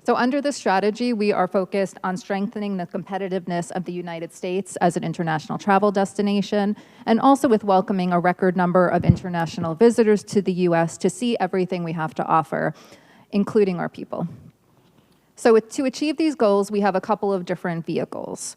So under this strategy, we are focused on strengthening the competitiveness of the United States as an international travel destination, and also with welcoming a record number of international visitors to the U.S. to see everything we have to offer, including our people. So to achieve these goals, we have a couple of different vehicles.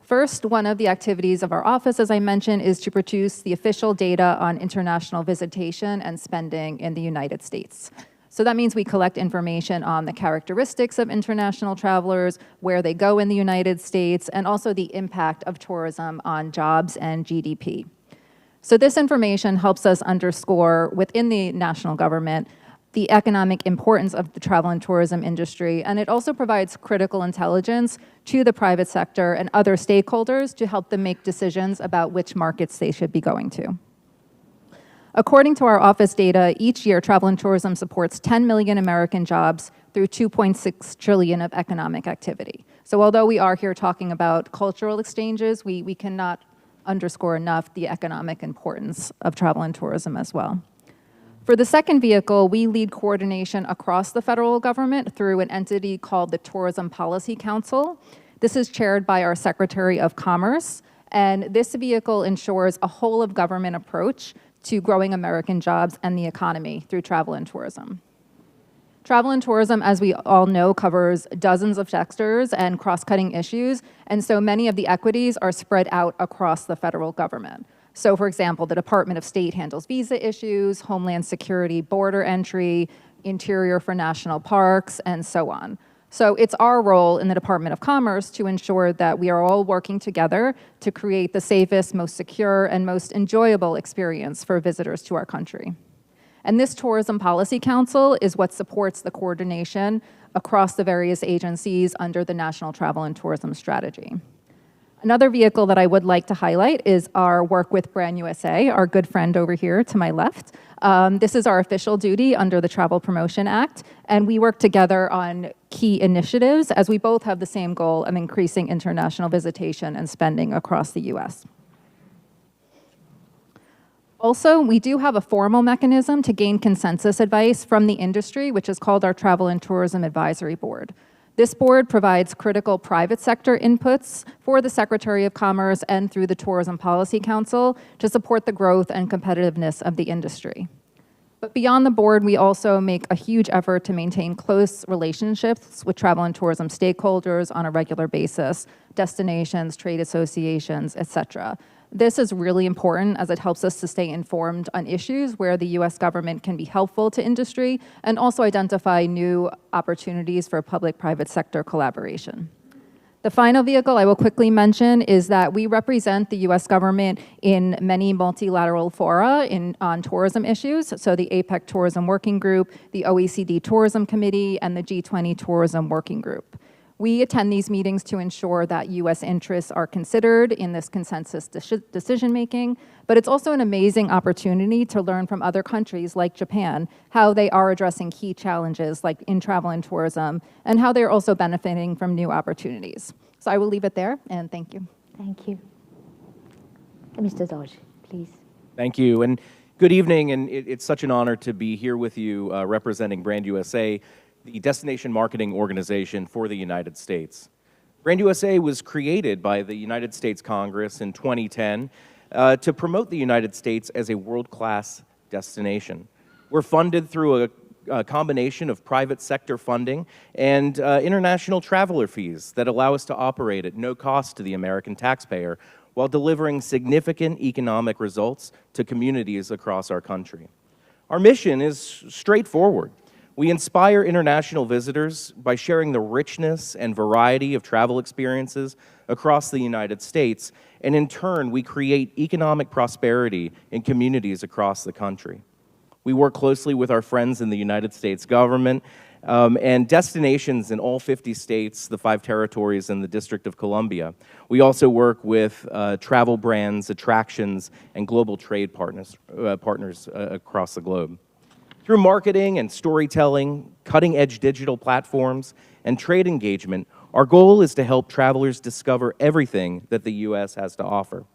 First, one of the activities of our office, as I mentioned, is to produce the official data on international visitation and spending in the United States. So that means we collect information on the characteristics of international travelers, where they go in the United States, and also the impact of tourism on jobs and GDP. So this information helps us underscore within the national government the economic importance of the travel and tourism industry, and it also provides critical intelligence to the private sector and other stakeholders to help them make decisions about which markets they should be going to. According to our office data, each year travel and tourism supports 10 million American jobs through 2.6 trillion of economic activity. So although we are here talking about cultural exchanges, we cannot underscore enough the economic importance of travel and tourism as well. For the second vehicle, we lead coordination across the federal government through an entity called the Tourism Policy Council. This is chaired by our Secretary of Commerce, and this vehicle ensures a whole-of-government approach to growing American jobs and the economy through travel and tourism. Travel and tourism, as we all know, covers dozens of sectors and cross-cutting issues, and so many of the equities are spread out across the federal government. So for example, the Department of State handles visa issues, Homeland Security, border entry, Interior for national parks, and so on. So it's our role in the Department of Commerce to ensure that we are all working together to create the safest, most secure, and most enjoyable experience for visitors to our country. And this Tourism Policy Council is what supports the coordination across the various agencies under the National Travel and Tourism Strategy. Another vehicle that I would like to highlight is our work with Brand USA, our good friend over here to my left. This is our official duty under the Travel Promotion Act, and we work together on key initiatives as we both have the same goal of increasing international visitation and spending across the U.S. Also, we do have a formal mechanism to gain consensus advice from the industry, which is called our Travel and Tourism Advisory Board. This board provides critical private sector inputs for the Secretary of Commerce and through the Tourism Policy Council to support the growth and competitiveness of the industry. But beyond the board, we also make a huge effort to maintain close relationships with travel and tourism stakeholders on a regular basis, destinations, trade associations, etc. This is really important as it helps us to stay informed on issues where the U.S. government can be helpful to industry and also identify new opportunities for public-private sector collaboration. The final vehicle I will quickly mention is that we represent the U.S. government in many multilateral fora on tourism issues, so the APEC Tourism Working Group, the OECD Tourism Committee, and the G20 Tourism Working Group. We attend these meetings to ensure that U.S. interests are considered in this consensus decision-making, but it's also an amazing opportunity to learn from other countries like Japan, how they are addressing key challenges like in travel and tourism, and how they're also benefiting from new opportunities. So I will leave it there, and thank you. Thank you. Mr. Dodge, please. Thank you, and good evening, and it's such an honor to be here with you representing Brand USA, the destination marketing organization for the United States. Brand USA was created by the United States Congress in 2010 to promote the United States as a world-class destination. We're funded through a combination of private sector funding and international traveler fees that allow us to operate at no cost to the American taxpayer while delivering significant economic results to communities across our country. Our mission is straightforward. We inspire international visitors by sharing the richness and variety of travel experiences across the United States, and in turn, we create economic prosperity in communities across the country. We work closely with our friends in the United States government and destinations in all 50 states, the 5 territories, and the District of Columbia. We also work with travel brands, attractions, and global trade partners across the globe. Through marketing and storytelling, cutting-edge digital platforms, and trade engagement, Our goal is to help travelers discover everything that the U.S. has to offer.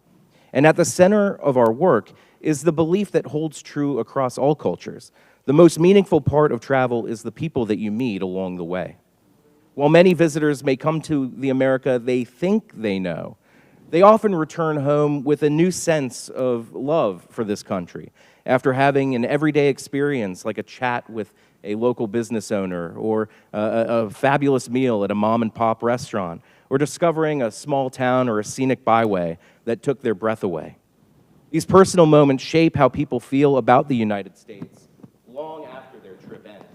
And at the center of our work is the belief that holds true across all cultures. The most meaningful part of travel is the people that you meet along the way. While many visitors may come to the America they think they know, they often return home with a new sense of love for this country after having an everyday experience like a chat with a local business owner, or a fabulous meal at a mom-and-pop restaurant, or discovering a small town or a scenic byway that took their breath away. These personal moments shape how people feel about the United States long after their trip ends.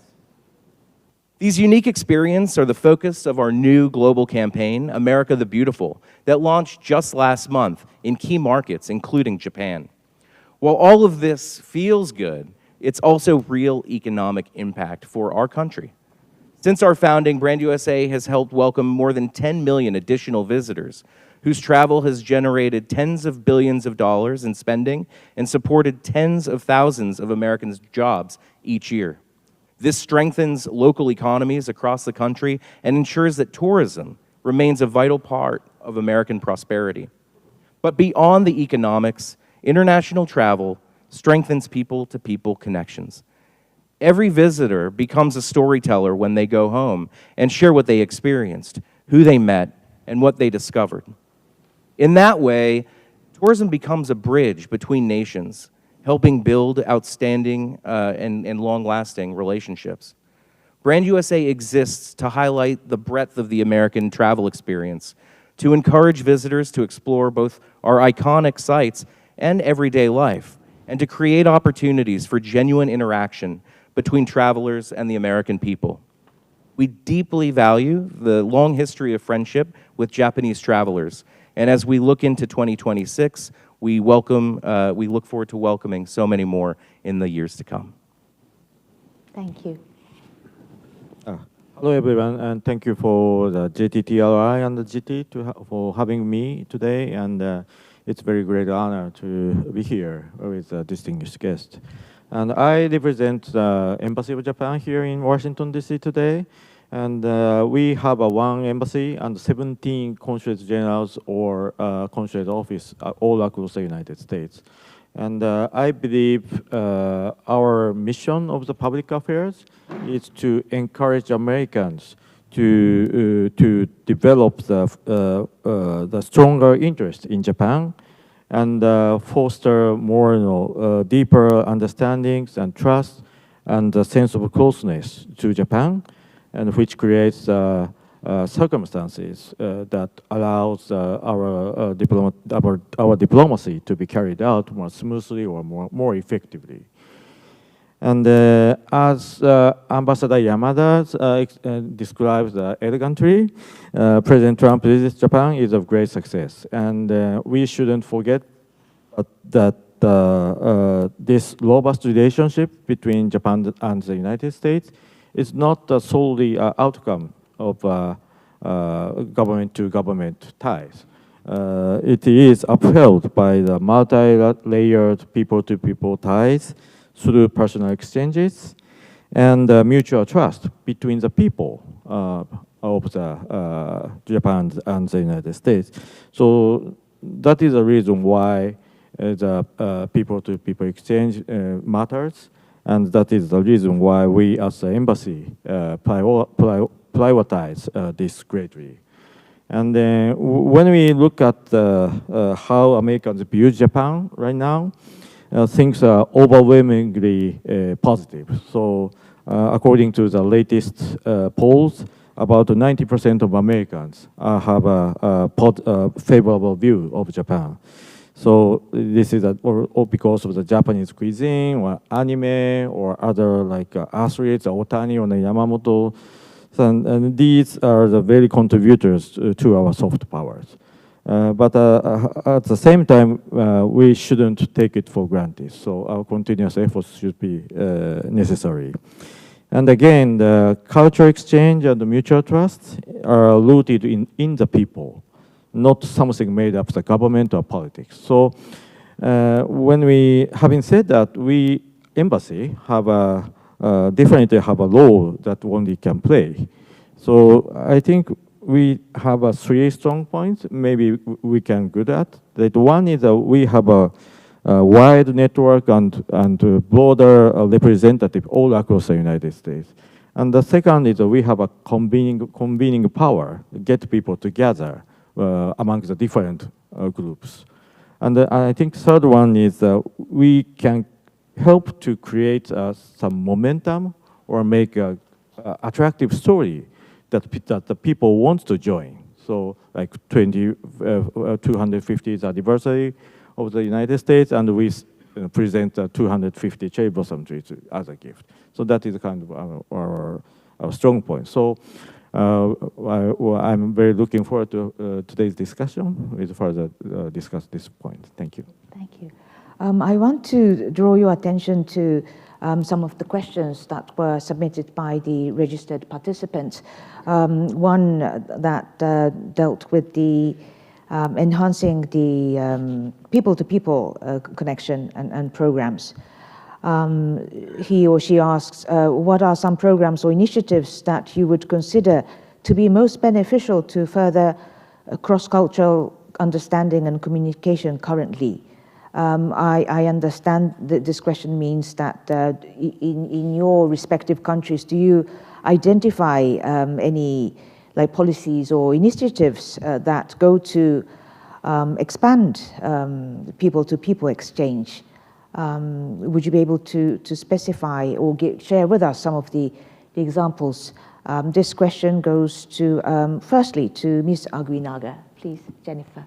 These unique experiences are the focus of our new global campaign, America the Beautiful, that launched just last month in key markets, including Japan. While all of this feels good, it's also real economic impact for our country. Since our founding, Brand USA has helped welcome more than 10 million additional visitors, whose travel has generated tens of billions of dollars in spending and supported tens of thousands of Americans' jobs each year. This strengthens local economies across the country and ensures that tourism remains a vital part of American prosperity. But beyond the economics, international travel strengthens people-to-people connections. Every visitor becomes a storyteller when they go home and share what they experienced, who they met, and what they discovered. In that way, tourism becomes a bridge between nations, helping build outstanding and long-lasting relationships. Brand USA exists to highlight the breadth of the American travel experience, to encourage visitors to explore both our iconic sites and everyday life, and to create opportunities for genuine interaction between travelers and the American people. We deeply value the long history of friendship with Japanese travelers, and as we look into 2026, we look forward to welcoming so many more in the years to come. Thank you. Hello, everyone, and thank you for the JTTRI and the GT for having me today, and it's a very great honor to be here with a distinguished guest. And I represent the Embassy of Japan here in Washington, D.C. today. And we have one embassy and 17 consulate generals or consulate office all across the United States. And I believe our mission of the public affairs is to encourage Americans to develop the stronger interest in Japan and foster more deeper understandings and trust and a sense of closeness to Japan, and which creates circumstances that allows our diplomacy to be carried out more smoothly or more effectively. And as Ambassador Yamada describes elegantly, President Trump visits Japan is of great success. And we shouldn't forget that this robust relationship between Japan and the United States is not solely an outcome of government-to-government ties. It is upheld by the multi-layered people-to-people ties through personal exchanges and mutual trust between the people of Japan and the United States. So that is the reason why the people-to-people exchange matters, and that is the reason why we as the embassy prioritize this greatly. And when we look at how Americans view Japan right now, things are overwhelmingly positive. So according to the latest polls, about 90% of Americans have a favorable view of Japan. So this is or because of the Japanese cuisine or anime or other like athletes, Otani or Yamamoto. And these are the very contributors to our soft powers. But at the same time, we shouldn't take it for granted. So our continuous efforts should be necessary. And again, the cultural exchange and the mutual trust are rooted in the people, not something made up the government or politics. So having said that, we embassy definitely have a role that only can play. So I think we have three strong points. Maybe we can good at. That one is we have a wide network and broader representative all across the United States. And the second is we have a convening power, get people together among the different groups. And I think third one is we can help to create some momentum or make an attractive story that the people want to join. So like 250th anniversary of the United States, and we present 250 cherry blossom trees as a gift. So that is kind of our strong point. So I'm very looking forward to today's discussion with further discuss this point. Thank you. Thank you. I want to draw your attention to some of the questions that were submitted by the registered participants. One that dealt with the enhancing the people-to-people connection and programs. He or she asks, what are some programs or initiatives that you would consider to be most beneficial to further cross-cultural understanding and communication currently? I understand that this question means that in your respective countries, do you identify any like policies or initiatives that go to expand people-to-people exchange? Would you be able to specify or share with us some of the examples? This question goes to, firstly, to Ms. Aguinaga. Please, Jennifer.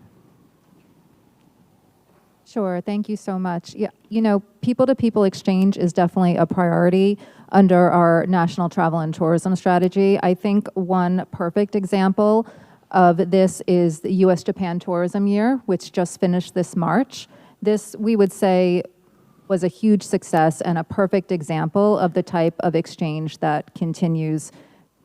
Sure, thank you so much. Yeah, you know, people-to-people exchange is definitely a priority under our national travel and tourism strategy. I think one perfect example of this is the U.S. Japan Tourism Year, which just finished this March. This, we would say, was a huge success and a perfect example of the type of exchange that continues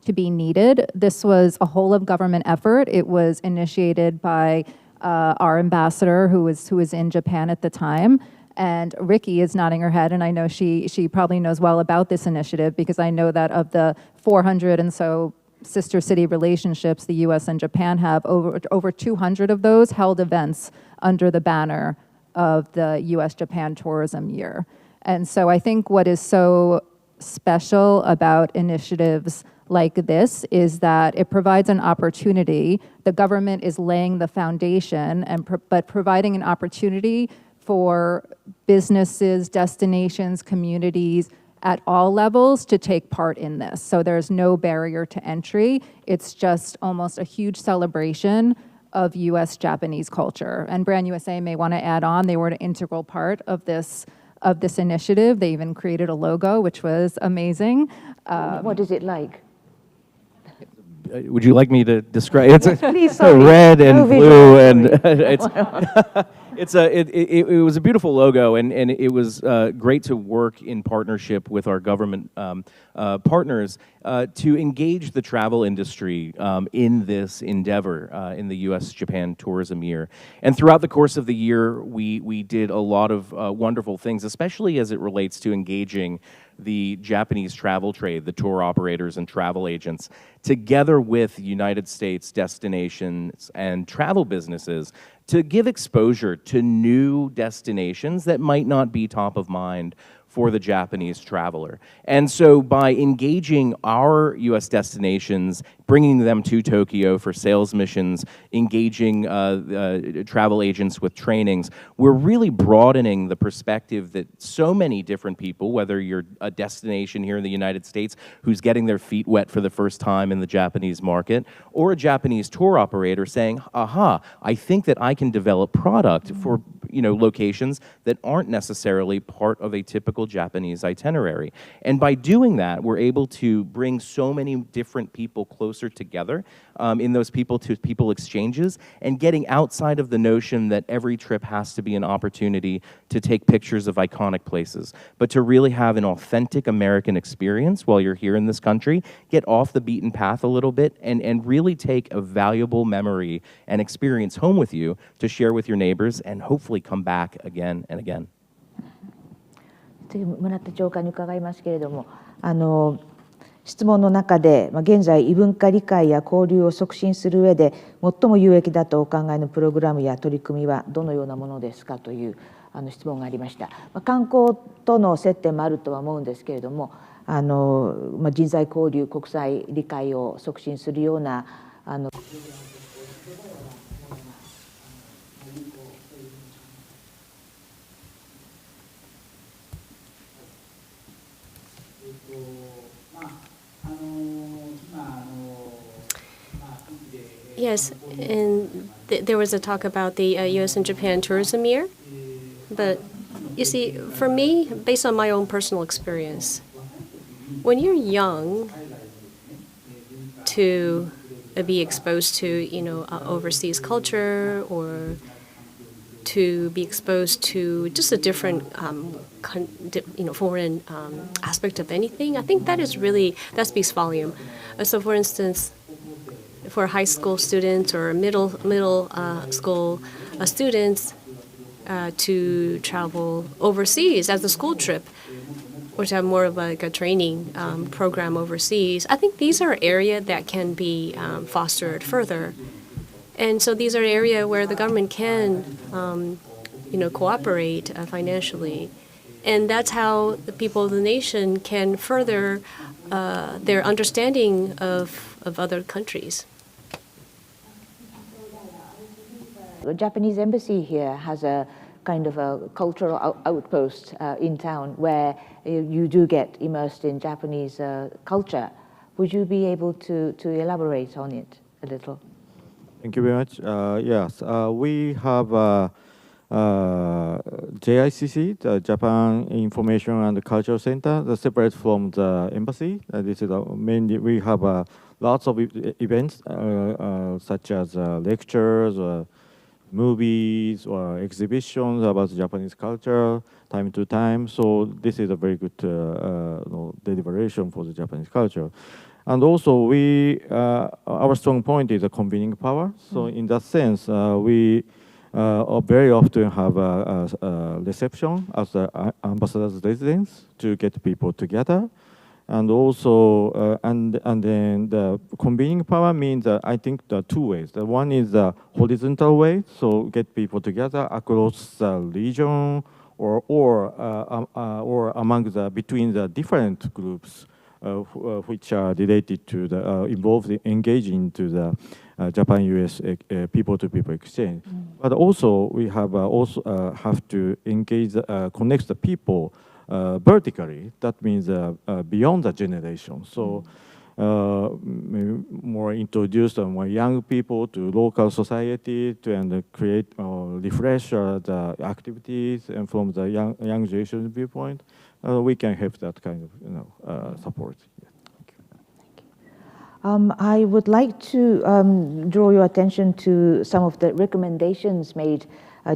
to be needed. This was a whole of government effort. It was initiated by our ambassador who was in Japan at the time. And Ricky is nodding her head, and I know she probably knows well about this initiative because I know that of the 400 and so sister city relationships the U.S. and Japan have, over 200 of those held events under the banner of the U.S. Japan Tourism Year. And so I think what is so special about initiatives like this is that it provides an opportunity. The government is laying the foundation, but providing an opportunity for businesses, destinations, communities at all levels to take part in this. So there's no barrier to entry. It's just almost a huge celebration of U.S. Japanese culture. And Brand USA may want to add on, they were an integral part of this initiative. They even created a logo, which was amazing. What is it like? Would you like me to describe? It's Please, red and blue, and it was a beautiful logo, and it was great to work in partnership with our government partners to engage the travel industry in this endeavor in the U.S. Japan Tourism Year. And throughout the course of the year, we did a lot of wonderful things, especially as it relates to engaging the Japanese travel trade, the tour operators and travel agents, together with United States destinations and travel businesses to give exposure to new destinations that might not be top of mind for the Japanese traveler. And so by engaging our U.S. destinations, bringing them to Tokyo for sales missions, engaging travel agents with trainings, we're really broadening the perspective that so many different people, whether you're a destination here in the United States who's getting their feet wet for the first time in the Japanese market, or a Japanese tour operator saying, aha, I think that I can develop product for locations that aren't necessarily part of a typical Japanese itinerary. And by doing that, we're able to bring so many different people closer together in those people-to-people exchanges, and getting outside of the notion that every trip has to be an opportunity to take pictures of iconic places, but to really have an authentic American experience while you're here in this country, get off the beaten path a little bit, and really take a valuable memory and experience home with you to share with your neighbors and hopefully come back again and again. 次、村田長官に伺いますけれども、質問の中で、現在異文化理解や交流を促進する上で最も有益だとお考えのプログラムや取り組みはどのようなものですかという質問がありました。観光との接点もあるとは思うんですけれども、人材交流、国際理解を促進するようなYes, and there was a talk about the U.S. and Japan Tourism Year. But you see, for me, based on my own personal experience, when you're young, to be exposed to, overseas culture or to be exposed to just a different, foreign aspect of anything, I think that speaks volume. So, for instance, for high school students or middle school students to travel overseas as a school trip, or to have more of like a training program overseas, I think these are areas that can be fostered further. And so these are areas where the government can, cooperate financially. And that's how the people of the nation can further their understanding of other countries. The Japanese embassy here has a kind of a cultural outpost in town where you do get immersed in Japanese culture. Would you be able to elaborate on it a little? Thank you very much. Yes, we have JICC, the Japan Information and Cultural Center, separate from the embassy. This is mainly we have lots of events such as lectures, movies, or exhibitions about Japanese culture time to time. So this is a very good deliberation for the Japanese culture. And also, our strong point is a convening power. So in that sense, we very often have a reception as the ambassador's residence to get people together. And also, and then the convening power means, I think, the two ways. The one is the horizontal way, so get people together across the region or between the different groups which are related to the involved, engaging to the Japan-U.S. people-to-people exchange. But also, we have have to engage, connect the people vertically. That means beyond the generation. So more introduce more young people to local society and create refresh the activities, and from the young generation viewpoint, we can have that kind of support. Yeah. Thank you. I would like to draw your attention to some of the recommendations made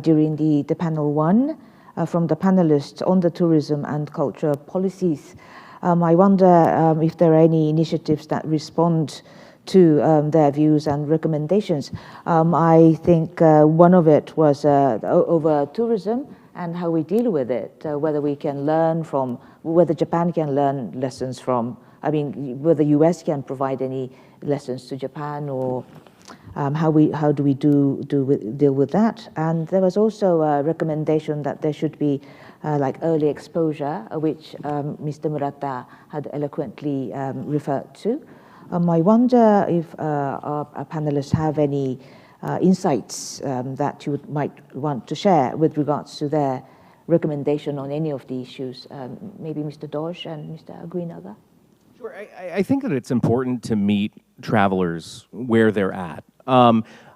during the panel one from the panelists on the tourism and culture policies. I wonder if there are any initiatives that respond to their views and recommendations. I think one of it was over tourism and how we deal with it, whether we can learn from, whether Japan can learn lessons from, whether US can provide any lessons to Japan, or how do we deal with that. And there was also a recommendation that there should be like early exposure, which Mr. Murata had eloquently referred to. I wonder if our panelists have any insights that you might want to share with regards to their recommendation on any of the issues. Maybe Mr. Doge and Mr. Aguinaga. Sure. I think that it's important to meet travelers where they're at.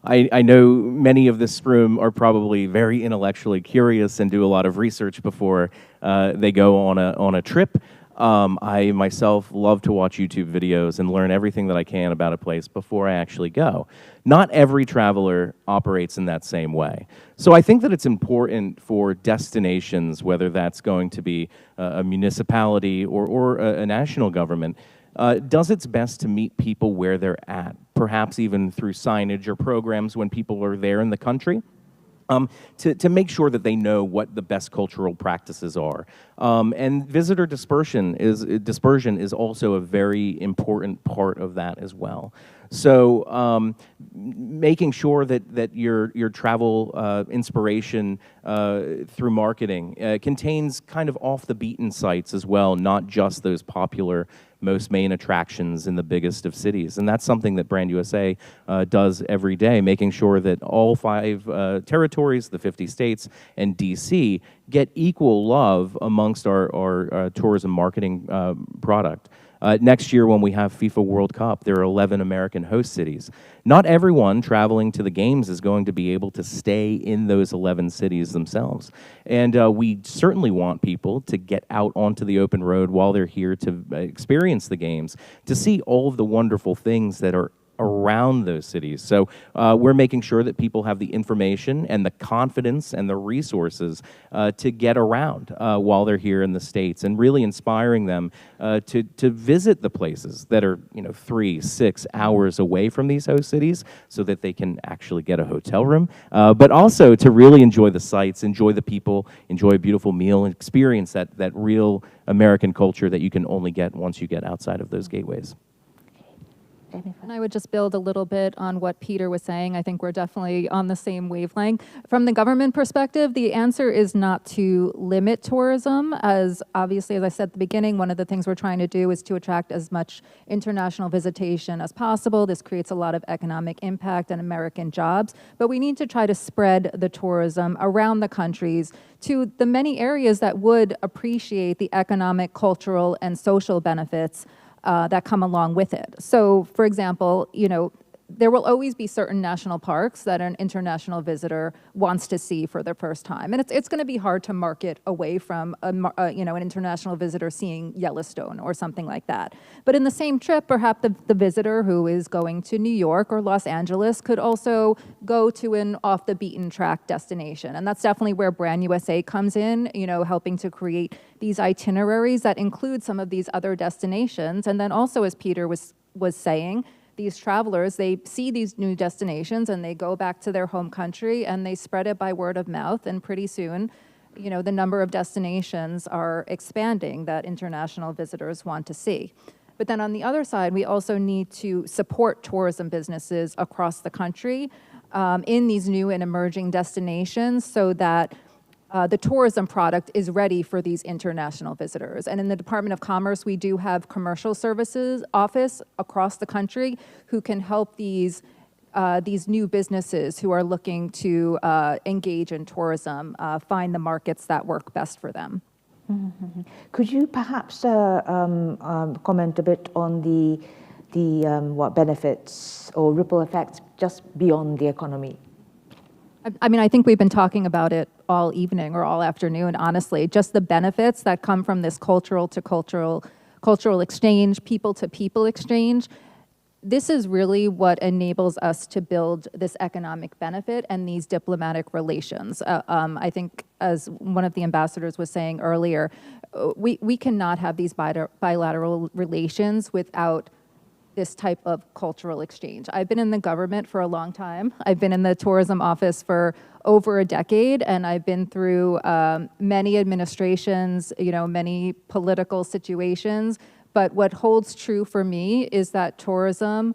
I know many of this room are probably very intellectually curious and do a lot of research before they go on a trip. I myself love to watch YouTube videos and learn everything that I can about a place before I actually go. Not every traveler operates in that same way. So I think that it's important for destinations, whether that's going to be a municipality or a national government, does its best to meet people where they're at, perhaps even through signage or programs when people are there in the country. to make sure that they know what the best cultural practices are. And visitor dispersion is also a very important part of that as well. So making sure that your travel inspiration through marketing contains kind of off the beaten sites as well, not just those popular most main attractions in the biggest of cities. And that's something that Brand USA does every day, making sure that all 5 territories, the 50 states, and DC get equal love amongst our tourism marketing product. Next year, when we have FIFA World Cup, there are 11 American host cities. Not everyone traveling to the games is going to be able to stay in those 11 cities themselves. And we certainly want people to get out onto the open road while they're here to experience the games, to see all of the wonderful things that are around those cities. So we're making sure that people have the information and the confidence and the resources to get around while they're here in the States, and really inspiring them to visit the places that are 3-6 hours away from these host cities, so that they can actually get a hotel room, but also to really enjoy the sights, enjoy the people, enjoy a beautiful meal, and experience that real American culture that you can only get once you get outside of those gateways. And I would just build a little bit on what Peter was saying. I think we're definitely on the same wavelength. From the government perspective, the answer is not to limit tourism, as obviously, as I said at the beginning, one of the things we're trying to do is to attract as much international visitation as possible. This creates a lot of economic impact and American jobs, but we need to try to spread the tourism around the countries to the many areas that would appreciate the economic, cultural, and social benefits that come along with it. So, for example, there will always be certain national parks that an international visitor wants to see for the first time. And it's going to be hard to market away from an international visitor seeing Yellowstone or something like that. But in the same trip, perhaps the visitor who is going to New York or Los Angeles could also go to an off the beaten track destination. And that's definitely where Brand USA comes in, helping to create these itineraries that include some of these other destinations. And then also, as Peter was saying, these travelers, they see these new destinations and they go back to their home country and they spread it by word of mouth. And pretty soon, the number of destinations are expanding that international visitors want to see. But then on the other side, we also need to support tourism businesses across the country in these new and emerging destinations, so that the tourism product is ready for these international visitors. And in the Department of Commerce, we do have commercial services office across the country who can help these new businesses who are looking to engage in tourism find the markets that work best for them. Mm-hmm. Could you perhaps comment a bit on the what benefits or ripple effects just beyond the economy? I mean, I think we've been talking about it all evening or all afternoon, honestly. Just the benefits that come from this cultural to cultural exchange, people to people exchange. This is really what enables us to build this economic benefit and these diplomatic relations. I think, as one of the ambassadors was saying earlier, we cannot have these bilateral relations without this type of cultural exchange. I've been in the government for a long time. I've been in the tourism office for over a decade, and I've been through many administrations, many political situations. But what holds true for me is that tourism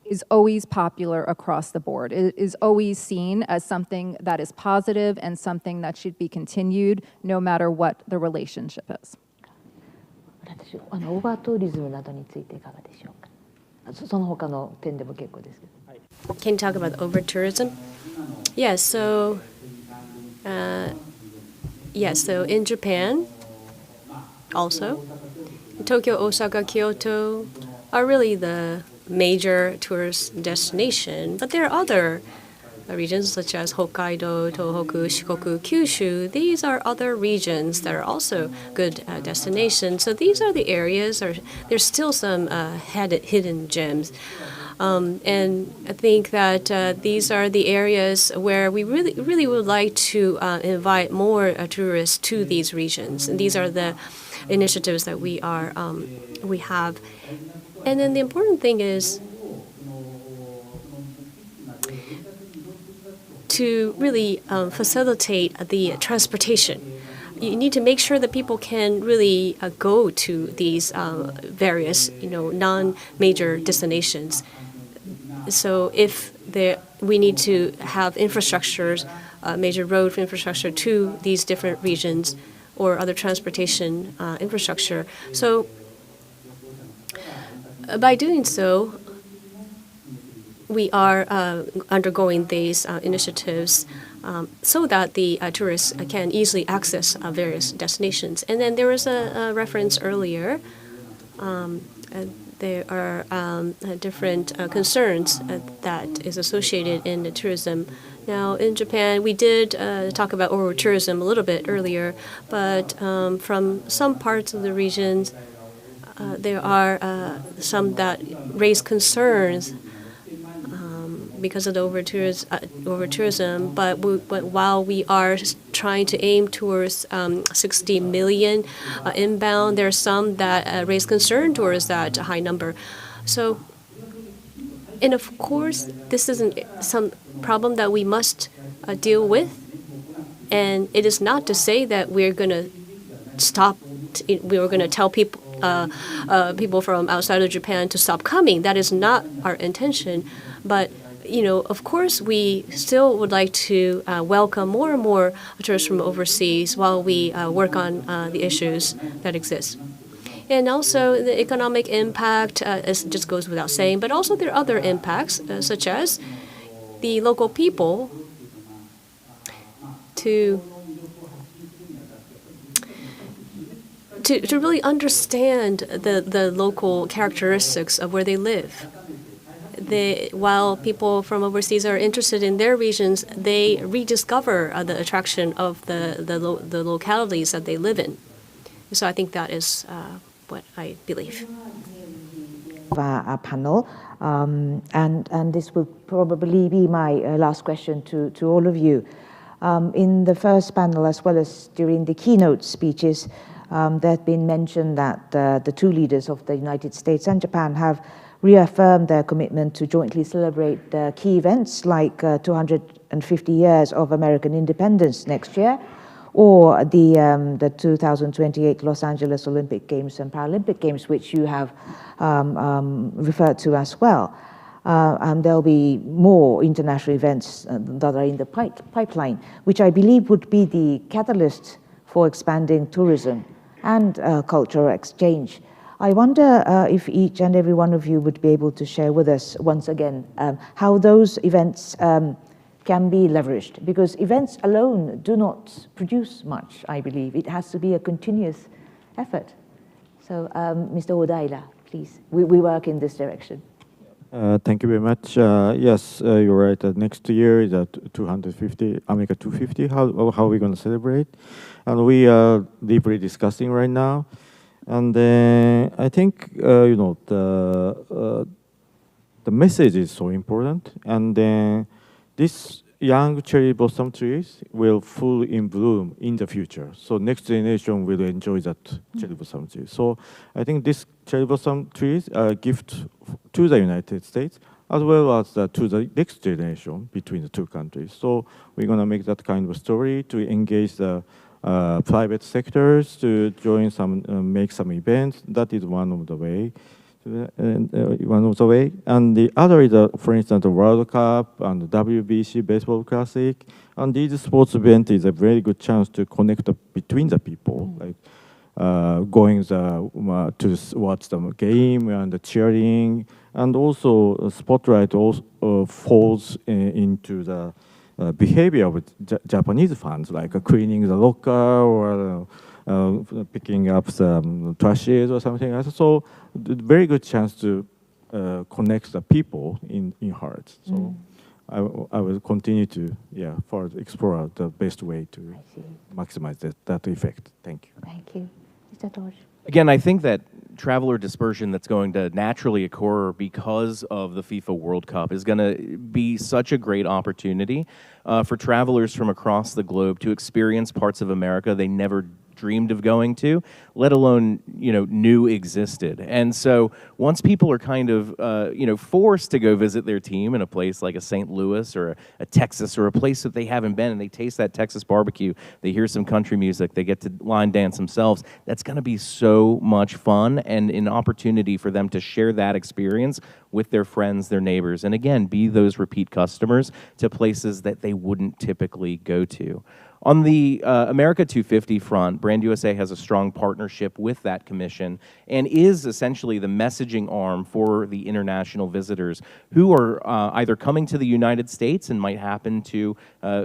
is always popular across the board. It is always seen as something that is positive and something that should be continued no matter what the relationship is. オーバーツーリズムなどについていかがでしょうか。その他の点でも結構ですけど。Can you talk about over tourism? Yes. So in Japan, also, Tokyo, Osaka, Kyoto are really the major tourist destination, but there are other regions such as Hokkaido, Tohoku, Shikoku, Kyushu. These are other regions that are also good destinations. So these are the areas, there's still some hidden gems. And I think that these are the areas where we really would like to invite more tourists to these regions. And these are the initiatives that we have. And then the important thing is to really facilitate the transportation. You need to make sure that people can really go to these various, non-major destinations. So if we need to have infrastructures, major road infrastructure to these different regions or other transportation infrastructure. So by doing so, we are undergoing these initiatives so that the tourists can easily access various destinations. And then there was a reference earlier. There are different concerns that is associated in the tourism. Now, in Japan, we did talk about over-tourism a little bit earlier, but from some parts of the regions, there are some that raise concerns because of the over-tourism. But while we are trying to aim towards 60 million inbound, there are some that raise concern towards that high number. So, and of course, this isn't some problem that we must deal with. And it is not to say that we're going to stop, we're going to tell people, people from outside of Japan to stop coming. That is not our intention. But of course, we still would like to welcome more and more tourists from overseas while we work on the issues that exist. And also, the economic impact just goes without saying, but also there are other impacts, such as the local people to really understand the local characteristics of where they live. While people from overseas are interested in their regions, they rediscover the attraction of the localities that they live in. So I think that is what I believe. Our panel, and this will probably be my last question to all of you. In the first panel, as well as during the keynote speeches, there had been mentioned that the two leaders of the United States and Japan have reaffirmed their commitment to jointly celebrate key events like 250 years of American independence next year, or the 2028 Los Angeles Olympic Games and Paralympic Games, which you have referred to as well. And there'll be more international events that are in the pipeline, which I believe would be the catalyst for expanding tourism and cultural exchange. I wonder if each and every one of you would be able to share with us once again how those events can be leveraged, because events alone do not produce much, I believe. It has to be a continuous effort. So, Mr. Odaira, please. We work in this direction. Thank you very much. Yes, you're right. Next year is at 250, America 250. How are we going to celebrate? And we are deeply discussing right now. And I think the message is so important. And this young cherry blossom trees will fully in bloom in the future. So next generation will enjoy that cherry blossom tree. So I think this cherry blossom trees are a gift to the United States as well as to the next generation between the two countries. So we're going to make that kind of story to engage the private sectors to join make some events. That is one of the way. And the other is, for instance, the World Cup and the WBC Baseball Classic. And these sports event is a very good chance to connect between the people, like going to watch the game and the cheering, and also spotlight also falls into the behavior of Japanese fans, like cleaning the locker or picking up some trashes or something else. So, very good chance to connect the people in hearts. So, I will continue to further explore the best way to maximize that effect. Thank you. Thank you, Mr. Tosh. Again, I think that traveler dispersion that's going to naturally occur because of the FIFA World Cup is going to be such a great opportunity for travelers from across the globe to experience parts of America they never dreamed of going to, let alone, knew existed. And so once people are kind of, forced to go visit their team in a place like a St. Louis or a Texas or a place that they haven't been, and they taste that Texas barbecue, they hear some country music, they get to line dance themselves, that's going to be so much fun and an opportunity for them to share that experience with their friends, their neighbors, and again, be those repeat customers to places that they wouldn't typically go to. On the America 250 front, Brand USA has a strong partnership with that commission and is essentially the messaging arm for the international visitors who are either coming to the United States and might happen to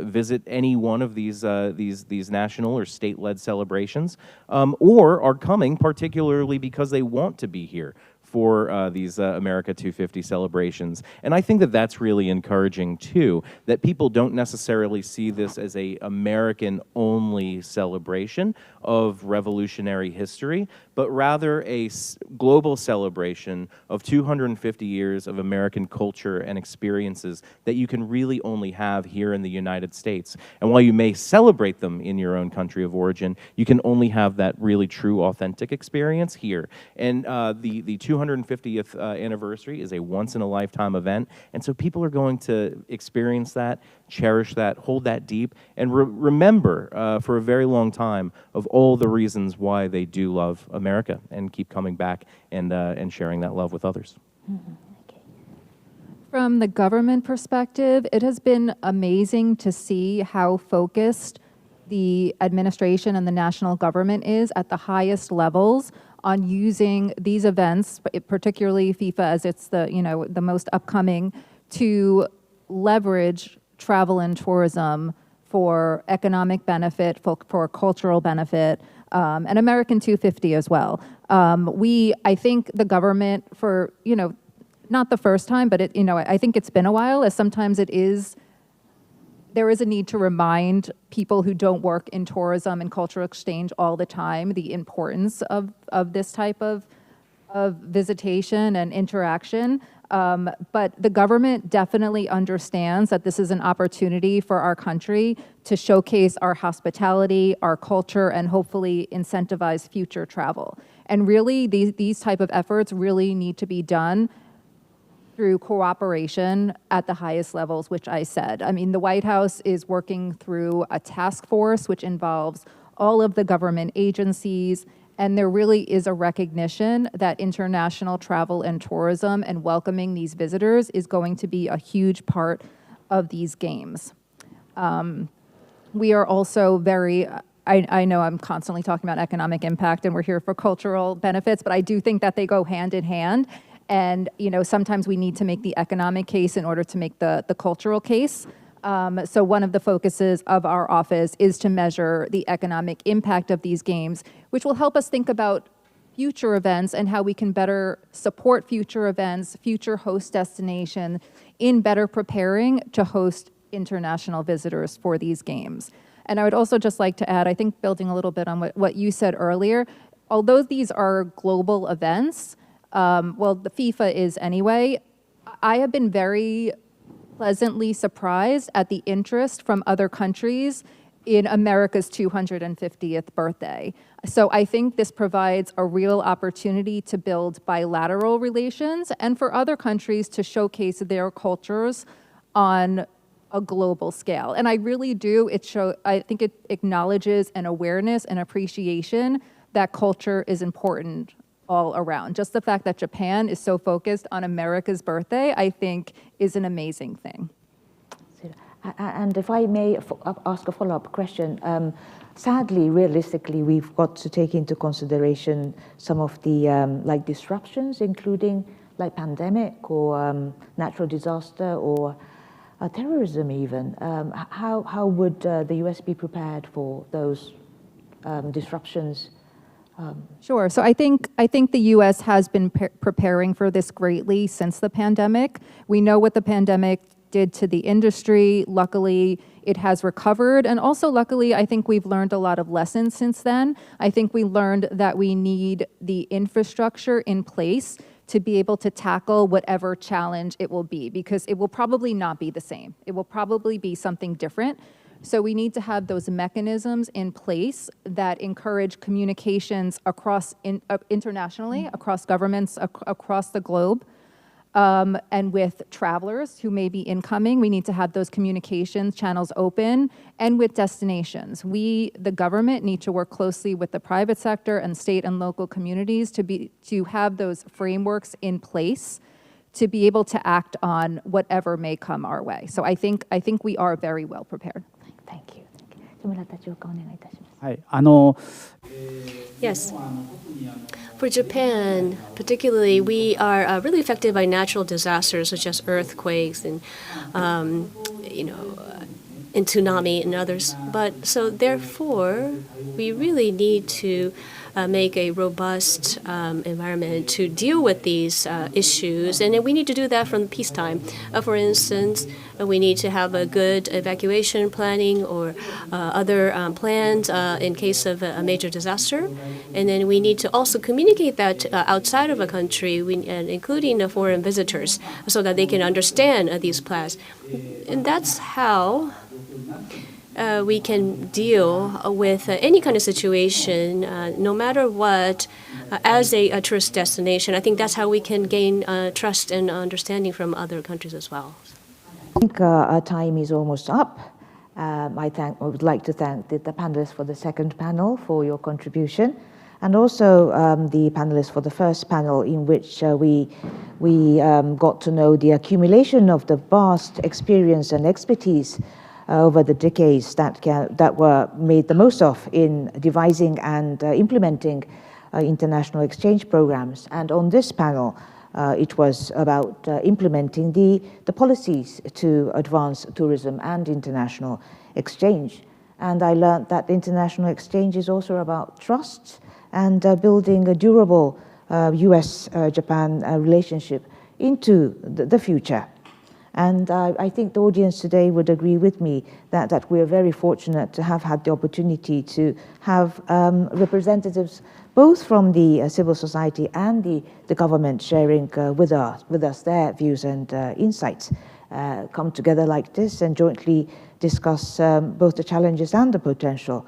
visit any one of these national or state-led celebrations, or are coming particularly because they want to be here for these America 250 celebrations. And I think that that's really encouraging too, that people don't necessarily see this as a American-only celebration of revolutionary history, but rather a global celebration of 250 years of American culture and experiences that you can really only have here in the United States. And while you may celebrate them in your own country of origin, you can only have that really true, authentic experience here. And the 250th anniversary is a once-in-a-lifetime event, and so people are going to experience that, cherish that, hold that deep, and remember for a very long time of all the reasons why they do love America and keep coming back and sharing that love with others. From the government perspective, it has been amazing to see how focused the administration and the national government is at the highest levels on using these events, particularly FIFA as it's the most upcoming, to leverage travel and tourism for economic benefit, for cultural benefit, and American 250 as well. I think the government for, not the first time, but I think it's been a while, as sometimes there is a need to remind people who don't work in tourism and cultural exchange all the time the importance of this type of visitation and interaction. But the government definitely understands that this is an opportunity for our country to showcase our hospitality, our culture, and hopefully incentivize future travel. And really, these type of efforts really need to be done through cooperation at the highest levels, which I said. I mean, the White House is working through a task force which involves all of the government agencies, and there really is a recognition that international travel and tourism and welcoming these visitors is going to be a huge part of these games. We are also very, I know I'm constantly talking about economic impact and we're here for cultural benefits, but I do think that they go hand in hand. And sometimes we need to make the economic case in order to make the cultural case. So one of the focuses of our office is to measure the economic impact of these games, which will help us think about future events and how we can better support future events, future host destinations, in better preparing to host international visitors for these games. And I would also just like to add, I think building a little bit on what you said earlier, although these are global events, well, the FIFA is anyway, I have been very pleasantly surprised at the interest from other countries in America's 250th birthday. So I think this provides a real opportunity to build bilateral relations and for other countries to showcase their cultures on a global scale. And I really do, I think it acknowledges an awareness and appreciation that culture is important all around. Just the fact that Japan is so focused on America's birthday, I think, is an amazing thing. And if I may ask a follow-up question, sadly, realistically, we've got to take into consideration some of the disruptions, including like pandemic or natural disaster or terrorism even. How would the US be prepared for those disruptions? Sure. So I think the U.S. has been preparing for this greatly since the pandemic. We know what the pandemic did to the industry. Luckily, it has recovered. And also, luckily, I think we've learned a lot of lessons since then. I think we learned that we need the infrastructure in place to be able to tackle whatever challenge it will be, because it will probably not be the same. It will probably be something different. So we need to have those mechanisms in place that encourage communications across internationally, across governments, across the globe. And with travelers who may be incoming, we need to have those communications channels open, and with destinations. We, the government, need to work closely with the private sector and state and local communities to have those frameworks in place to be able to act on whatever may come our way. So I think we are very well prepared. Thank you. 木村田長官お願いいたします。はい、Yes. For Japan, particularly, we are really affected by natural disasters such as earthquakes and, and tsunami and others. But so therefore, we really need to make a robust environment to deal with these issues, and we need to do that from peacetime. For instance, we need to have a good evacuation planning or other plans in case of a major disaster, and then we need to also communicate that outside of a country, including foreign visitors, so that they can understand these plans. And that's how we can deal with any kind of situation, no matter what, as a tourist destination. I think that's how we can gain trust and understanding from other countries as well. I think our time is almost up. I would like to thank the panelists for the second panel for your contribution, and also the panelists for the first panel, in which we got to know the accumulation of the vast experience and expertise over the decades that were made the most of in devising and implementing international exchange programs. And on this panel, it was about implementing the policies to advance tourism and international exchange. And I learned that international exchange is also about trust and building a durable U.S. Japan relationship into the future. And I think the audience today would agree with me that we are very fortunate to have had the opportunity to have representatives both from the civil society and the government sharing with us their views and insights, come together like this and jointly discuss both the challenges and the potential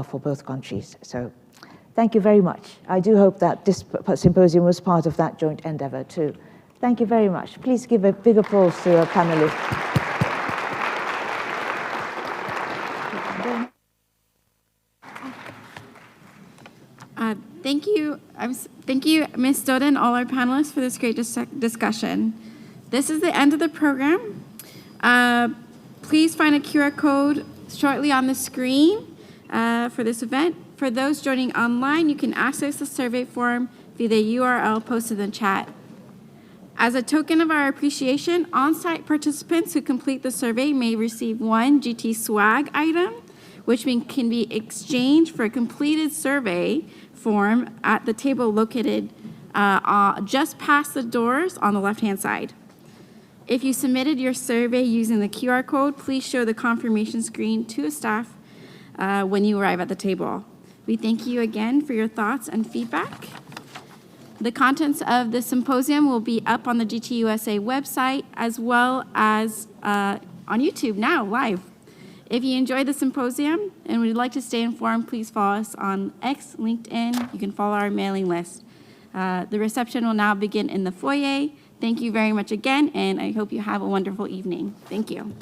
for both countries. So thank you very much. I do hope that this symposium was part of that joint endeavor too. Thank you very much. Please give a big applause to our panelists. Thank you, Ms. Doda, and all our panelists for this great discussion. This is the end of the program. Please find a QR code shortly on the screen for this event. For those joining online, you can access the survey form via the URL posted in the chat. As a token of our appreciation, on-site participants who complete the survey may receive one GT swag item, which can be exchanged for a completed survey form at the table located just past the doors on the left-hand side. If you submitted your survey using the QR code, please show the confirmation screen to staff when you arrive at the table. We thank you again for your thoughts and feedback. The contents of the symposium will be up on the GTUSA website as well as on YouTube now, live. If you enjoyed the symposium and would like to stay informed, please follow us on X, LinkedIn. You can follow our mailing list. The reception will now begin in the foyer. Thank you very much again, and I hope you have a wonderful evening. Thank you.